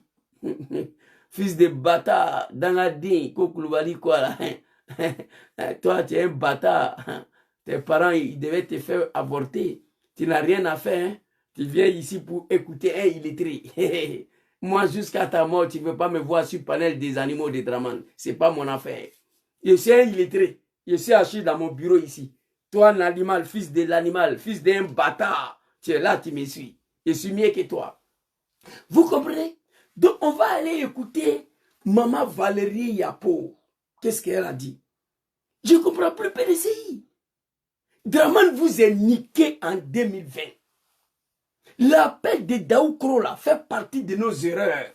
Fils de bâtard, Dangadin, Kokouloubali quoi là. Toi tu es un bâtard. Tes parents, ils devaient te faire avorter. Tu n'as rien à faire. Hein? Tu viens ici pour écouter un illettré. Moi, jusqu'à ta mort, tu ne veux pas me voir sur le panel des animaux de Draman. Ce n'est pas mon affaire. Je suis un illettré. Je suis assis dans mon bureau ici. Toi, un animal, fils de l'animal, fils d'un bâtard. Tu es là, tu me suis. Je suis mieux que toi. Vous comprenez? Donc, on va aller écouter Maman Valérie Yapo. Qu'est-ce qu'elle a dit? Je ne comprends plus PDCI. Draman vous est niqué en 2020. L'appel de Daoukro là fait partie de nos erreurs.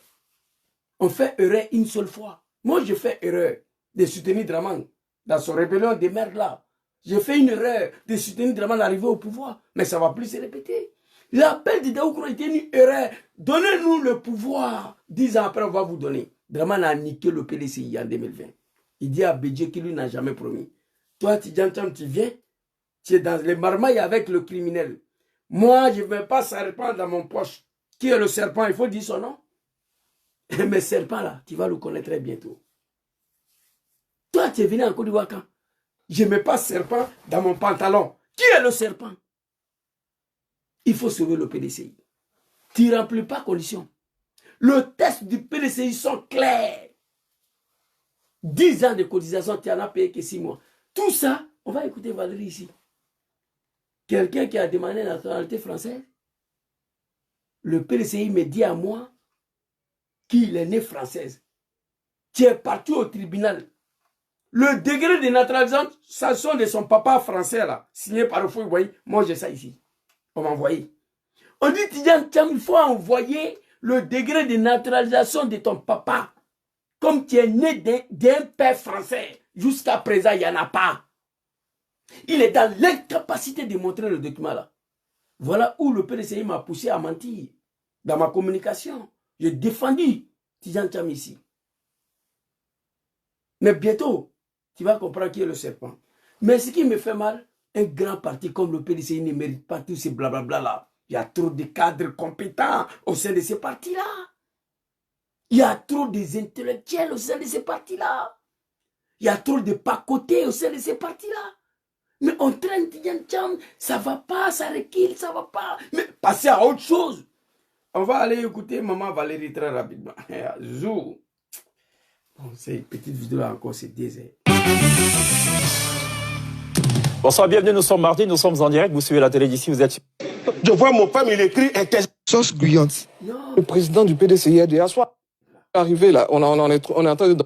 On fait erreur une seule fois. Moi, je fais erreur de soutenir Draman dans son rébellion des mères là. J'ai fait une erreur de soutenir Draman arrivé au pouvoir. Mais ça ne va plus se répéter. L'appel de Daoukro était une erreur. Donnez-nous le pouvoir. 10 ans après, on va vous donner. Draman a niqué le PDCI en 2020. Il dit à Bédié qu'il lui n'a jamais promis. Toi, Tidjane Thiam, tu viens, tu es dans les marmailles avec le criminel. Moi, je ne vais pas serpent dans mon poche. Qui est le serpent? Il faut dire son nom. Mais serpent là, tu vas le connaître très bientôt. Toi, tu es venu en Côte d'Ivoire quand? Je ne mets pas serpent dans mon pantalon. Qui est le serpent? Il faut sauver le PDCI. Tu ne remplis pas condition. Le test du PDCI sont clairs. 10 ans de cotisation, tu n'en as payé que 6 mois. Tout ça, on va écouter Valérie ici. Quelqu'un qui a demandé la nationalité française, le PDCI me dit à moi qu'il est né française. Tu es parti au tribunal. Le degré de naturalisation de son papa français, là, signé par le fou, vous voyez, moi j'ai ça ici. On m'a envoyé. On dit, Tidjane Thiam, il faut envoyer le degré de naturalisation de ton papa. Comme tu es né d'un père français. Jusqu'à présent, il n'y en a pas. Il est dans l'incapacité de montrer le document là. Voilà où le PDCI m'a poussé à mentir. Dans ma communication. J'ai défendu Tidjane Thiam ici. Mais bientôt, tu vas comprendre qui est le serpent. Mais ce qui me fait mal, un grand parti comme le PDCI ne mérite pas tous ces blablabla là. Il y a trop de cadres compétents au sein de ces partis-là. Il y a trop d'intellectuels au sein de ces partis-là. Il y a trop de pacotés au sein de ces partis-là. Mais on traîne Tidjane Thiam, ça va pas, ça recule, ça va pas. Mais passez à autre chose. On va aller écouter Maman Valérie très rapidement. Zou. Bon, c'est une petite vidéo encore, c'est désert. Bonsoir, bienvenue, nous sommes mardi, nous sommes en direct, vous suivez la télé d'ici, vous êtes... Je vois mon femme, il écrit sauce guyante. Le président du PDCI a dit à soi, arrivé là, on est en train de...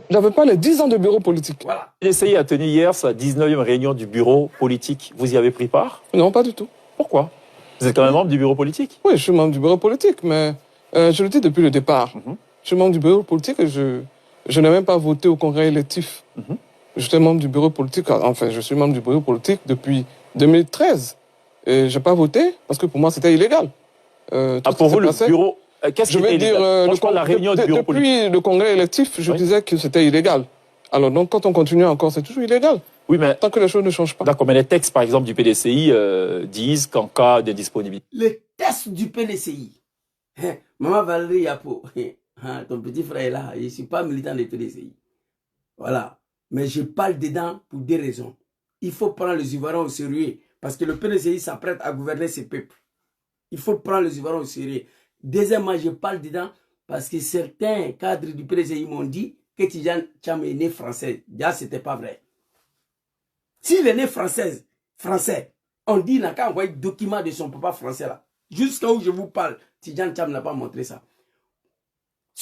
N'avait pas les 10 ans de bureau politique. Voilà. Le PDCI a tenu hier sa 19e réunion du bureau politique. Vous y avez pris part? Non, pas du tout. Pourquoi? Vous êtes quand même membre du bureau politique? Oui, je suis membre du bureau politique, mais je le dis depuis le départ. Je suis membre du bureau politique et je n'ai même pas voté au congrès électif. J'étais membre du bureau politique, enfin, je suis membre du bureau politique depuis 2013. Et je n'ai pas voté parce que pour moi, c'était illégal. Pour vous, le bureau... Qu'est-ce qui était illégal? La réunion du bureau politique. Depuis le congrès électif, je disais que c'était illégal. Alors donc, quand on continue encore, c'est toujours illégal. Oui, mais... Tant que les choses ne changent pas. D'accord, mais les textes, par exemple, du PDCI disent qu'en cas de disponibilité... Les textes du PDCI. Maman Valérie Yapo, ton petit frère est là. Je ne suis pas militant du PDCI. Voilà. Mais je parle dedans pour des raisons. Il faut prendre les Ivoiriens au sérieux. Parce que le PDCI s'apprête à gouverner ses peuples. Il faut prendre les Ivoiriens au sérieux. Deuxièmement, je parle dedans parce que certains cadres du PDCI m'ont dit que Tidjane Thiam est né français. Déjà, ce n'était pas vrai. S'il est né français, on dit qu'il n'a qu'à envoyer le document de son papa français là. Jusqu'à où je vous parle, Tidjane Thiam n'a pas montré ça.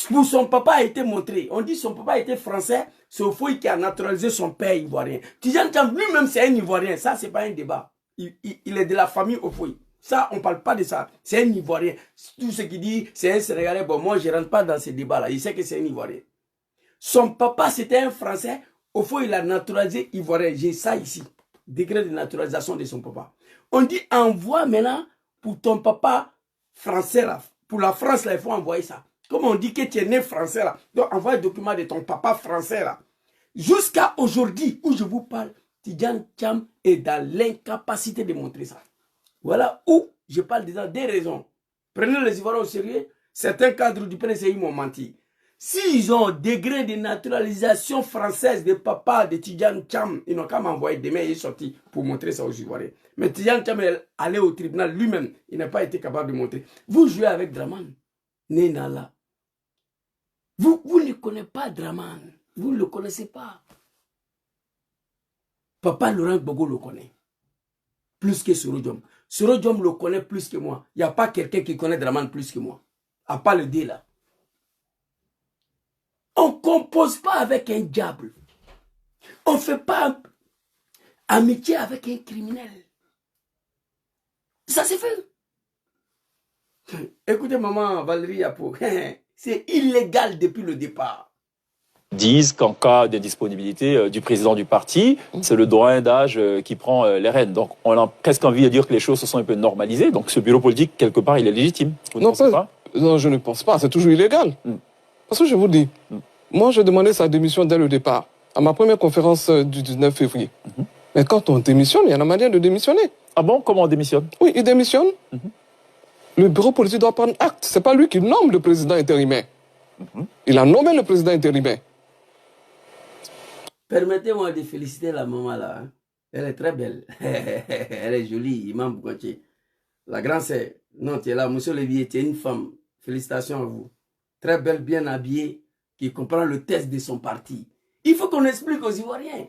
Pour son papa a été montré. On dit son papa était français, c'est Ofoy qui a naturalisé son père ivoirien. Tidjane Thiam lui-même c'est un ivoirien, ça c'est pas un débat. Il est de la famille Ofoy. Ça, on ne parle pas de ça. C'est un Ivoirien. Tout ce qu'il dit, c'est un Sénégalais. Bon, moi, je ne rentre pas dans ces débats-là. Il sait que c'est un Ivoirien. Son papa, c'était un Français. Au fond, il a naturalisé Ivoirien. J'ai ça ici. Degré de naturalisation de son papa. On dit, envoie maintenant pour ton papa français, là. Pour la France, là, il faut envoyer ça. Comme on dit que tu es né français, là. Donc, envoie le document de ton papa français, là. Jusqu'à aujourd'hui, où je vous parle, Tidjane Thiam est dans l'incapacité de montrer ça. Voilà où je parle déjà des raisons. Prenez les Ivoiriens au sérieux. Certains cadres du PDCI m'ont menti. S'ils ont un degré de naturalisation française de papa de Tidjane Thiam, ils n'ont qu'à m'envoyer demain, il est sorti pour montrer ça aux Ivoiriens. Mais Tidjane Thiam est allé au tribunal lui-même. Il n'a pas été capable de montrer. Vous jouez avec Draman. Nenala. Vous ne connaissez pas Draman. Vous ne le connaissez pas. Papa Laurent Gbagbo le connaît. Plus que Soro Diom. Soro Diom le connaît plus que moi. Il n'y a pas quelqu'un qui connaît Draman plus que moi. À part le dé là. On ne compose pas avec un diable. On ne fait pas amitié avec un criminel. Ça c'est fait. Écoutez maman Valérie Yapo. C'est illégal depuis le départ. Disent qu'en cas d'indisponibilité du président du parti, c'est le doyen d'âge qui prend les rênes. Donc, on a presque envie de dire que les choses se sont un peu normalisées. Donc, ce bureau politique, quelque part, il est légitime. Vous ne pensez pas? Non, je ne pense pas. C'est toujours illégal. Parce que je vous dis, moi, j'ai demandé sa démission dès le départ, à ma première conférence du 19 février. Mais quand on démissionne, il y a une manière de démissionner. Ah bon? Comment on démissionne? Oui, il démissionne. Le bureau politique doit prendre acte. C'est pas lui qui nomme le président intérimaire. Il a nommé le président intérimaire. Permettez-moi de féliciter la maman là. Hein. Elle est très belle. Elle est jolie, Imam Boukanché. La grande-sœur. Non, tu es là, monsieur Lévier, tu es une femme. Félicitations à vous. Très belle, bien habillée, qui comprend le test de son parti. Il faut qu'on explique aux Ivoiriens.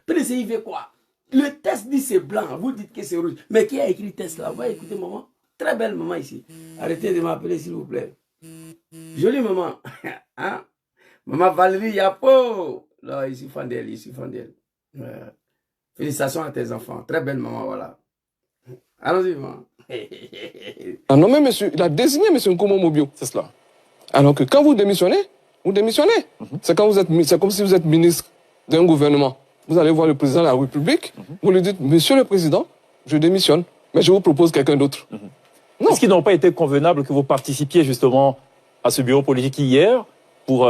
PDCI fait quoi? Le test dit c'est blanc, vous dites que c'est rouge. Mais qui a écrit le test là? Vous voyez, écoutez maman. Très belle maman ici. Arrêtez de m'appeler s'il vous plaît. Jolie maman. Hein? Maman Valérie Yapo. Là, je suis fan d'elle, je suis fan d'elle. Félicitations à tes enfants. Très belle maman, voilà. Allons-y, maman. Ah non, mais monsieur, il a désigné M. Nkomo Mobio. C'est cela. Alors que quand vous démissionnez, vous démissionnez. C'est comme si vous êtes ministre d'un gouvernement. Vous allez voir le président de la République, vous lui dites, monsieur le président, je démissionne, mais je vous propose quelqu'un d'autre. Non. Est-ce qu'il n'a pas été convenable que vous participiez justement à ce bureau politique hier pour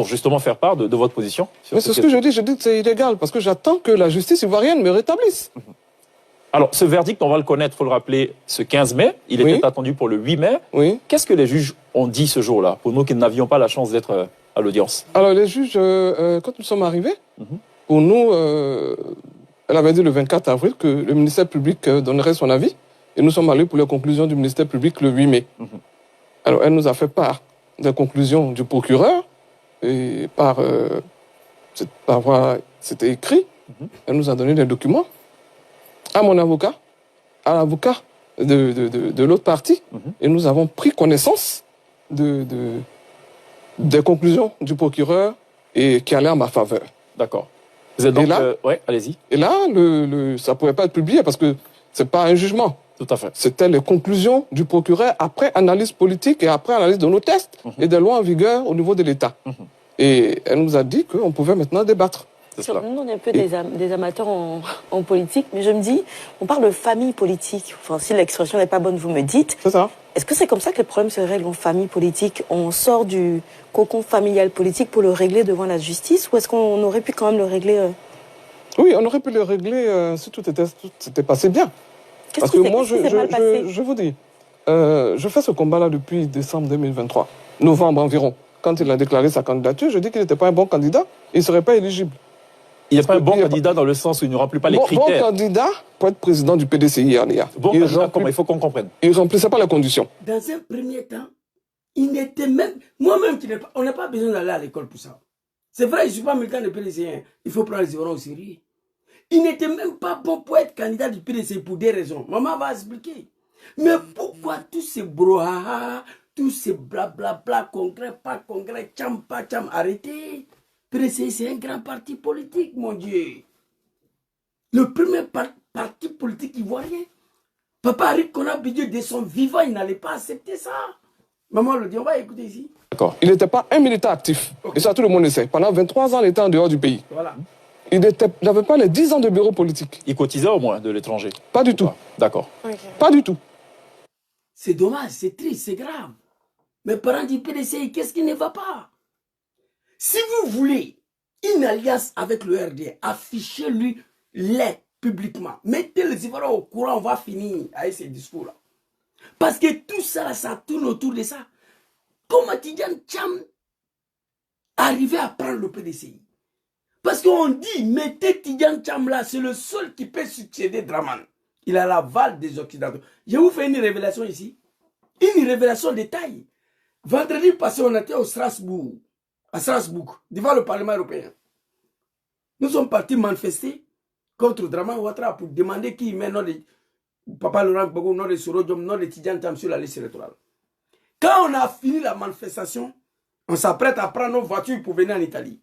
justement faire part de votre position? Mais c'est ce que je dis que c'est illégal, parce que j'attends que la justice ivoirienne me rétablisse. Alors, ce verdict, on va le connaître, il faut le rappeler, ce 15 mai. Il était attendu pour le 8 mai. Oui. Qu'est-ce que les juges ont dit ce jour-là, pour nous qui n'avions pas la chance d'être à l'audience? Alors, les juges, quand nous sommes arrivés, pour nous, elle avait dit le 24 avril que le ministère public donnerait son avis. Et nous sommes allés pour les conclusions du ministère public le 8 mai. Alors, elle nous a fait part des conclusions du procureur. Et par voie, c'était écrit. Elle nous a donné des documents. À mon avocat, à l'avocat de l'autre partie, et nous avons pris connaissance des conclusions du procureur et qui allaient en ma faveur. D'accord. Vous êtes donc... ouais, allez-y. Et là, ça ne pourrait pas être publié parce que ce n'est pas un jugement. Tout à fait. C'était les conclusions du procureur après analyse politique et après analyse de nos tests et des lois en vigueur au niveau de l'État. Et elle nous a dit qu'on pouvait maintenant débattre. Nous, on est un peu des amateurs en politique, mais je me dis, on parle de famille politique. Enfin, si l'expression n'est pas bonne, vous me dites. C'est ça. Est-ce que c'est comme ça que les problèmes se règlent en famille politique? On sort du cocon familial politique pour le régler devant la justice, ou est-ce qu'on aurait pu quand même le régler Oui, on aurait pu le régler si tout s'était passé bien. Parce que moi, je vous dis, je fais ce combat-là depuis décembre 2023, novembre environ. Quand il a déclaré sa candidature, je dis qu'il n'était pas un bon candidat, il ne serait pas éligible. Il n'est pas un bon candidat dans le sens où il ne remplit pas les critères. Bon candidat pour être président du PDCI, RDA. Bon candidat, comment? Il faut qu'on comprenne. Il ne remplissait pas les conditions. Dans un premier temps, il n'était même... Moi-même, on n'a pas besoin d'aller à l'école pour ça. C'est vrai, je ne suis pas militant de PDCI. Il faut prendre les Ivoiriens au sérieux. Il n'était même pas bon pour être candidat du PDCI pour des raisons. Maman va expliquer. Mais pourquoi tous ces brouhaha, tous ces blablabla, congrès, pas congrès, tcham, pas tcham, arrêtez. PDCI, c'est un grand parti politique, mon Dieu. Le premier parti politique ivoirien. Papa Harit Konabidjo, de son vivant, il n'allait pas accepter ça. Maman le dit, on va écouter ici. D'accord. Il n'était pas un militant actif. Okay. Et ça, tout le monde le sait. Pendant 23 ans, il était en dehors du pays. Voilà. Il n'avait pas les 10 ans de bureau politique. Il cotisait au moins de l'étranger? Pas du tout. D'accord. Okay. Pas du tout. C'est dommage, c'est triste, c'est grave. Mes parents du PDCI, qu'est-ce qui ne va pas? Si vous voulez une alliance avec le RD, affichez-lui-les publiquement. Mettez les Ivoiriens au courant, on va finir avec ces discours-là. Parce que tout ça, ça tourne autour de ça. Comment Tidjane Tcham arrivait à prendre le PDCI? Parce qu'on dit, mettez Tidjane Tcham là, c'est le seul qui peut succéder Draman. Il a l'aval des Occidentaux. Je vous fais une révélation ici. Une révélation de taille. Vendredi passé, on était à Strasbourg, devant le Parlement européen. Nous sommes partis manifester contre Draman Ouattara pour demander qui met nom de Papa Laurent Gbagbo, nom de Sorodium, nom de Tidjane Tcham sur la liste électorale. Quand on a fini la manifestation, on s'apprête à prendre nos voitures pour venir en Italie.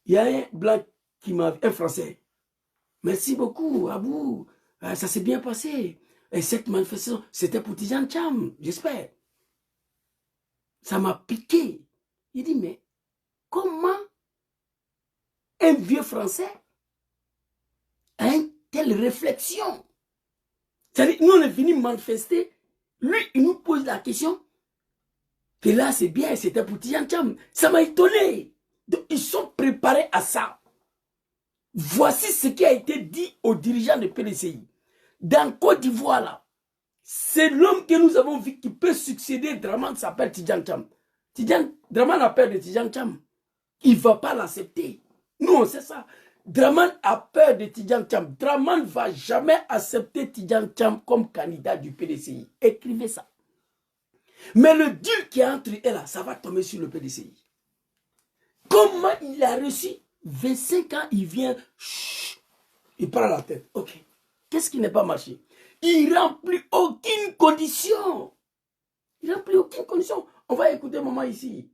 Il y a un blanc qui m'a un Français. Merci beaucoup, Abou. Ça s'est bien passé. Et cette manifestation, c'était pour Tidjane Tcham, j'espère. Ça m'a piqué. Il dit, mais comment un vieux Français a une telle réflexion? C'est-à-dire, nous, on est venu manifester. Lui, il nous pose la question. Que là, c'est bien, c'était pour Tidjane Thiam. Ça m'a étonné. Donc, ils sont préparés à ça. Voici ce qui a été dit aux dirigeants de PDCI. Dans Côte d'Ivoire, là, c'est l'homme que nous avons vu qui peut succéder. Draman s'appelle Tidjane Thiam. Draman a peur de Tidjane Thiam. Il ne va pas l'accepter. Nous, on sait ça. Draman a peur de Tidjane Thiam. Draman ne va jamais accepter Tidjane Thiam comme candidat du PDCI. Écrivez ça. Mais le deal qui est entre eux là, ça va tomber sur le PDCI. Comment il a reçu 25 ans, il vient, il prend la tête. Ok. Qu'est-ce qui n'est pas marché? Il ne remplit aucune condition. Il ne remplit aucune condition. On va écouter maman ici.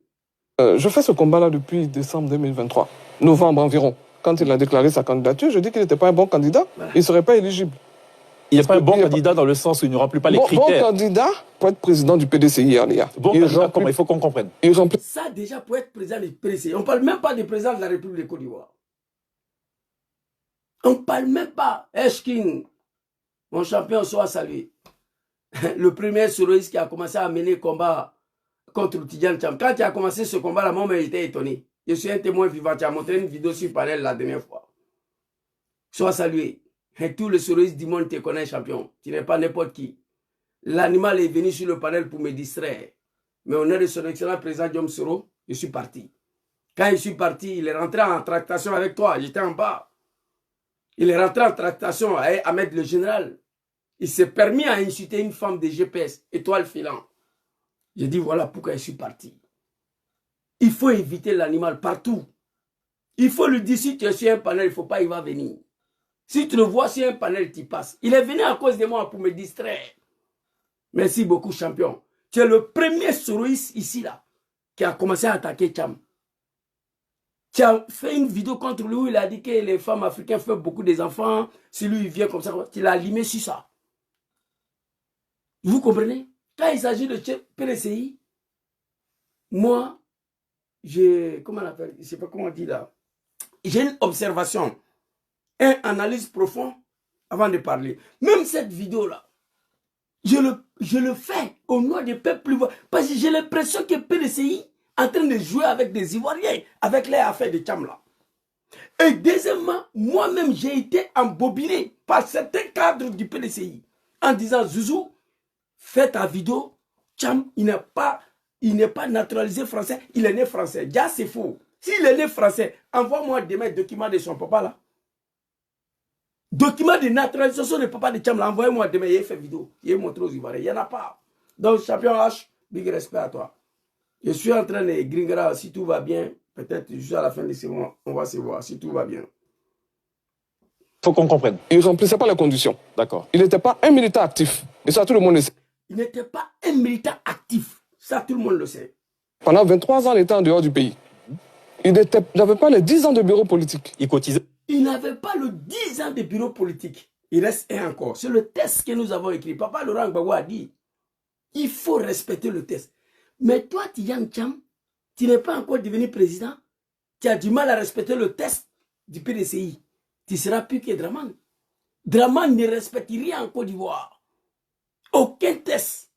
Je fais ce combat-là depuis décembre 2023, novembre environ. Quand il a déclaré sa candidature, je dis qu'il n'était pas un bon candidat, voilà. Il ne serait pas éligible. Il n'est pas un bon candidat dans le sens où il ne remplit pas les critères. Bon candidat pour être président du PDCI, Alia. Bon candidat, comment? Il faut qu'on comprenne. Ça, déjà, pour être président du PDCI, on ne parle même pas du président de la République de Côte d'Ivoire. On ne parle même pas. King, mon champion, soit salué. Le premier soroïste qui a commencé à mener le combat contre Tidjane Thiam. Quand il a commencé ce combat-là, moi, j'étais étonné. Je suis un témoin vivant. Tu as montré une vidéo sur panel la dernière fois. Sois salué. Et tous les soroïstes du monde te connaissent, champion. Tu n'es pas n'importe qui. L'animal est venu sur le panel pour me distraire. Mais au nom de son excellent président Diom Soro, je suis parti. Quand je suis parti, il est rentré en tractation avec toi. J'étais en bas. Il est rentré en tractation avec Ahmed le général. Il s'est permis à insulter une femme de GPS, étoile filante. J'ai dit, voilà pourquoi je suis parti. Il faut éviter l'animal partout. Il faut lui dire, si tu es sur un panel, il ne faut pas, il va venir. Si tu le vois sur un panel, tu passes. Il est venu à cause de moi pour me distraire. Merci beaucoup, champion. Tu es le premier soroïste ici, là, qui a commencé à attaquer Thiam. Tu as fait une vidéo contre lui où il a dit que les femmes africaines font beaucoup des enfants. Si lui, il vient comme ça, tu l'as limé sur ça. Vous comprenez? Quand il s'agit de PDCI, moi, comment on appelle? Je ne sais pas comment on dit là. J'ai une observation, une analyse profonde avant de parler. Même cette vidéo-là, je le fais au nom des peuples ivoiriens. Parce que j'ai l'impression que PDCI est en train de jouer avec des Ivoiriens, avec les affaires de Thiam là. Et deuxièmement, moi-même, j'ai été embobiné par certains cadres du PDCI en disant, Zouzou, fais ta vidéo, Thiam, il n'est pas naturalisé français, il est né français. Déjà, c'est faux. S'il est né français, envoie-moi demain le document de son papa là. Document de naturalisation de papa de Thiam là, envoyez-moi demain, il a fait vidéo, il a montré aux Ivoiriens. Il n'y en a pas. Donc, champion H, big respect à toi. Je suis en train de gringera, si tout va bien, peut-être jusqu'à la fin de ce mois, on va se voir, si tout va bien. Il faut qu'on comprenne. Il ne remplissait pas les conditions. D'accord. Il n'était pas un militant actif. Et ça, tout le monde le sait. Il n'était pas un militant actif. Ça, tout le monde le sait. Pendant 23 ans, il était en dehors du pays. Il n'avait pas les 10 ans de bureau politique. Il cotisait. Il n'avait pas le 10 ans de bureau politique. Il reste un encore. C'est le test que nous avons écrit. Papa Laurent Gbagbo a dit, il faut respecter le test. Mais toi, Tidjane Thiam, tu n'es pas encore devenu président. Tu as du mal à respecter le test du PDCI. Tu seras plus que Draman. Draman ne respecte rien en Côte d'Ivoire. Aucun test.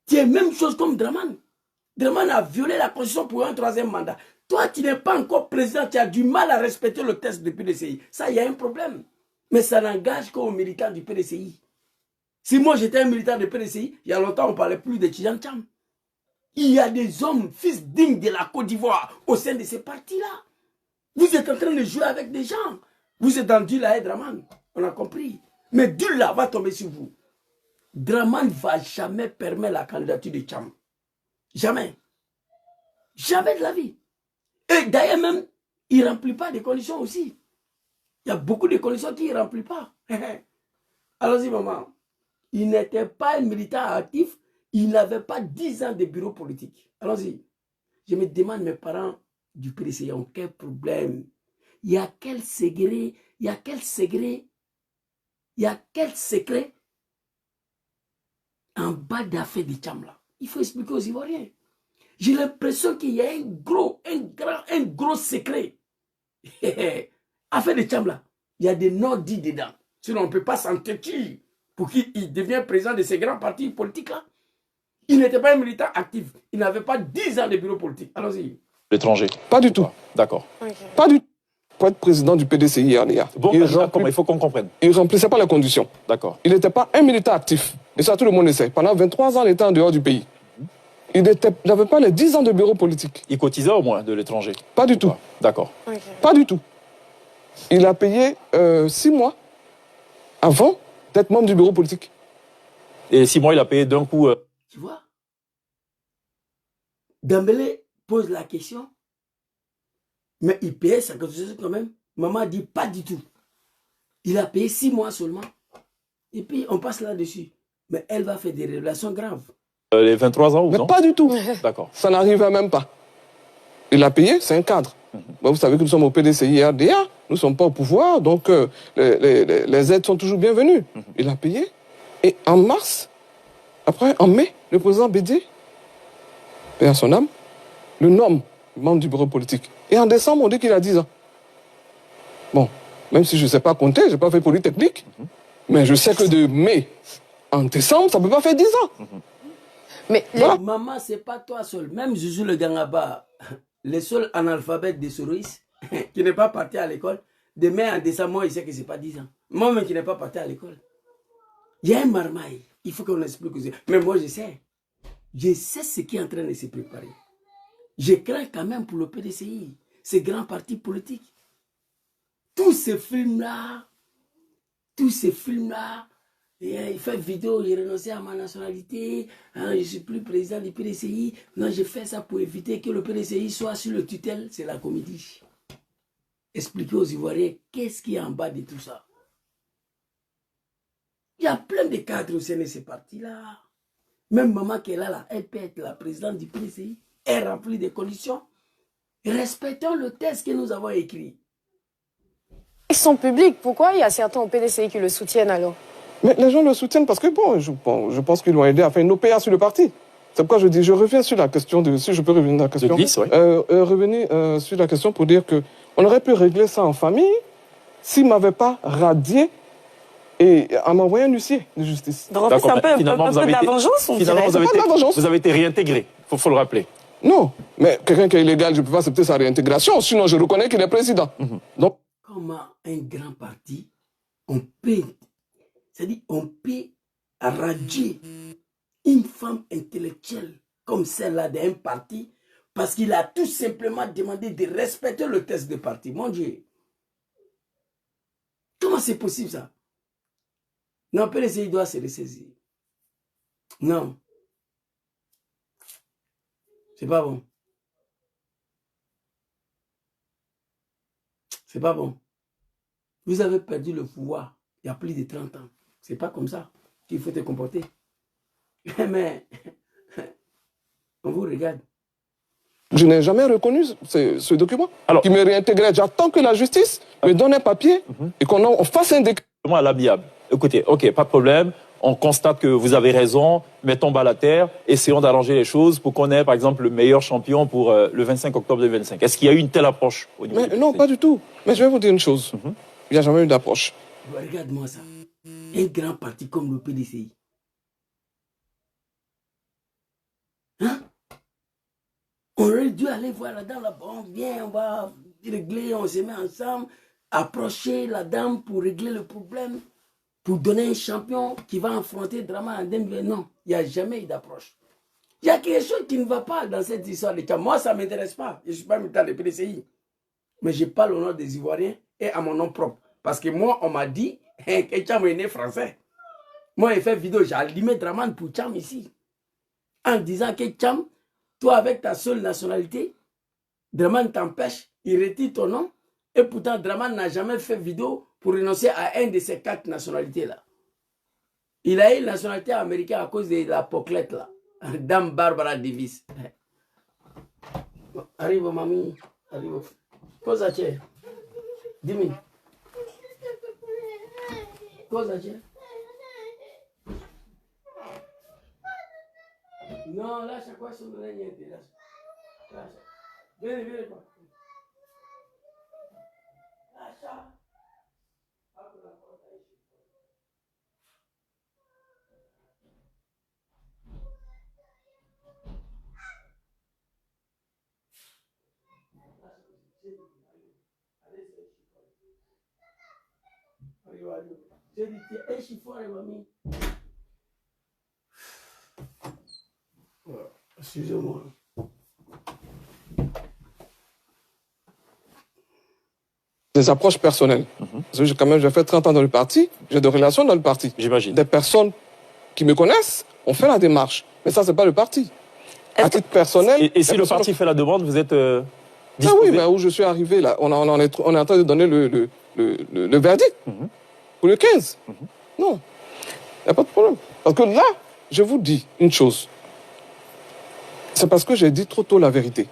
Tu es même chose comme Draman. Draman a violé la constitution pour un troisième mandat. Toi, tu n'es pas encore président. Tu as du mal à respecter le test du PDCI. Ça, il y a un problème. Mais ça n'engage qu'aux militants du PDCI. Si moi j'étais un militant de PDCI, il y a longtemps on ne parlait plus de Tidjane Thiam. Il y a des hommes, fils dignes de la Côte d'Ivoire au sein de ces partis-là. Vous êtes en train de jouer avec des gens. Vous êtes dans Dula et Draman. On a compris. Mais Dula va tomber sur vous. Draman ne va jamais permettre la candidature de Thiam. Jamais. Jamais de la vie. Et d'ailleurs même, il ne remplit pas des conditions aussi. Il y a beaucoup de conditions qu'il ne remplit pas. Allons-y, maman. Il n'était pas un militant actif. Il n'avait pas 10 ans de bureau politique. Allons-y. Je me demande, mes parents du PDCI ont quel problème? Il y a quel secret? Il y a quel secret? Il y a quel secret en bas d'affaires de Thiam là? Il faut expliquer aux Ivoiriens. J'ai l'impression qu'il y a un gros secret. Affaire de Tcham là, il y a des noms dits dedans. Sinon, on ne peut pas s'entêter pour qu'il devienne président de ces grands partis politiques là. Il n'était pas un militant actif. Il n'avait pas 10 ans de bureau politique. Allons-y. L'étranger. Pas du tout. D'accord. Ok. Pas du tout. Pour être président du PDCI RDA. Bon, il faut qu'on comprenne. ne remplissait pas les conditions. D'accord. Il n'était pas un militant actif. Et ça, tout le monde le sait. Pendant 23 ans, il était en dehors du pays. Il n'avait pas les 10 ans de bureau politique. Il cotisait au moins de l'étranger. Pas du tout. D'accord. Ok. Pas du tout. Il a payé 6 mois avant d'être membre du bureau politique. Et 6 mois, il a payé d'un coup. Tu vois? Dembélé pose la question, mais il payait sa contribution quand même. Maman dit pas du tout. Il a payé 6 mois seulement. Et puis on passe là-dessus. Mais elle va faire des révélations graves. Les 23 ans ou Mais non? pas du tout. D'accord. Ça n'arrivait même pas. Il a payé, c'est un cadre. Bah, vous savez que nous sommes au PDCI RDA, nous ne sommes pas au pouvoir, donc les aides sont toujours bienvenues. Il a payé. Et en mars, après, en mai, le président Bédié, paix à son âme, le nomme membre du bureau politique. Et en décembre, on dit qu'il a 10 ans. Bon, même si je ne sais pas compter, je n'ai pas fait polytechnique, mais je sais que de mai en décembre, ça ne peut pas faire 10 ans. Mais Voilà. Maman, c'est pas toi seul. Même Juju le Gangaba, le seul analphabète des Soroïs, qui n'est pas parti à l'école, de mai en décembre, moi, il sait que c'est pas 10 ans. Moi-même qui n'ai pas parti à l'école. Il y a un marmaille. Il faut qu'on explique aux... Mais moi, je sais. Je sais ce qui est en train de se préparer. Je crains quand même pour le PDCI, ces grands partis politiques. Tous ces films-là, il fait vidéo, j'ai renoncé à ma nationalité, hein, je ne suis plus président du PDCI. Non, j'ai fait ça pour éviter que le PDCI soit sur le tutelle. C'est la comédie. Expliquez aux Ivoiriens qu'est-ce qui est en bas de tout ça. Il y a plein de cadres au sein de ces partis-là. Même maman qui est là, elle peut être la présidente du PDCI. Elle remplit des conditions. Respectons le texte que nous avons écrit. ils sont publics. Pourquoi il y a certains au PDCI qui le soutiennent alors? Mais les gens le soutiennent parce que, bon, je pense qu'ils l'ont aidé à faire une OPA sur le parti. C'est pourquoi je dis, je reviens sur la question de... Si je peux revenir sur la question... De glisse, ouais. Revenir sur la question pour dire que on aurait pu régler ça en famille s'il ne m'avait pas radié et en m'envoyant un huissier de justice. Donc en fait, c'est un peu de la vengeance, on dirait. Vous avez été réintégré, il faut le rappeler. Non, mais quelqu'un qui est illégal, je ne peux pas accepter sa réintégration, sinon je reconnais qu'il est président. Donc, comment un grand parti, on peut, c'est-à-dire on peut radier une femme intellectuelle comme celle-là d'un parti parce qu'il a tout simplement demandé de respecter le test de parti. Mon Dieu, comment c'est possible ça? Non, PDCI doit se ressaisir. Non. C'est pas bon. C'est pas bon. Vous avez perdu le pouvoir il y a plus de 30 ans. C'est pas comme ça qu'il faut te comporter. Mais on vous regarde. je n'ai jamais reconnu ce document Alors, qui me réintégrait. J'attends que la justice me donne un papier et qu'on fasse un décret. à l'amiable. Écoutez, ok, pas de problème. On constate que vous avez raison, mettons bas la terre, essayons d'arranger les choses pour qu'on ait, par exemple, le meilleur champion pour le 25 octobre 2025. Est-ce qu'il y a eu une telle approche au niveau Mais non, pas du tout. Mais je vais vous dire une chose. Il n'y a jamais eu d'approche. Regarde-moi ça. Un grand parti comme le PDCI. Hein? On aurait dû aller voir la dame là-bas. On vient, on va régler, on se met ensemble, approcher la dame pour régler le problème, pour donner un champion qui va affronter Drama en 2020. Non, il n'y a jamais eu d'approche. Il y a quelque chose qui ne va pas dans cette histoire de Tcham. Moi, ça ne m'intéresse pas. Je ne suis pas militant de PDCI. Mais je parle au nom des Ivoiriens et à mon nom propre. Parce que moi, on m'a dit que Tcham est né français. Moi, j'ai fait vidéo, j'ai allumé Draman pour Tcham ici. En disant que Tcham, toi avec ta seule nationalité, Draman t'empêche, il retire ton nom. Et pourtant, Draman n'a jamais fait vidéo pour renoncer à un de ces 4 nationalités-là. Il a eu la nationalité américaine à cause de la poclette là. Dame Barbara Davis. Arrive, mamie. Arrive. Pose à terre. Dis-moi. Pose à terre. Non, Excusez-moi. Des approches personnelles. Parce que quand même, j'ai fait 30 ans dans le parti, j'ai des relations dans le parti. J'imagine. Des personnes qui me connaissent ont fait la démarche. Mais ça, c'est pas le parti. À titre personnel... Et si le parti fait la demande, vous êtes Ah disposé? oui, mais où je suis arrivé, là, on est en train de donner le verdict pour le 15. Non, il n'y a pas de problème. Parce que là, je vous dis une chose. C'est parce que j'ai dit trop tôt la vérité.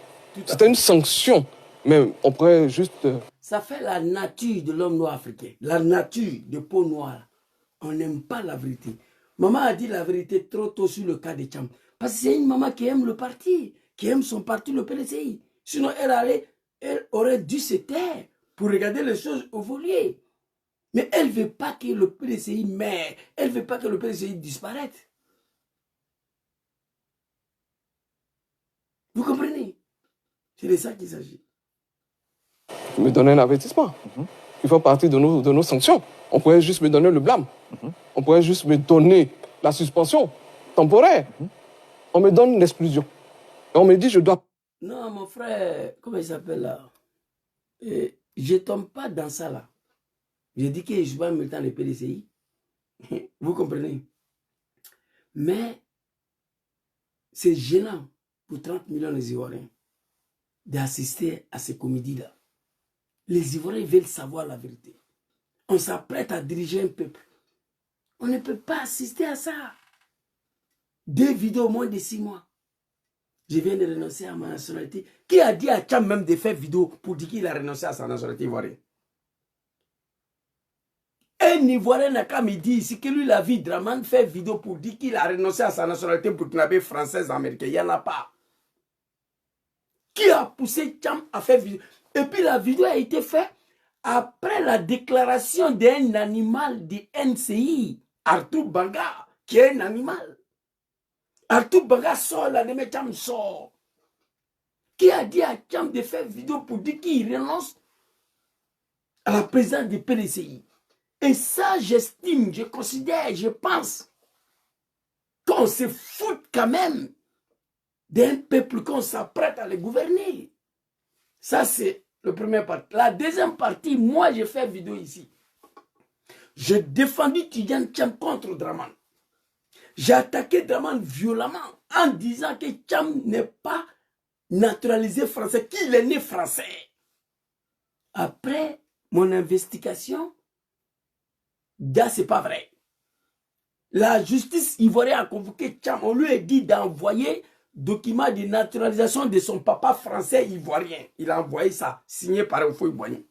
C'était une sanction, mais on pourrait juste... Ça fait la nature de l'homme noir africain. La nature de peau noire. On n'aime pas la vérité. Maman a dit la vérité trop tôt sur le cas de Tcham. Parce que c'est une maman qui aime le parti, qui aime son parti, le PDCI. Sinon, elle aurait dû se taire pour regarder les choses évoluer. Mais elle ne veut pas que le PDCI meure. Elle ne veut pas que le PDCI disparaisse. Vous comprenez? C'est de ça qu'il s'agit. Me donner un avertissement. Il faut partir de nos sanctions. On pourrait juste me donner le blâme. On pourrait juste me donner la suspension temporaire. On me donne l'exclusion. Et on me dit je dois... Non, mon frère, comment il s'appelle là? Je ne tombe pas dans ça là. Je dis que je ne suis pas militant des PDCI. Vous comprenez? Mais c'est gênant pour 30 millions d'Ivoiriens d'assister à ces comédies-là. Les Ivoiriens veulent savoir la vérité. On s'apprête à diriger un peuple. On ne peut pas assister à ça. 2 vidéos au moins de 6 mois. Je viens de renoncer à ma nationalité. Qui a dit à Tcham même de faire vidéo pour dire qu'il a renoncé à sa nationalité ivoirienne? Un Ivoirien n'a qu'à me dire ici que lui, la vie Draman fait vidéo pour dire qu'il a renoncé à sa nationalité burkinabé, française, américaine. Il n'y en a pas. Qui a poussé Tcham à faire vidéo? Et puis la vidéo a été faite après la déclaration d'un animal de NCI, Arthur Banga, qui est un animal. Arthur Banga sort, la demain Tcham sort. Qui a dit à Tcham de faire vidéo pour dire qu'il renonce à la présidence du PDCI? Et ça, j'estime, je considère, je pense qu'on se fout quand même d'un peuple qu'on s'apprête à le gouverner. Ça, c'est le premier parti. La deuxième partie, moi, j'ai fait vidéo ici. J'ai défendu Tidjane Tcham contre Draman. J'ai attaqué Draman violemment en disant que Tcham n'est pas naturalisé français, qu'il est né français. Après mon investigation, c'est pas vrai. La justice ivoirienne a convoqué Tcham. On lui a dit d'envoyer document de naturalisation de son papa français ivoirien. Il a envoyé ça, signé par Ofo Ivoirien.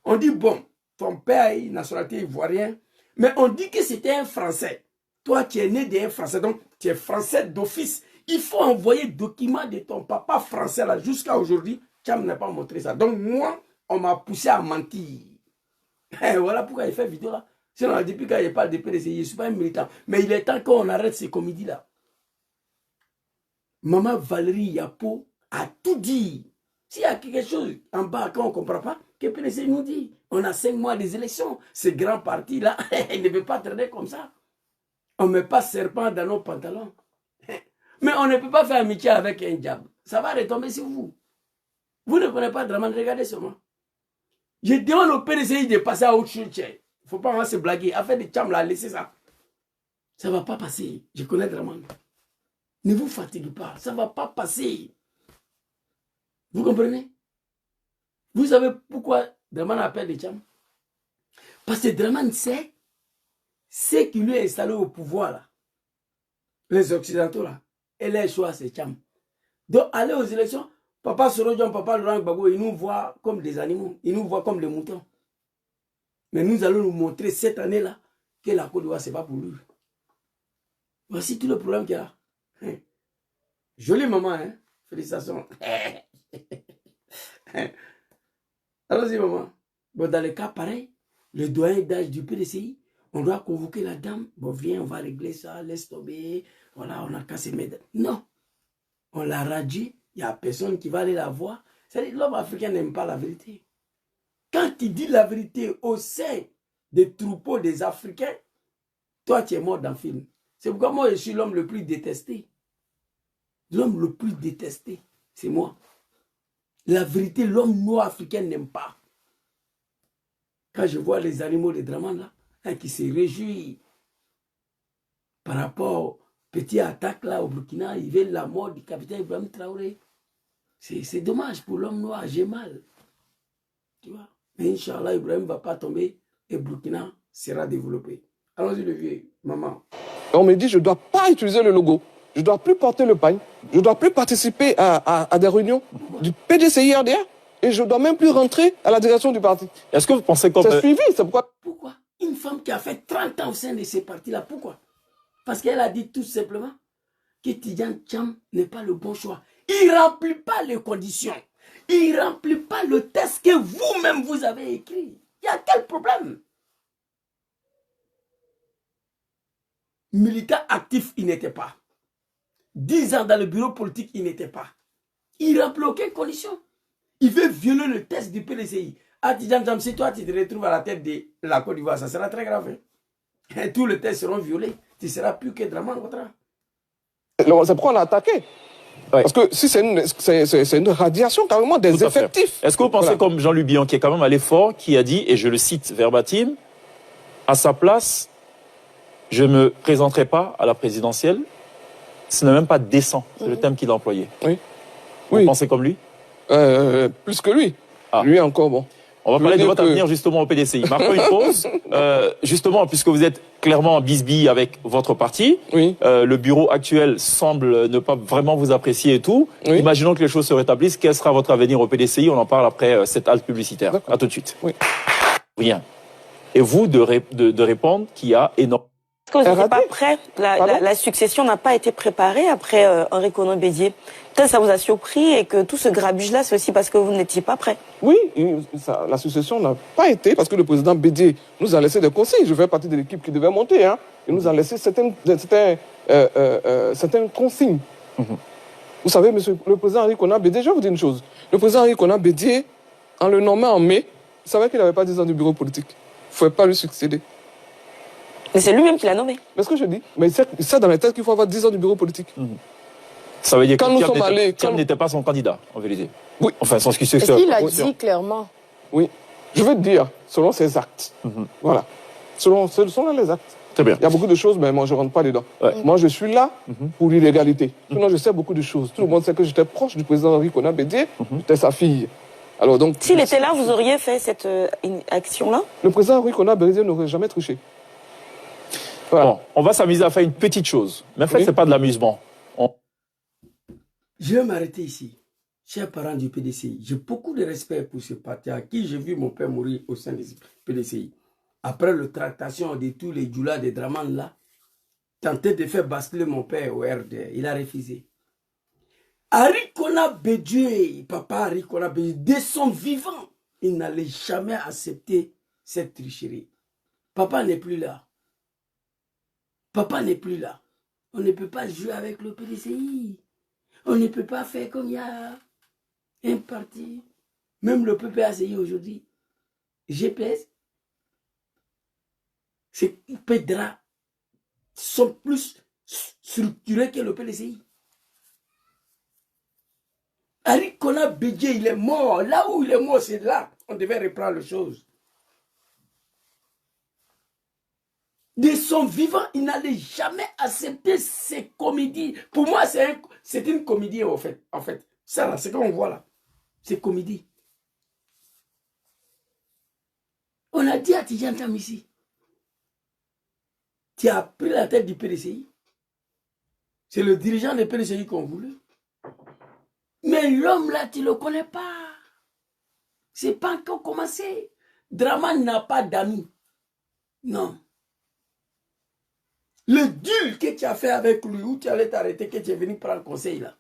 On dit, bon, ton père a une nationalité ivoirienne, mais on dit que c'était un Français. Toi, tu es né d'un Français, donc tu es Français d'office. Il faut envoyer document de ton papa français là. Jusqu'à aujourd'hui, Tcham n'a pas montré ça. Donc moi, on m'a poussé à mentir. Et voilà pourquoi il fait vidéo là. Sinon, depuis quand il parle de PDC, je ne suis pas un militant. Mais il est temps qu'on arrête ces comédies-là. Maman Valérie Yapo a tout dit. S'il y a quelque chose en bas qu'on ne comprend pas, que PDC nous dit. On a 5 mois des élections. Ce grand parti-là, il ne peut pas traîner comme ça. On ne met pas serpent dans nos pantalons. Mais on ne peut pas faire amitié avec un diable. Ça va retomber sur vous. Vous ne prenez pas Draman, regardez sur moi. Je demande au PDCI de passer à autre chose. Il ne faut pas se blaguer. Affaire de Tcham, là, laissez ça. Ça ne va pas passer. Je connais Draman. Ne vous fatiguez pas. Ça ne va pas passer. Vous comprenez? Vous savez pourquoi Draman appelle de Tcham? Parce que Draman sait ce qui lui est installé au pouvoir, là. Les Occidentaux, là. Et les choix, c'est Tcham. Donc, aller aux élections, Papa Sorodjon, Papa Laurent Gbagbo, ils nous voient comme des animaux. Ils nous voient comme des moutons. Mais nous allons nous montrer cette année-là que la Côte d'Ivoire, ce n'est pas pour lui. Voici tout le problème qu'il y a. Jolie maman, hein? Félicitations. Allons-y, maman. Bon, dans le cas pareil, le doyen d'âge du PDCI, on doit convoquer la dame. Bon, viens, on va régler ça, laisse tomber. Voilà, on a cassé mes dents. Non. On l'a radié. Il n'y a personne qui va aller la voir. C'est-à-dire, l'homme africain n'aime pas la vérité. Quand il dit la vérité au sein des troupeaux des Africains, toi, tu es mort dans le film. C'est pourquoi moi, je suis l'homme le plus détesté. L'homme le plus détesté, c'est moi. La vérité, l'homme noir africain n'aime pas. Quand je vois les animaux de Dramane là, hein, qui se réjouissent par rapport aux petites attaques là au Burkina, ils veulent la mort du capitaine Ibrahim Traoré. C'est dommage pour l'homme noir, j'ai mal. Tu vois? Mais Inch'Allah, Ibrahim ne va pas tomber et Burkina sera développé. Allons-y, le vieux, maman. On me dit, je ne dois pas utiliser le logo. Je ne dois plus porter le pagne. Je ne dois plus participer à des réunions du PDCI-RDA. Et je ne dois même plus rentrer à la direction du parti. Est-ce que vous pensez qu'on C'est suivi, c'est pourquoi. Pourquoi? Une femme qui a fait 30 ans au sein de ces partis-là, pourquoi? Parce qu'elle a dit tout simplement que Tidjane Thiam n'est pas le bon choix. Il ne remplit pas les conditions. Il ne remplit pas le test que vous-même vous avez écrit. Il y a quel problème? Militant actif, il n'était pas. 10 ans dans le bureau politique, il n'était pas. Il ne remplit aucune condition. Il veut violer le test du PDCI. Ah, Tidjane Thiam, si toi tu te retrouves à la tête de la Côte d'Ivoire, ça sera très grave. Hein? Et tous les tests seront violés. Tu ne seras plus que Dramane Ouattara. C'est pourquoi on l'a attaqué. Ouais. Parce que si c'est une radiation carrément des effectifs. Est-ce que vous pensez comme Jean-Luc Billon, qui est quand même allé fort, qui a dit, et je le cite verbatim, à sa place, je ne me présenterai pas à la présidentielle, ce n'est même pas décent, c'est le thème qu'il a employé. Oui. Vous pensez comme lui? Plus que lui. Ah. Lui encore, bon. On va parler de votre avenir justement au PDCI. Marquons une pause. Justement, puisque vous êtes clairement en bisbille avec votre parti, oui. Le bureau actuel semble ne pas vraiment vous apprécier et tout. Oui. Imaginons que les choses se rétablissent. Quel sera votre avenir au PDCI? On en parle après cette halte publicitaire. À tout de suite. Oui. Rien. Et vous de répondre qu'il y a énormément. Est-ce que vous n'êtes pas prêt? La succession n'a pas été préparée après Henri Konan Bédié. Peut-être ça vous a surpris et que tout ce grabuge-là, c'est aussi parce que vous n'étiez pas prêt. Oui, la succession n'a pas été parce que le président Bédié nous a laissé des consignes. Je fais partie de l'équipe qui devait monter. Hein. Il nous a laissé certaines consignes. Vous savez, monsieur le président Henri Konan Bédié, je vais vous dire une chose. Le président Henri Konan Bédié, en le nommant en mai, il savait qu'il n'avait pas 10 ans du bureau politique. Il ne fallait pas lui succéder. Mais c'est lui-même qui l'a nommé. Mais ce que je dis, mais c'est dans la tête qu'il faut avoir 10 ans du bureau politique. Ça veut dire que Thiam n'était pas son candidat, en vérité. Oui. Enfin, son successeur. Est-ce qu'il a dit clairement? Oui. Je veux te dire, selon ses actes. Voilà. Selon les actes. Très bien. Il y a beaucoup de choses, mais moi, je ne rentre pas dedans. Ouais. Moi, je suis là pour l'illégalité. Sinon, je sais beaucoup de choses. Tout le monde sait que j'étais proche du président Henri Konan Bédié. J'étais sa fille. Alors, donc, s'il était là, vous auriez fait cette action-là? Le président Henri Konan Bédié n'aurait jamais triché. Voilà. Bon, on va s'amuser à faire une petite chose. Mais en fait, ce n'est pas de l'amusement. Je vais m'arrêter ici. Chers parents du PDCI, j'ai beaucoup de respect pour ce parti à qui j'ai vu mon père mourir au sein du PDCI. Après la tractation de tous les djoulas de Dramane là, tenté de faire basculer mon père au RDR, il a refusé. Henri Konan Bédié, papa Henri Konan Bédié, dès son vivant, il n'allait jamais accepter cette tricherie. Papa n'est plus là. Papa n'est plus là. On ne peut pas jouer avec le PDCI. On ne peut pas faire comme il y a un parti. Même le PPACI aujourd'hui. GPS. C'est PEDRA. Sont plus structurés que le PDCI. Henri Konan Bédié, il est mort. Là où il est mort, c'est là. On devait reprendre les choses. De son vivant, il n'allait jamais accepter ces comédies. Pour moi, c'est une comédie en fait. Ça, c'est ce qu'on voit là. C'est comédie. On a dit à Tidjane Thiam ici, tu as pris la tête du PDCI. C'est le dirigeant du PDCI qu'on voulait. Mais l'homme là, tu ne le connais pas. C'est pas encore commencé. Dramane n'a pas d'amis. Non. Le deal que tu as fait avec lui, où tu allais t'arrêter, que tu es venu prendre conseil là,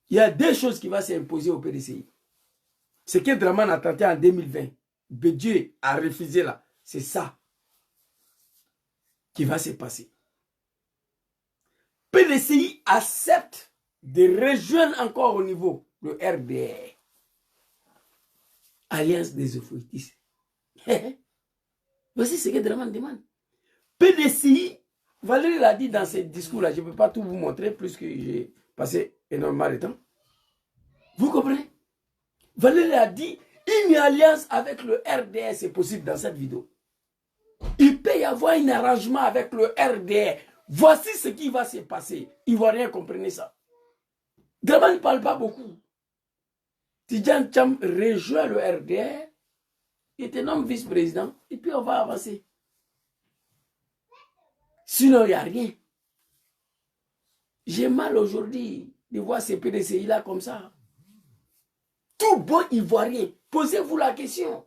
il y a deux choses qui vont s'imposer au PDCI. Ce que Draman a tenté en 2020, Bédieu a refusé là, c'est ça qui va se passer. PDCI accepte de rejoindre encore au niveau le RDR. Alliance des euphoïtistes. Voici ce que Draman demande. PDCI, Valérie l'a dit dans ses discours-là, je ne peux pas tout vous montrer plus que j'ai passé énormément de temps. Vous comprenez? Valérie a dit, une alliance avec le RDR, c'est possible dans cette vidéo. Il peut y avoir un arrangement avec le RDR. Voici ce qui va se passer. Ivoiriens, comprenez ça. Draman ne parle pas beaucoup. Tidjane Thiam rejoint le RDR, il était nommé vice-président, et puis on va avancer. Sinon, il n'y a rien. J'ai mal aujourd'hui de voir ces PDCI-là comme ça. Tout bon Ivoirien, posez-vous la question.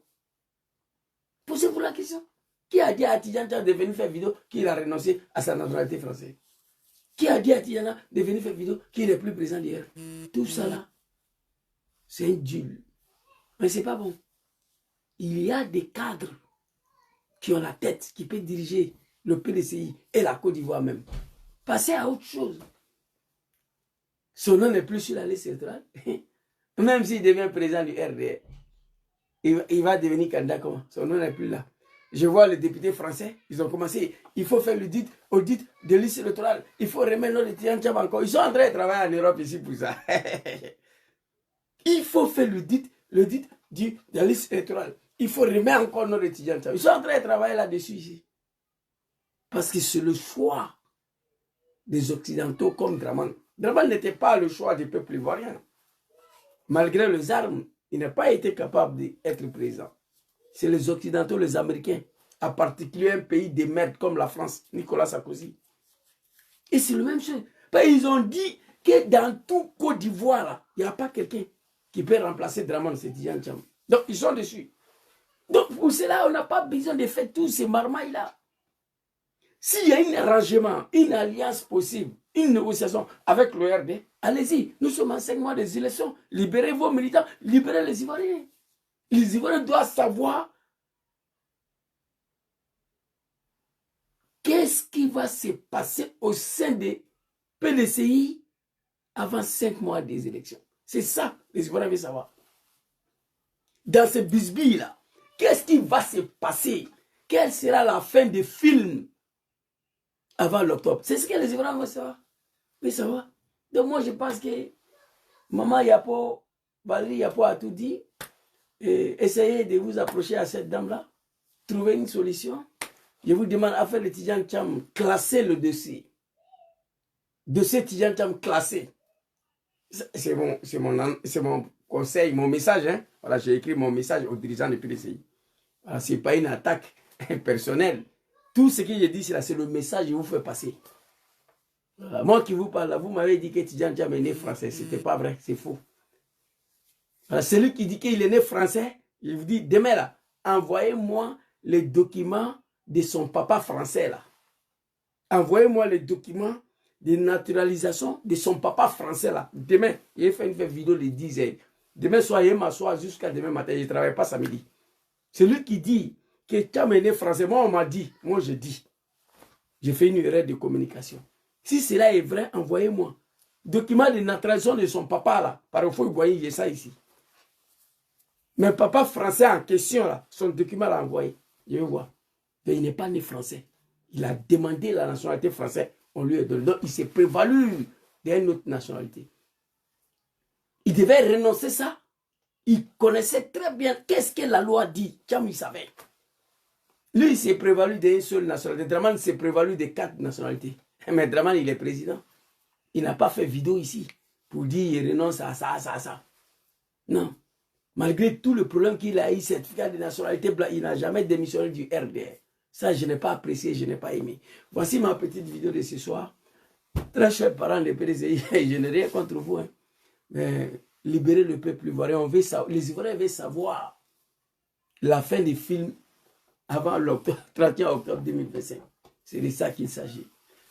Posez-vous la question. Qui a dit à Tidjane Thiam de venir faire vidéo qu'il a renoncé à sa nationalité française? Qui a dit à Tidjane de venir faire vidéo qu'il n'est plus présent d'hier? Tout ça là, c'est un deal. Mais ce n'est pas bon. Il y a des cadres qui ont la tête, qui peuvent diriger le PDCI et la Côte d'Ivoire même. Passez à autre chose. Son nom n'est plus sur la liste électorale. Même s'il devient président du RDR, il va devenir candidat comment? Son nom n'est plus là. Je vois les députés français, ils ont commencé. Il faut faire l'audit de liste électorale. Il faut remettre notre étudiant encore. Ils sont en train de travailler en Europe ici pour ça. Il faut faire l'audit de la liste électorale. Il faut remettre encore nos étudiants. Ils sont en train de travailler là-dessus ici. Parce que c'est le choix des Occidentaux comme Draman. Draman n'était pas le choix du peuple ivoirien. Malgré les armes, il n'a pas été capable d'être présent. C'est les Occidentaux, les Américains, en particulier un pays de merde comme la France, Nicolas Sarkozy. Et c'est le même chose. Ils ont dit que dans tout Côte d'Ivoire, il n'y a pas quelqu'un qui peut remplacer Draman, c'est Tidjane Thiam. Donc, ils sont dessus. Donc, pour cela, on n'a pas besoin de faire tous ces marmailles-là. S'il y a un arrangement, une alliance possible, une négociation avec le RD, allez-y. Nous sommes en 5 mois des élections. Libérez vos militants, libérez les Ivoiriens. Les Ivoiriens doivent savoir qu'est-ce qui va se passer au sein des PDCI avant 5 mois des élections. C'est ça les Ivoiriens veulent savoir. Dans ce bisbille-là, qu'est-ce qui va se passer? Quelle sera la fin des films avant l'octobre? C'est ce que les Ivoiriens veulent savoir. Oui, ça va. Donc moi, je pense que Maman Yapo, Valérie Yapo a tout dit. Et essayez de vous approcher à cette dame-là. Trouver une solution. Je vous demande à faire le Tidjane Thiam classer le dossier. Dossier Tidjane Thiam classé. C'est mon conseil, mon message. Hein? Voilà, j'ai écrit mon message aux dirigeants du PDCI. Voilà, ce n'est pas une attaque personnelle. Tout ce que j'ai dit, c'est le message que je vous fais passer. Voilà, moi qui vous parle, vous m'avez dit que Tidjane Thiam est né français. Ce n'était pas vrai, c'est faux. Voilà, celui qui dit qu'il est né français, il vous dit, demain là, envoyez-moi les documents de son papa français là. Envoyez-moi les documents de naturalisation de son papa français là. Demain, il fait une vidéo de 10 heures. Demain soir, il m'assoit jusqu'à demain matin. Je ne travaille pas samedi. Celui qui dit que Thiam est né français, moi on m'a dit, moi je dis. J'ai fait une erreur de communication. Si cela est vrai, envoyez-moi. Document de naturalisation de son papa là. Parfois, vous voyez, j'ai ça ici. Mais papa français en question là, son document l'a envoyé. Je vais voir. Mais il n'est pas né français. Il a demandé la nationalité française. On lui a donné. Donc il s'est prévalu d'une autre nationalité. Il devait renoncer ça. Il connaissait très bien qu'est-ce que la loi dit. Thiam, il savait. Lui, il s'est prévalu d'une seule nationalité. Draman s'est prévalu de 4 nationalités. Mais Draman, il est président. Il n'a pas fait vidéo ici pour dire qu'il renonce à ça, ça, ça. Non. Malgré tout le problème qu'il a eu, certificat de nationalité, il n'a jamais démissionné du RDR. Ça, je n'ai pas apprécié, je n'ai pas aimé. Voici ma petite vidéo de ce soir. Très chers parents de PDCI, je n'ai rien contre vous. Hein. Mais libérer le peuple ivoirien, les Ivoiriens veulent savoir la fin du film avant le 31 octobre 2025. C'est de ça qu'il s'agit.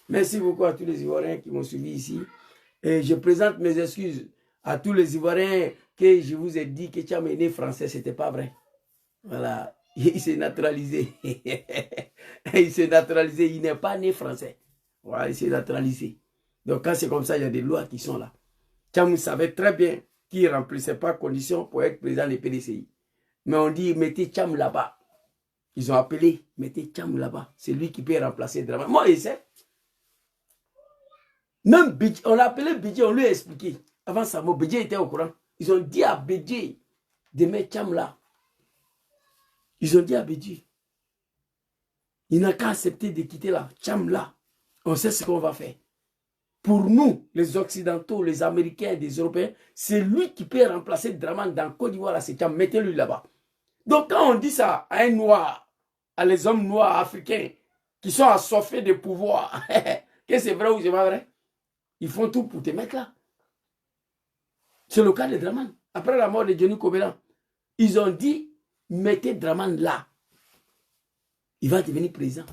Merci beaucoup à tous les Ivoiriens qui m'ont suivi ici. Et je présente mes excuses à tous les Ivoiriens que je vous ai dit que Tcham est né français, ce n'était pas vrai. Voilà. Il s'est naturalisé. Il s'est naturalisé. Il n'est pas né français. Voilà, il s'est naturalisé. Donc, quand c'est comme ça, il y a des lois qui sont là. Tcham savait très bien qu'il ne remplissait pas conditions pour être président des PDCI. Mais on dit, mettez Tcham là-bas. Ils ont appelé, mettez Tcham là-bas. C'est lui qui peut remplacer Dramane. Moi, il sait. Même Bidji, on l'a appelé Bidji, on lui a expliqué. Avant ça, Bidji était au courant. Ils ont dit à Bidji de mettre Tcham là. Ils ont dit à Bidji. Il n'a qu'à accepter de quitter là. Tcham là. On sait ce qu'on va faire. Pour nous, les Occidentaux, les Américains, les Européens, c'est lui qui peut remplacer Dramane dans Côte d'Ivoire. Là, c'est Tcham. Mettez-lui là-bas. Donc quand on dit ça à un noir, à les hommes noirs africains qui sont assoiffés de pouvoir, que c'est vrai ou c'est pas vrai? Ils font tout pour te mettre là. C'est le cas de Dramane. Après la mort de Johnny Kobelan, ils ont dit, mettez Dramane là. Il va devenir président.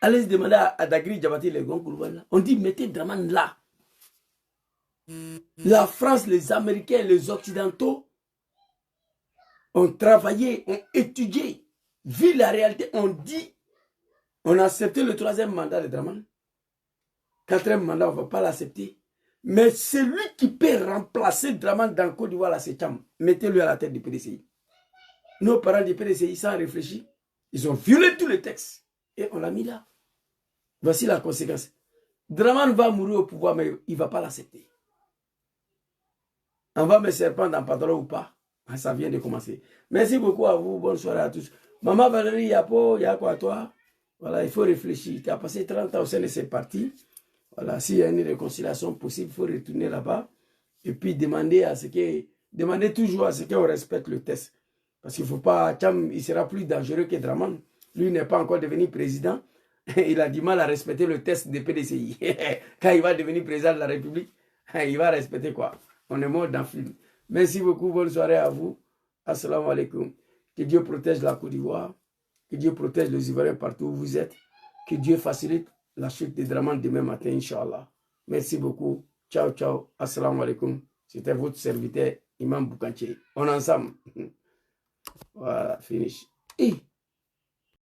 Allez demander à Dagri Diabaté les Gongoulouan. On dit, mettez Dramane là. La France, les Américains, les Occidentaux ont travaillé, ont étudié, vu la réalité, on dit, on a accepté le 3e mandat de Dramane. 4e mandat, on ne va pas l'accepter. Mais c'est lui qui peut remplacer Dramane dans Côte d'Ivoire, là, c'est Tcham. Mettez-lui à la tête du PDCI. Nos parents du PDCI, sans réfléchir, ils ont violé tous les textes. Et on l'a mis là. Voici la conséquence. Dramane va mourir au pouvoir, mais il ne va pas l'accepter. On va me serpent dans le pantalon ou pas. Ça vient de commencer. Merci beaucoup à vous. Bonne soirée à tous. Maman Valérie Yapo, il y a quoi à toi? Voilà, il faut réfléchir. Tu as passé 30 ans au sein de ces partis. Voilà, s'il y a une réconciliation possible, il faut retourner là-bas. Et puis demander toujours à ce qu'on respecte le test. Parce qu'il ne faut pas. Tcham, il sera plus dangereux que Dramane. Lui n'est pas encore devenu président. Il a du mal à respecter le test des PDCI. Quand il va devenir président de la République, il va respecter quoi? On est mort dans le film. Merci beaucoup, bonne soirée à vous. Assalamu alaikum. Que Dieu protège la Côte d'Ivoire. Que Dieu protège les Ivoiriens partout où vous êtes. Que Dieu facilite la chute de Dramane demain matin, Inch'Allah. Merci beaucoup. Ciao, ciao. Assalamu alaikum. C'était votre serviteur, Imam Boukanché. On est ensemble. Voilà, finish.